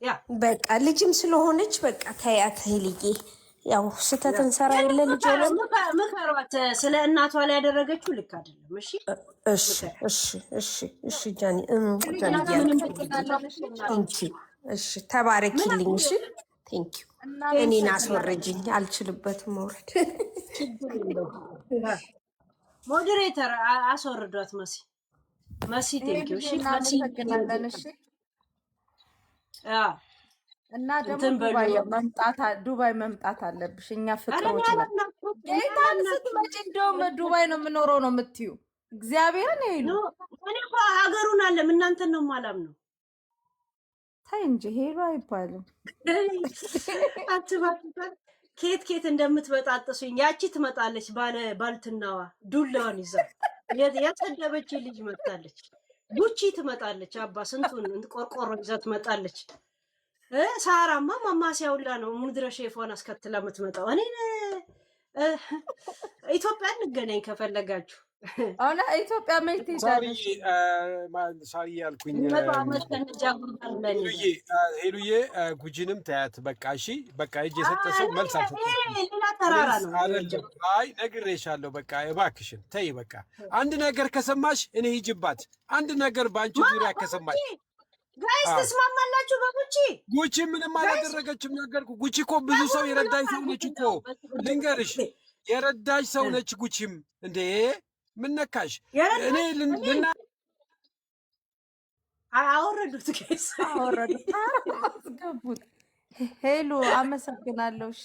ያ በቃ ልጅም ስለሆነች በቃ ተያት ሄልዬ። ያው ስህተት እንሰራ የለ ልጅ ምከሯት። ስለ እናቷ ላይ ያደረገችው ልክ አይደለም። እሺ ጃኒ እሺ ተባረኪልኝ። እሺ ቴንኪዩ። እኔን አስወረጅኝ፣ አልችልበትም መውረድ። ሞዴሬተር አስወርዷት መሲ ቴንኪዩ። እሺ እና ደግሞ ዱባይ መምጣት አለብሽ። እኛ ፍቅሮች ነን። ጌታን ስትመጪ እንደውም ዱባይ ነው የምኖረው ነው የምትዩ። እግዚአብሔርን ሄሉ እኔ እኮ ሀገሩን አለም እናንተን ነው ማላም ነው። ታይ እንጂ ሄሉ አይባልም። አትባል ኬት እንደምትበጣጥሱኝ። ያቺ ትመጣለች ባልትናዋ ዱላዋን ይዛ የጸደበች ልጅ መጣለች። ጉቺ ትመጣለች። አባ ስንቱን ቆርቆሮ ይዛ ትመጣለች። ሳራማ ማማሲያ ሁላ ነው ምድረ ሼፏን አስከትላ የምትመጣው። እኔ ኢትዮጵያ እንገናኝ ከፈለጋችሁ። አሁን ኢትዮጵያ መይት ይዛለሽ ሳሪ ያልኩኝ ሄሉዬ ጉጂንም ታያት። በቃ እሺ በቃ እጅ የሰጠሰው መልስ ሌላ ተራራ ነው። አይ ነግሬሻለሁ። በቃ እባክሽን ተይ። በቃ አንድ ነገር ከሰማሽ እኔ ሂጅባት። አንድ ነገር በአንቺ ዙሪያ ከሰማሽ ጋይስ ተስማማላችሁ? በጉቺ ጉቺ ምንም አላደረገችም። ነገርኩ። ጉቺ እኮ ብዙ ሰው የረዳች ሰው ነች እኮ ልንገርሽ፣ የረዳች ሰው ነች ጉቺም። እንዴ ምን ነካሽ? እኔ አወረዱት ጋይስ አወረዱት፣ አስገቡት። ሄሉ አመሰግናለሁ። እሺ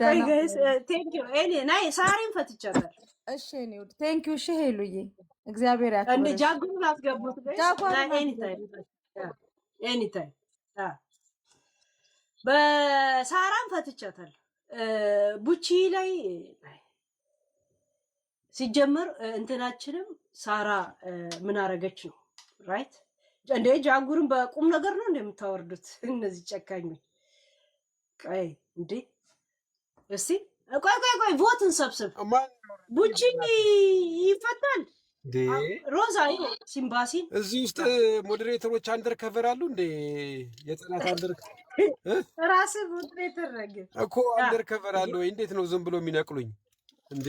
ቆይ ጋይስ ቴንክ ዩ እኔ ናይ ሳሪን ፈትቻለሁ። እሺ እኔ ውድ ቴንክ ዩ። እሺ ሄሉዬ እግዚአብሔር ያክብርሽ። እንደ ጃጉሩን አስገቡት ጋይስ። ኤኒ ታይም በሳራን ፈትቻታለሁ። ቡቺ ላይ ሲጀመር እንትናችንም ሳራ ምን አረገች ነው ራይት እንደ ጃጉሩን በቁም ነገር ነው እንደምታወርዱት እነዚህ ጨካኞች። ቆይ እንዴ እስቲ ቆይ ቮትን ሰብስብ። ቡቺ ይፈታል እንዴ? ሮዛ ሲምባሲን እዚህ ውስጥ ሞዴሬተሮች አንደር ከቨር አሉ እንዴ? የጽናት አንደር ራስ ሞዴሬተር ረግ እኮ አንደር ከቨር አለ ወይ? እንዴት ነው ዝም ብሎ የሚነቅሉኝ እንዴ?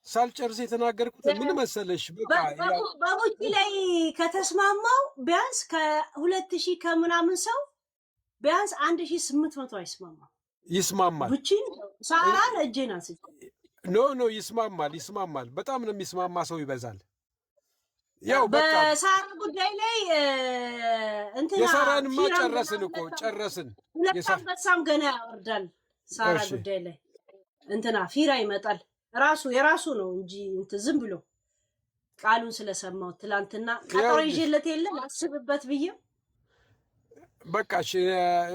ሳልጨርስ የተናገርኩት ምን መሰለሽ፣ በቃ በቡቺ ላይ ከተስማማው ቢያንስ ከ2000 ከምናምን ሰው ቢያንስ 1800 አይስማማም። ይስማማል። ቡቺን ሳራን እጄን አንስቼ ኖ ይስማማል። በጣም ነው የሚስማማ ሰው ይበዛል። ያው በቃ በሳራ ጉዳይ ላይ እንትና የሳራንማ ጨረስን እኮ ጨረስን። የሳራን ገና ያወርዳል። ሳራ ጉዳይ ላይ እንትና ፊራ ይመጣል። የራሱ ነው እንጂ እንትን ዝም ብሎ ቃሉን ስለሰማው ትላንትና ቀጠሮ ይዤለት የለም አስብበት ብዬ በቃ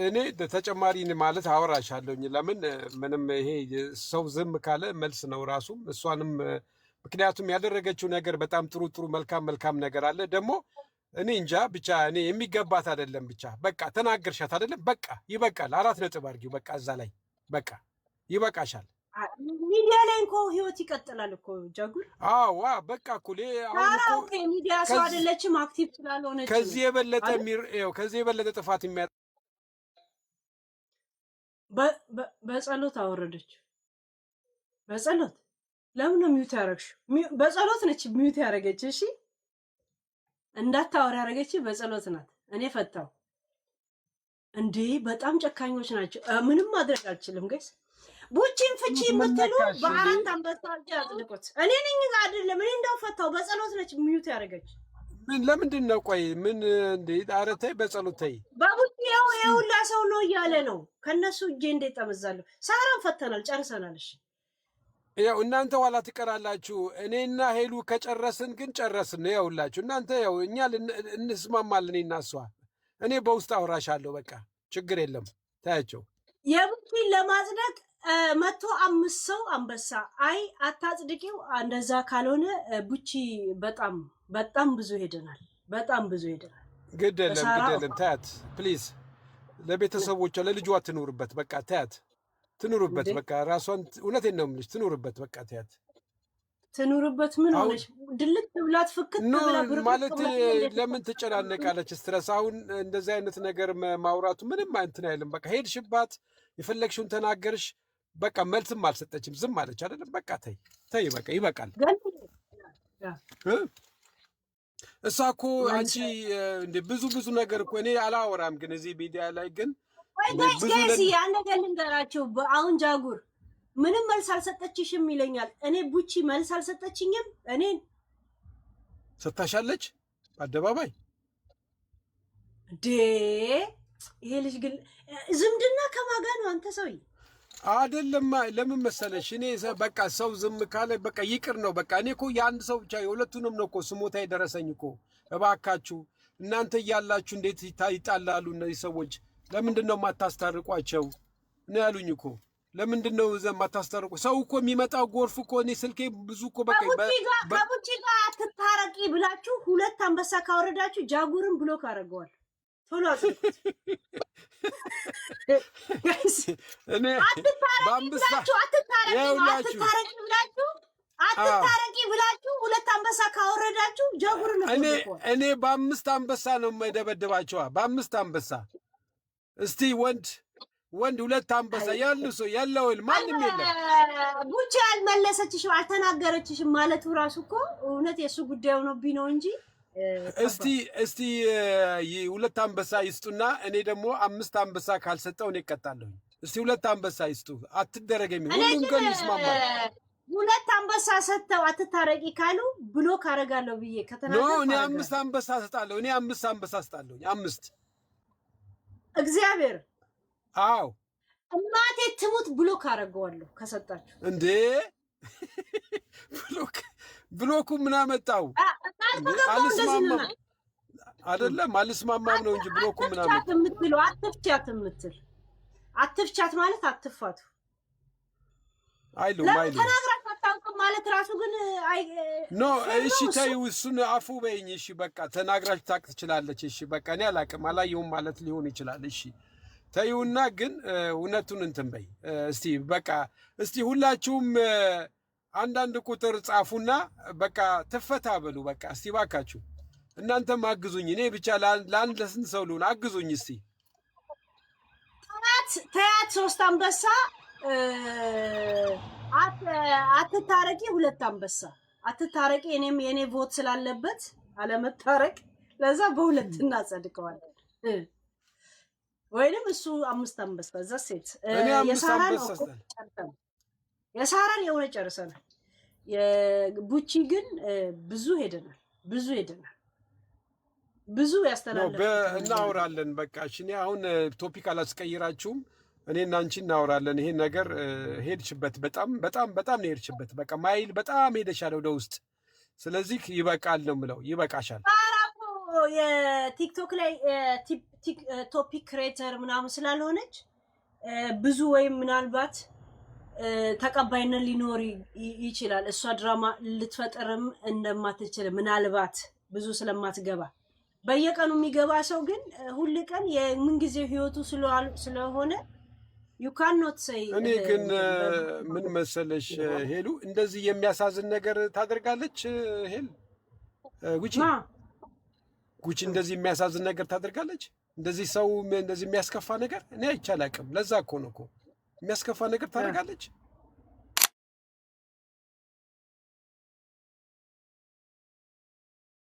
እኔ ተጨማሪ ማለት አወራሻለሁኝ። ለምን ምንም ይሄ ሰው ዝም ካለ መልስ ነው ራሱም እሷንም ምክንያቱም ያደረገችው ነገር በጣም ጥሩ መልካም ነገር አለ። ደግሞ እኔ እንጃ ብቻ እኔ የሚገባት አይደለም። ብቻ በቃ ተናገርሻት አይደለም? በቃ ይበቃል። 4 ነጥብ አድርጊው በቃ እዛ ላይ በቃ ይበቃሻል። ሚዲያ ላይ እንኳ ህይወት ይቀጥላል እኮ ጃጉር። አዎ በቃ እኮ አሁን እኮ ሚዲያ ሰው አይደለችም አክቲቭ ስላልሆነች ከዚህ የበለጠ ጥፋት የሚያ በጸሎት አወረደች። በጸሎት ለምን ነው ሚውት ያደረግሽው? በጸሎት ነች ሚውት ያደረገች። እሺ እንዳታወራ ያደረገች በጸሎት ናት። እኔ ፈታው እንዴ! በጣም ጨካኞች ናቸው። ምንም ማድረግ አልችልም ጋይስ። ቡቺን ፍቺ የምትሉ በ4 አንበሳ አጥልቁት። እኔ ነኝ አይደለም እኔ እንዳው ፈታው። በጸሎት ነች ሚውት ያደረገች። ምን ለምንድን ነው? ቆይ ምን እንዴ? ኧረ ተይ በጸሎት ተይ። በቡቺ የሁላ ሰው ነው እያለ ነው። ከነሱ እጄ እንዴት ጠመዛለሁ። ሳራን ፈተናል፣ ጨርሰናል። እሺ ያው እናንተ ኋላ ትቀራላችሁ። እኔና ሄሉ ከጨረስን ግን ጨረስን። ያውላችሁ እናንተ ያው እኛ እንስማማለን እና እሷ እኔ በውስጥ አውራሻለሁ። በቃ ችግር የለም ታያቸው። የቡቺን ለማጽደቅ 105 ሰው አንበሳ አይ አታጽድቂው። እንደዛ ካልሆነ ቡቺ በጣም ብዙ ሄደናል። ግደለም ታያት ፕሊዝ። ለቤተሰቦቿ ለልጇ ትኑርበት። በቃ ታያት ትኑርበት። በቃ ራሷን እውነቴን ነው የምልሽ ትኑርበት። በቃ ታያት ትኑርበት። ምን ሆነሽ ድልት ብላት ፍክት ብላ ማለት ለምን ትጨናነቃለች? ስትረስ አሁን እንደዚህ አይነት ነገር ማውራቱ ምንም እንትን አይልም። በቃ ሄድሽባት፣ የፈለግሽውን ተናገርሽ። በቃ መልስም አልሰጠችም፣ ዝም አለች አይደለም? በቃ ተይ በቃ ይበቃል። እሷ እኮ አንቺ እንደ ብዙ ነገር እኮ እኔ አላወራም፣ ግን እዚህ ሚዲያ ላይ ግን ጋይስ ያን ነገር ልንገራቸው። አሁን ጃጉር ምንም መልስ አልሰጠችሽም ይለኛል። እኔ ቡቺ መልስ አልሰጠችኝም። እኔን ሰታሻለች አደባባይ ይሄ ልጅ ግን ዝምድና ከማጋ ነው? አንተ ሰውዬ አይደለም። ለምን መሰለሽ እኔ በቃ ሰው ዝም ካለ በቃ ይቅር ነው። በቃ እኔ እኮ የአንድ ሰው ብቻ የሁለቱንም ነው እኮ ስሞታ የደረሰኝ እኮ። እባካችሁ እናንተ እያላችሁ እንዴት ይጣላሉ እነዚህ ሰዎች? ለምንድን ነው የማታስታርቋቸው? እኔ ያሉኝ እኮ ለምንድን ነው የማታስታርቁ? ሰው እኮ የሚመጣው ጎርፍ እኮ እኔ ስልኬ ብዙ እኮ በቃ ከቡቺ ጋር አትታረቂ ብላችሁ 2 አንበሳ ካወረዳችሁ ጃጉርን ብሎክ አደርገዋል። ቶሎ አጥልቁት። እኔ አትታረቂ ብላችሁ 2 አንበሳ ካወረዳችሁ ጃጉርን ነው። እኔ በ5 አንበሳ ነው የማይደበድባቸዋ። በ5 አንበሳ እስቲ ወንድ 2 አንበሳ ያሉ ሰው ያለው ማንም የለም። ቡቺ አልመለሰችሽም፣ አልተናገረችሽም ማለቱ ራሱ እኮ እውነት የሱ ጉዳይ ሆኖብኝ ነው እንጂ እስቲ 2 አንበሳ ይስጡና እኔ ደግሞ 5 አንበሳ ካልሰጠው እኔ እቀጣለሁ። እስቲ 2 አንበሳ ይስጡ። አትደረገሚ ሁሉም ግን ይስማማል። 2 አንበሳ ሰጥተው አትታረቂ ካሉ ብሎክ አደርጋለሁ ብዬ ከተናገርኩ እኔ 5 አንበሳ ሰጣለሁ። እኔ 5 አንበሳ ሰጣለሁ። 5 እግዚአብሔር አዎ እናቴ ትሙት ብሎክ አደርገዋለሁ ከሰጣችሁ እንዴ። ብሎኩ ምን አመጣው? አልስማማም አይደለም አልስማማም ነው እንጂ ብሎኩ ምን አመጣው? የምትለው አትፍቻት ማለት አትፋቱ አይሉም ተናግራችሁ አታውቅም ማለት ራሱ ግን ኖ እሺ ተይው እሱን አፉ በይኝ እሺ በቃ ተናግራችሁ ታውቅ ትችላለች እሺ በቃ እኔ አላውቅም አላየሁም ማለት ሊሆን ይችላል እሺ ተይውና ግን እውነቱን እንትን በይ እስቲ በቃ እስቲ ሁላችሁም አንዳንድ ቁጥር ጻፉና በቃ ትፈታ በሉ በቃ እስቲ ባካችሁ እናንተም አግዙኝ እኔ ብቻ ለአንድ ለስንት ሰው ልሁን አግዙኝ እስቲ ተያት 3 አንበሳ አትታረቂ 2 አንበሳ አትታረቂ እኔም የኔ ቮት ስላለበት አለመታረቅ ለዛ በሁለት እናጸድቀዋለን ወይንም እሱ 5 አንበሳ እዛ ሴት የሳራን የሆነ ጨርሰናል የቡቺ ግን ብዙ ሄደናል ብዙ ያስተላልፋል እናወራለን በቃ እሺ እኔ አሁን ቶፒክ አላስቀይራችሁም እኔና አንቺ እናወራለን ይሄን ነገር ሄድሽበት በጣም ነው ሄድሽበት በቃ ማይል በጣም ሄደሻል ወደ ውስጥ ስለዚህ ይበቃል ነው የምለው ይበቃሻል አራፎ የቲክቶክ ላይ ቶፒክ ክሬተር ምናምን ስላልሆነች ብዙ ወይም ምናልባት ተቀባይነት ሊኖር ይችላል እሷ ድራማ ልትፈጠርም እንደማትችል ምናልባት ብዙ ስለማትገባ በየቀኑ የሚገባ ሰው ግን ሁሉ ቀን የምን ጊዜው ህይወቱ ስለሆነ you cannot say እኔ ግን ምን መሰለሽ ሄሉ እንደዚህ የሚያሳዝን ነገር ታደርጋለች ሄል ጉቺ እንደዚህ የሚያሳዝን ነገር ታደርጋለች እንደዚህ ሰው እንደዚህ የሚያስከፋ ነገር እኔ አይቻላቅም ለዛ እኮ ነው እኮ የሚያስከፋ ነገር ታደርጋለች